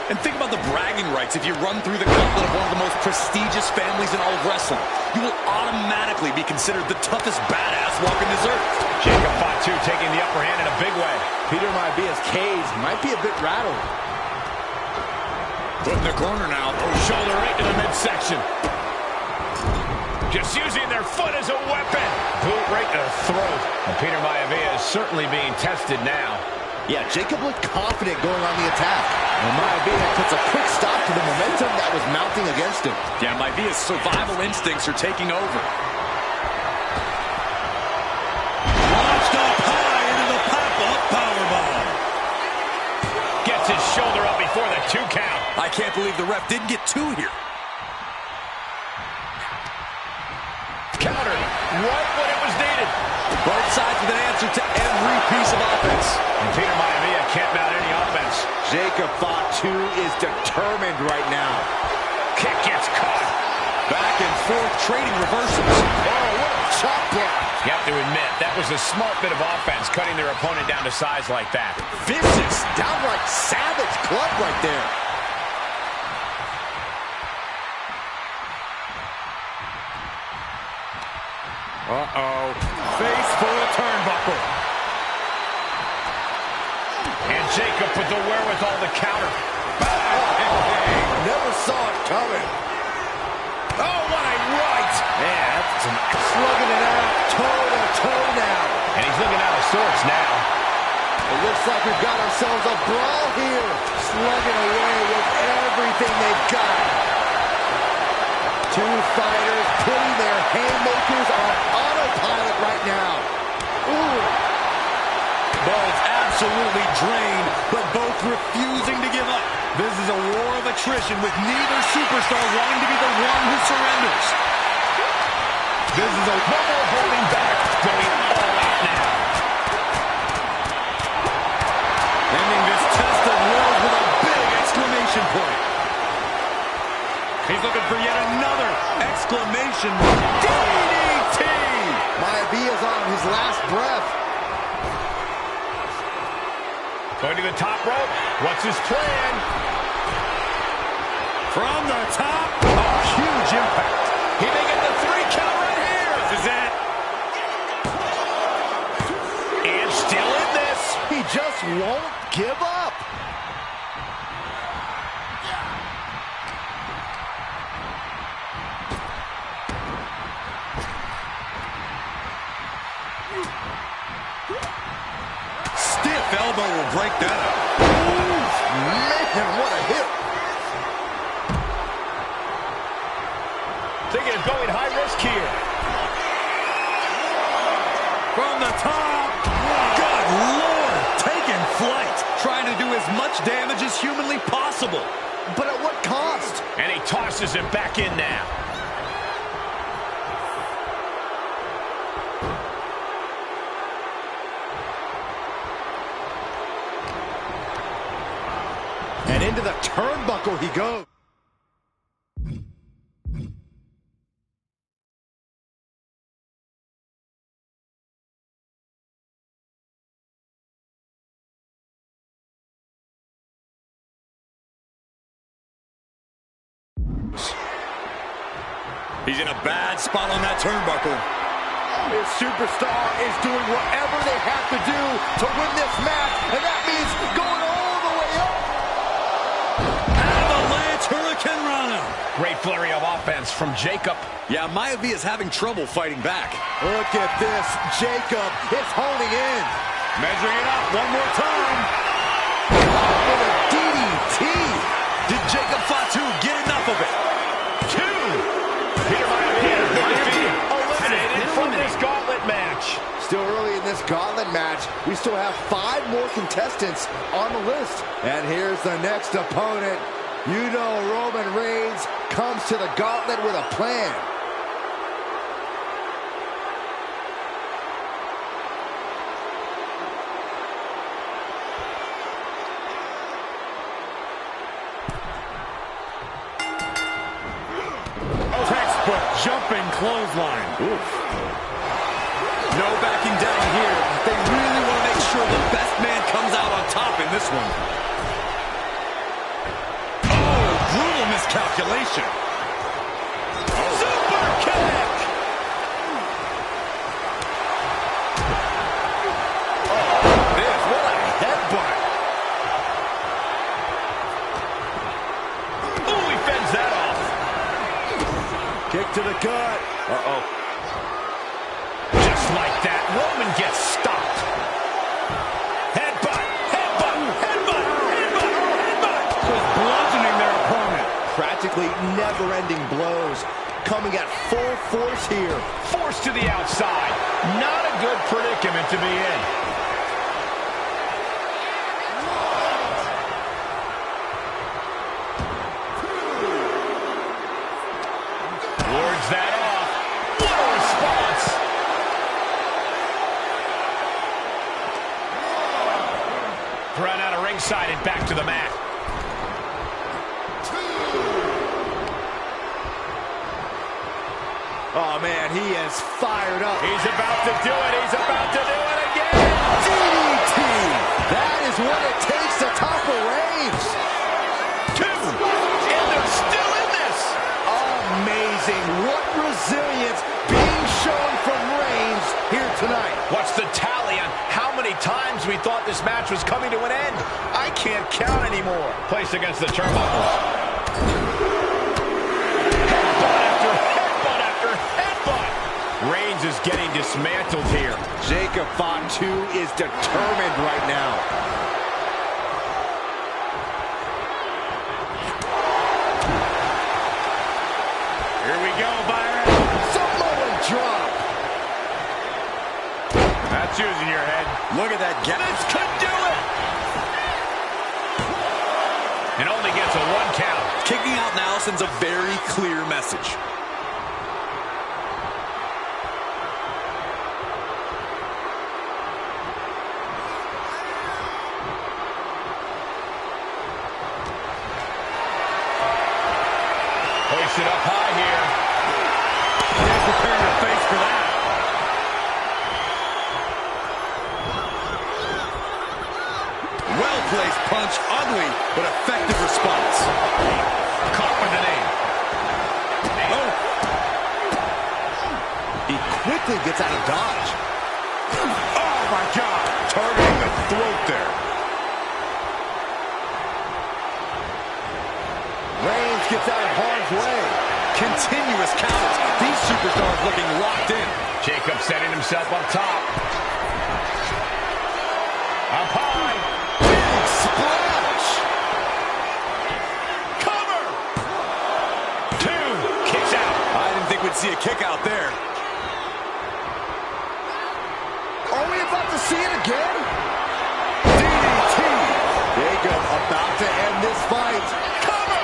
And think about the bragging rights. If you run through the gauntlet of one of the most prestigious families in all of wrestling, you will automatically be considered the toughest badass walking this earth. Dxdeath45 taking the upper hand in a big way. Peter Maivia's cage might be a bit rattled. Foot in the corner now. Oh, shoulder right to the midsection. Just using their foot as a weapon. Boot right to the throat. And Peter Maivia is certainly being tested now. Yeah, Jacob looked confident going on the attack. And Maivia puts a quick stop to the momentum that was mounting against him. Yeah, Maivia's survival instincts are taking over. Launched up high into the pop-up powerbomb. Gets his shoulder up before the 2 count. I can't believe the ref didn't get 2 here. Counter right when it was needed. Both sides with an answer to every piece of offense. And Peter Maivia can't mount any offense. Jacob Fatu is determined right now. Kick gets caught. Back and forth trading reversals. Oh, what a chop block. You have to admit, that was a smart bit of offense, cutting their opponent down to size like that. Vicious, downright savage club right there. Uh-oh. Face for a turnbuckle. And Jacob with the wherewithal to counter. Never saw it coming. Oh, what a right! Man, that's some slugging it out toe-to-toe now. And he's looking out of sorts now. It looks like we've got ourselves a brawl here. Slugging away with everything they've got. 2 fighters putting their haymakers on autopilot right now. Ooh. Both absolutely drained, but both refusing to give up. This is a war of attrition with neither superstar wanting to be the one who surrenders. This is a no more holding back, going all out now. Ending this test of wills with a big exclamation point. He's looking for yet another exclamation mark. DDT! Maivia's on his last breath. Going to the top rope. What's his plan? From the top. Oh, huge impact. He may get the 3 count right here. This is it. And still in this. He just won't give up. Stiff elbow will break that up. Man, what a hit. Thinking of going high risk here. From the top. Good Lord. Taking flight. Trying to do as much damage as humanly possible. But at what cost? And he tosses him back in now. And into the turnbuckle he goes. He's in a bad spot on that turnbuckle. His superstar is doing whatever they have to do to win this match, and that means going all the way up. Avalanche Hurricane Rana. Great flurry of offense from Jacob. Yeah, Maivia is having trouble fighting back. Look at this. Jacob is holding in. Measuring it up one more time. With a DDT. Did Jacob Fatu get enough of it? 2. Peter Maivia eliminated from this gauntlet match. Still early in this gauntlet match. We still have 5 more contestants on the list. And here's the next opponent. You know Roman Reigns comes to the gauntlet with a plan. Textbook jumping clothesline. Oof. No backing down here. They really want to make sure the best man comes out on top in this one. Oh, brutal miscalculation. Super kick! Oh, this, what a headbutt. Ooh, he fends that off. Kick to the gut. Uh-oh. Just like that, Roman gets stopped. Headbutt, practically never-ending blows coming at full force here. Forced to the outside. Not a good predicament to be in. Wards that off. What a response. Thrown out of ringside and back to the mat. Oh, man, he is fired up. He's about to do it. He's about to do it again. DDT. That is what it takes to topple Reigns. 2. And they're still in this. Amazing. What resilience being shown from Reigns here tonight. What's the tally on how many times we thought this match was coming to an end? I can't count anymore. Placed against the turnbuckles. Reigns is getting dismantled here. Jacob Fatu is determined right now. Here we go, Byron. Samoan drop. That's using your head. Look at that. This could do it. And only gets a 1 count. Kicking out now sends a very clear message. Hoist it up high here. They're preparing their face for that. Well-placed punch, ugly, but effective response. Caught with the name. Oh. He quickly gets out of dodge. Oh, my God. Targeting the throat there. Reigns gets out of harm's way. Continuous counters. These superstars looking locked in. Jacob setting himself up top. Up high. Big splash. Cover. 2. Kicks out. I didn't think we'd see a kick out there. Are we about to see it again? DDT. Jacob about to end this fight. Cover.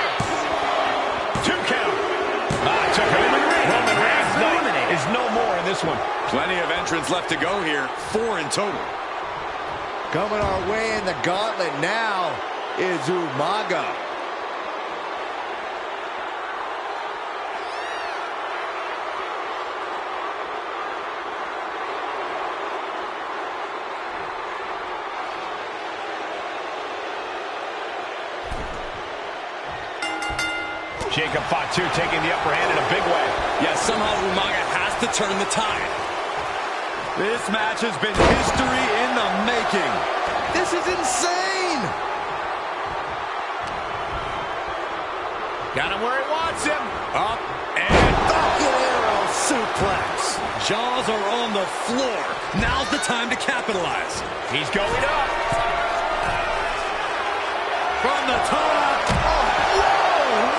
2 count. Took him. Roman Reigns' night is no more in this one. Plenty of entrants left to go here. 4 in total. Coming our way in the gauntlet now is Umaga. Jacob Fatu taking the upper hand in a big way. Yeah, somehow Umaga has to turn the tide. This match has been history in the making. This is insane. Got him where he wants him. Up and Arrow suplex. jaws are on the floor. Now's the time to capitalize. He's going up. From the top.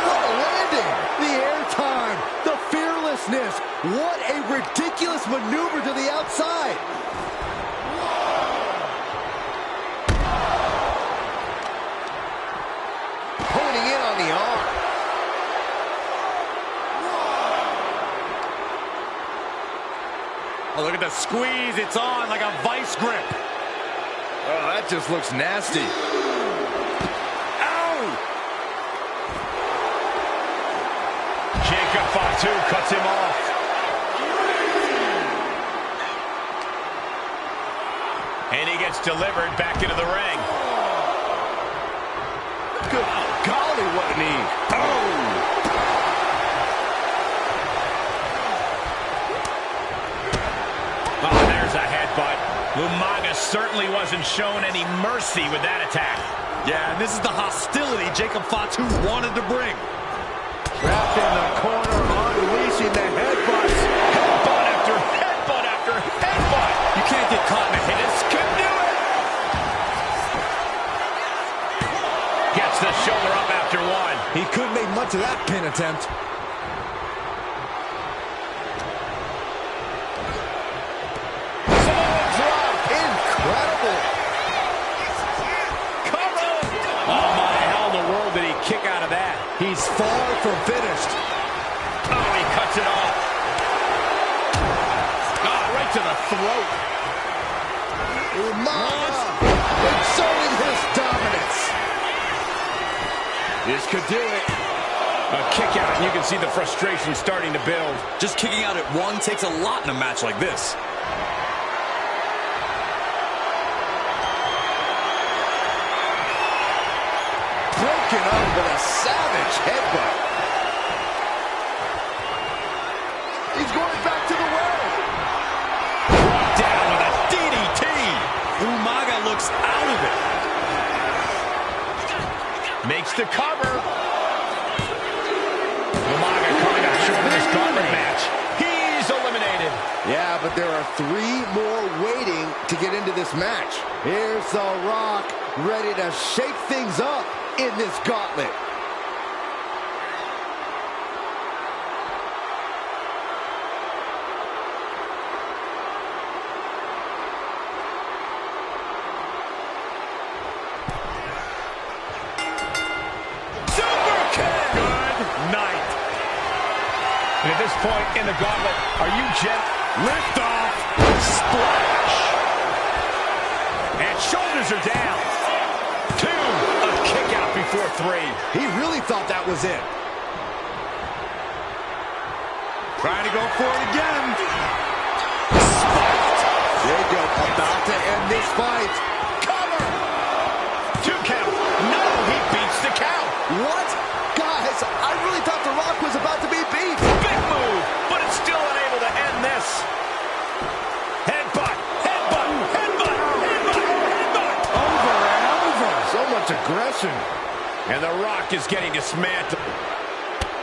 What a landing! The airtime, the fearlessness. What a ridiculous maneuver to the outside. Pointing in on the arm. Oh, look at the squeeze. It's on like a vice grip. Oh, that just looks nasty. Jacob Fatu cuts him off. And he gets delivered back into the ring. Good golly, what a knee. Oh, there's a headbutt. Umaga certainly wasn't shown any mercy with that attack. Yeah, and this is the hostility Jacob Fatu wanted to bring. Trapped in the corner, unleashing the headbutts. Headbutt after headbutt after headbutt. You can't get caught in a hit. This could do it. Gets the shoulder up after after one. He couldn't make much of that pin attempt. Samoa drop. Incredible. Cover. Oh, my, how in the world did he kick out of that? He's far from finished. Oh, he cuts it off. Oh, right to the throat. Umaga exerting his dominance. This could do it. A kick out, and you can see the frustration starting to build. Just kicking out at one takes a lot in a match like this. Broken up with a savage headbutt. He's going back to the well. Brought down with a DDT. Umaga looks out of it. Makes the cover. Umaga coming up short of this gauntlet match. He's eliminated. Yeah, but there are 3 more waiting to get into this match. Here's The Rock, ready to shake things up in this gauntlet. And at this point in the gauntlet, are you lift off, splash, and shoulders are down. 2, a kick out before 3. He really thought that was it. Trying to go for it again. Spiked. Jacob about to end this fight. Cover. 2 count. No, he beats the count. What? Guys, I really thought The Rock was about to be beat. Big move, but it's still unable to end this. Headbutt, headbutt, headbutt, headbutt, headbutt. Over and over. So much aggression. And The Rock is getting dismantled.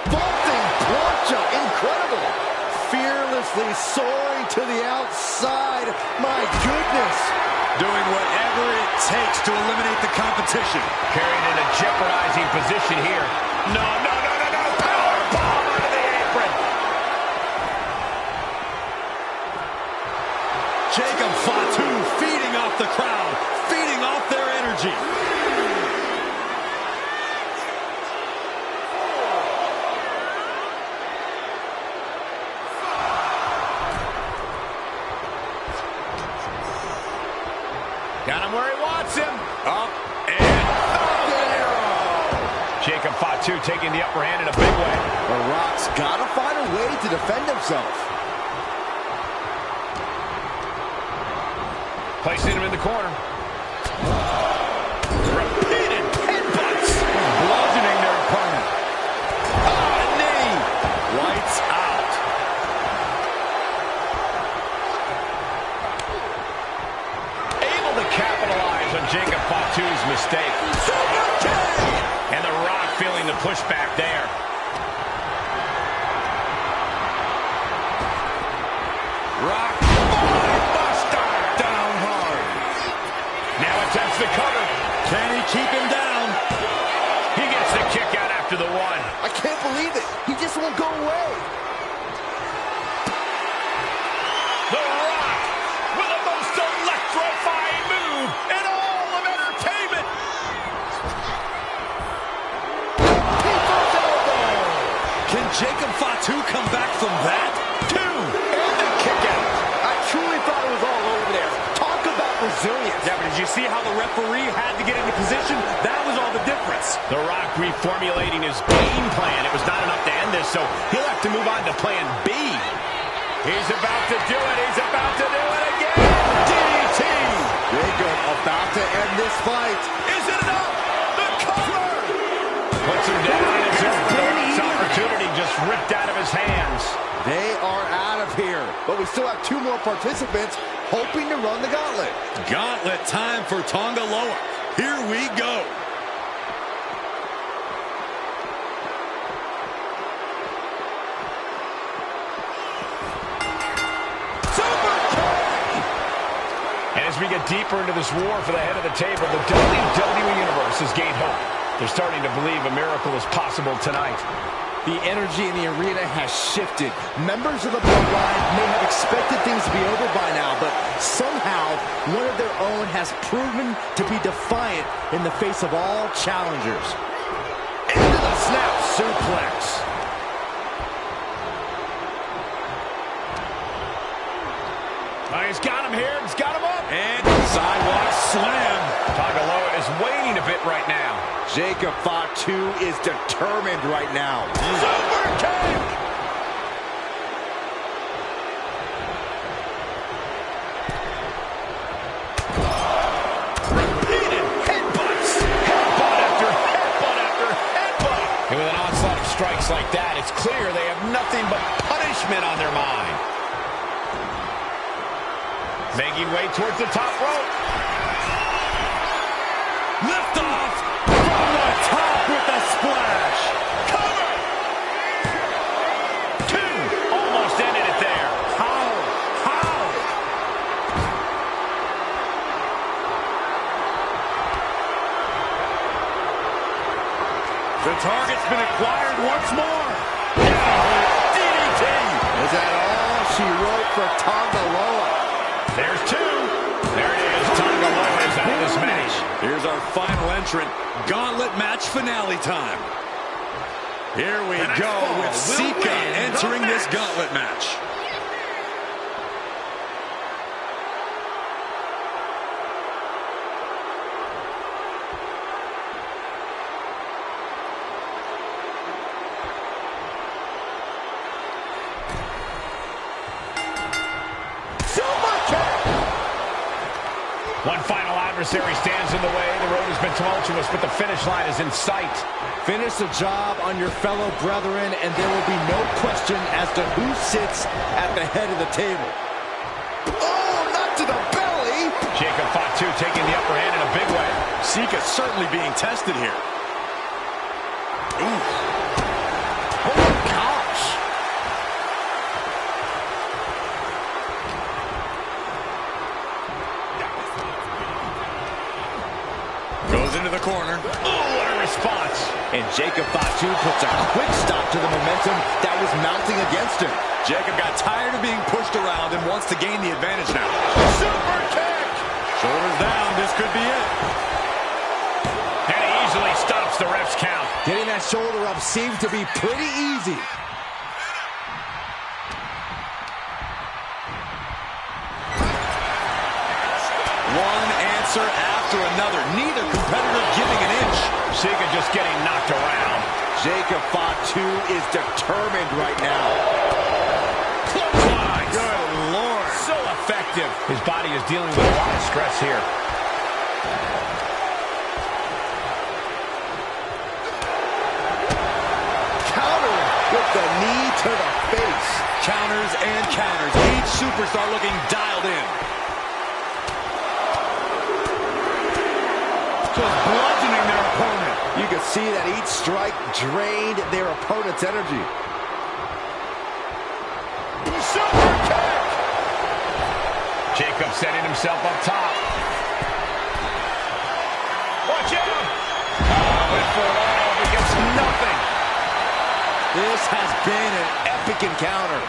Vaulting plancha, incredible. Fearlessly soaring to the outside. My goodness. Doing whatever it takes to eliminate the competition. Carried in a jeopardizing position here. No, no, no, no, no. Power bomb onto the apron. Jacob Fatu feeding off the crowd, feeding off their energy. Got him where he wants him. Up and up. Jacob Fatu taking the upper hand in a big way. The Rock's got to find a way to defend himself. Placing him in the corner. Repeated headbutts. Bludgeoning their opponent. Oh, a knee. Lights out. Able to capitalize on Jacob Fatu's mistake. And The Rock feeling the pushback there. Rock. Buster. Down hard. Now attempts the cover. Can he keep him down? He gets the kick out after the 1. I can't believe it. He just won't go away. The Rock with the most electrifying move in all of entertainment. Can Jacob Fatu come back from that? 2. And the kick out. I truly thought it was all over there. Talk about resilience. Yeah, but did you see how the referee had to get into position? That was all the difference. The Rock reformulating his game plan. It was not enough to end this, so he'll have to move on to plan B. He's about to do it. He's about to do it again. DDT. Jacob about to end this fight. Is it enough? The cover. Puts him down, and it's his opportunity just ripped out of his hands. They are out of here, but we still have 2 more participants hoping to run the gauntlet. Gauntlet time for Tonga Loa. Here we go. And as we get deeper into this war for the head of the table, the WWE Universe has gained hope. They're starting to believe a miracle is possible tonight. The energy in the arena has shifted. Members of the Bloodline may have expected things to be over by now, but somehow one of their own has proven to be defiant in the face of all challengers. Into the snap suplex. He's got him here. He's got him up. And sidewalk slam. Tagaloa is waiting a bit right now. Jacob Fatu is determined right now. Super kick. Repeated headbutts. Headbutt after headbutt after headbutt. And with an onslaught of strikes like that, it's clear they have nothing but punishment on their mind. Making way towards the top rope. Lift off from the top with a splash. Cover. 2. Almost ended it there. How? The target's been acquired once more. DDT. Is that all she wrote for Tagaloa? There's 2. There it is. Tagaloa is out of this match. Here's our final entrant. Gauntlet match finale time. Here we go with Sika entering this gauntlet match. One final adversary stands in the way. The road has been tumultuous, but the finish line is in sight. Finish the job on your fellow brethren, and there will be no question as to who sits at the head of the table. Oh, not to the belly! Jacob Fatu taking the upper hand in a big way. Sika certainly being tested here. Ooh. Oh, my gosh. Goes into the corner. Oh, what a response. And Jacob Fatu puts a quick stop to the momentum that was mounting against him. Jacob got tired of being pushed around and wants to gain the advantage now. Super kick. Shoulders down. This could be it. And he easily stops the ref's count. Getting that shoulder up seems to be pretty easy. One answer after another. Neither competitor giving an inch. Sika just getting knocked around. Jacob Fatu is determined right now. Clotheslines. Good Lord. So effective. His body is dealing with a lot of stress here. Counter with the knee to the face. Counters and counters. Each superstar looking dialed in. Just bludgeoning their opponent. You can see that each strike drained their opponent's energy. Super kick. Jacob setting himself up top. Watch out. Oh, and for all, he gets nothing. This has been an epic encounter.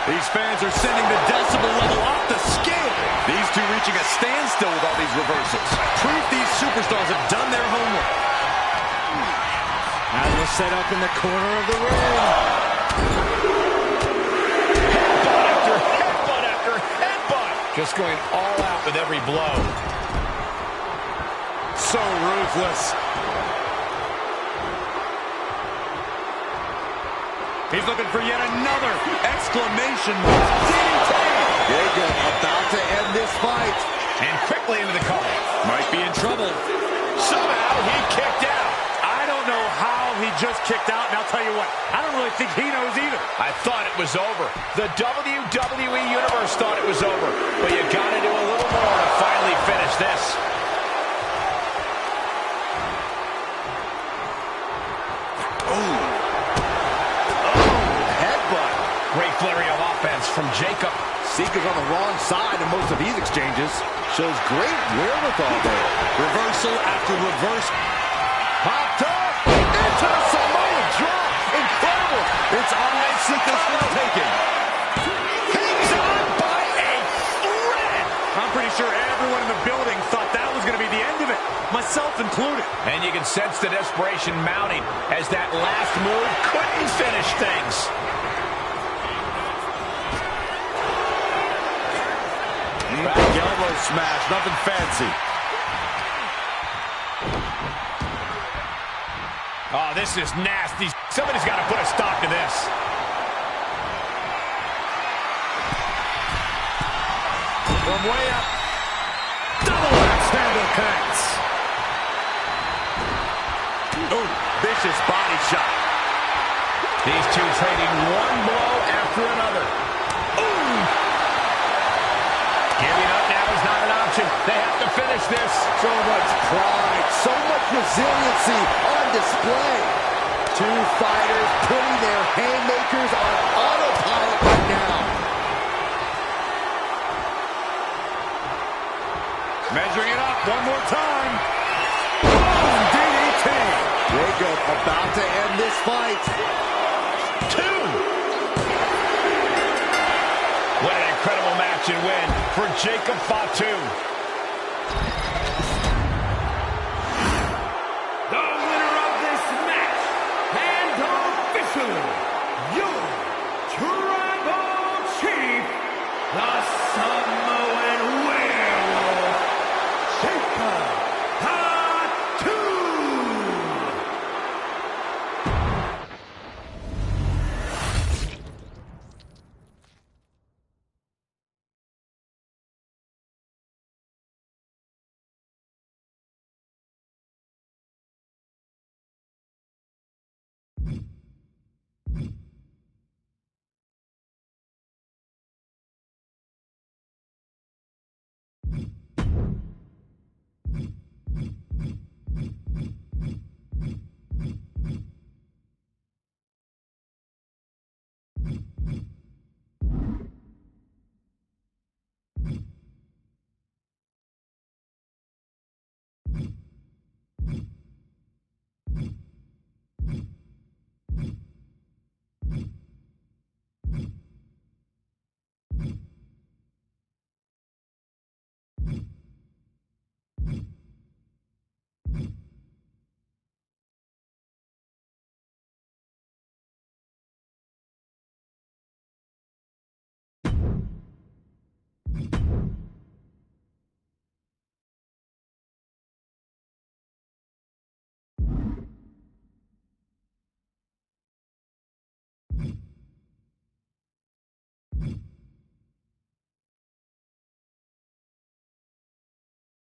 These fans are sending the decibel level off the scale. These two reaching a standstill with all these reversals. Proof these superstars have done their homework. As we're set up in the corner of the ring. Headbutt after headbutt after headbutt. Just going all out with every blow. So ruthless. He's looking for yet another exclamation mark. DDT! Jacob about to end this fight. And quickly into the cover. Might be in trouble. Somehow he kicked out. I don't know how he just kicked out, and I'll tell you what, I don't really think he knows either. I thought it was over. The WWE Universe thought it was over. But you got to do a little more to finally finish this. Great flurry of offense from Jacob. Sika's on the wrong side in most of these exchanges. Shows great wherewithal there. Reversal after reversal. Popped up. myself included. And you can sense the desperation mounting as that last move couldn't finish things. Back elbow smash, nothing fancy. Oh, this is nasty. Somebody's got to put a stop to this. From way up. Double axe handle connects. Ooh, vicious body shot. These two trading one blow after another. Ooh! Giving up now is not an option. They have to finish this. So much pride, so much resiliency on display. Two fighters putting their haymakers on autopilot right now. Measuring it up one more time. Boom, DDT. Jacob about to end this fight. Two! What an incredible match and win for Jacob Fatu. The winner of this match, and officially, your Tribal Chief, the Samoan Werewolf, Jacob Fatu.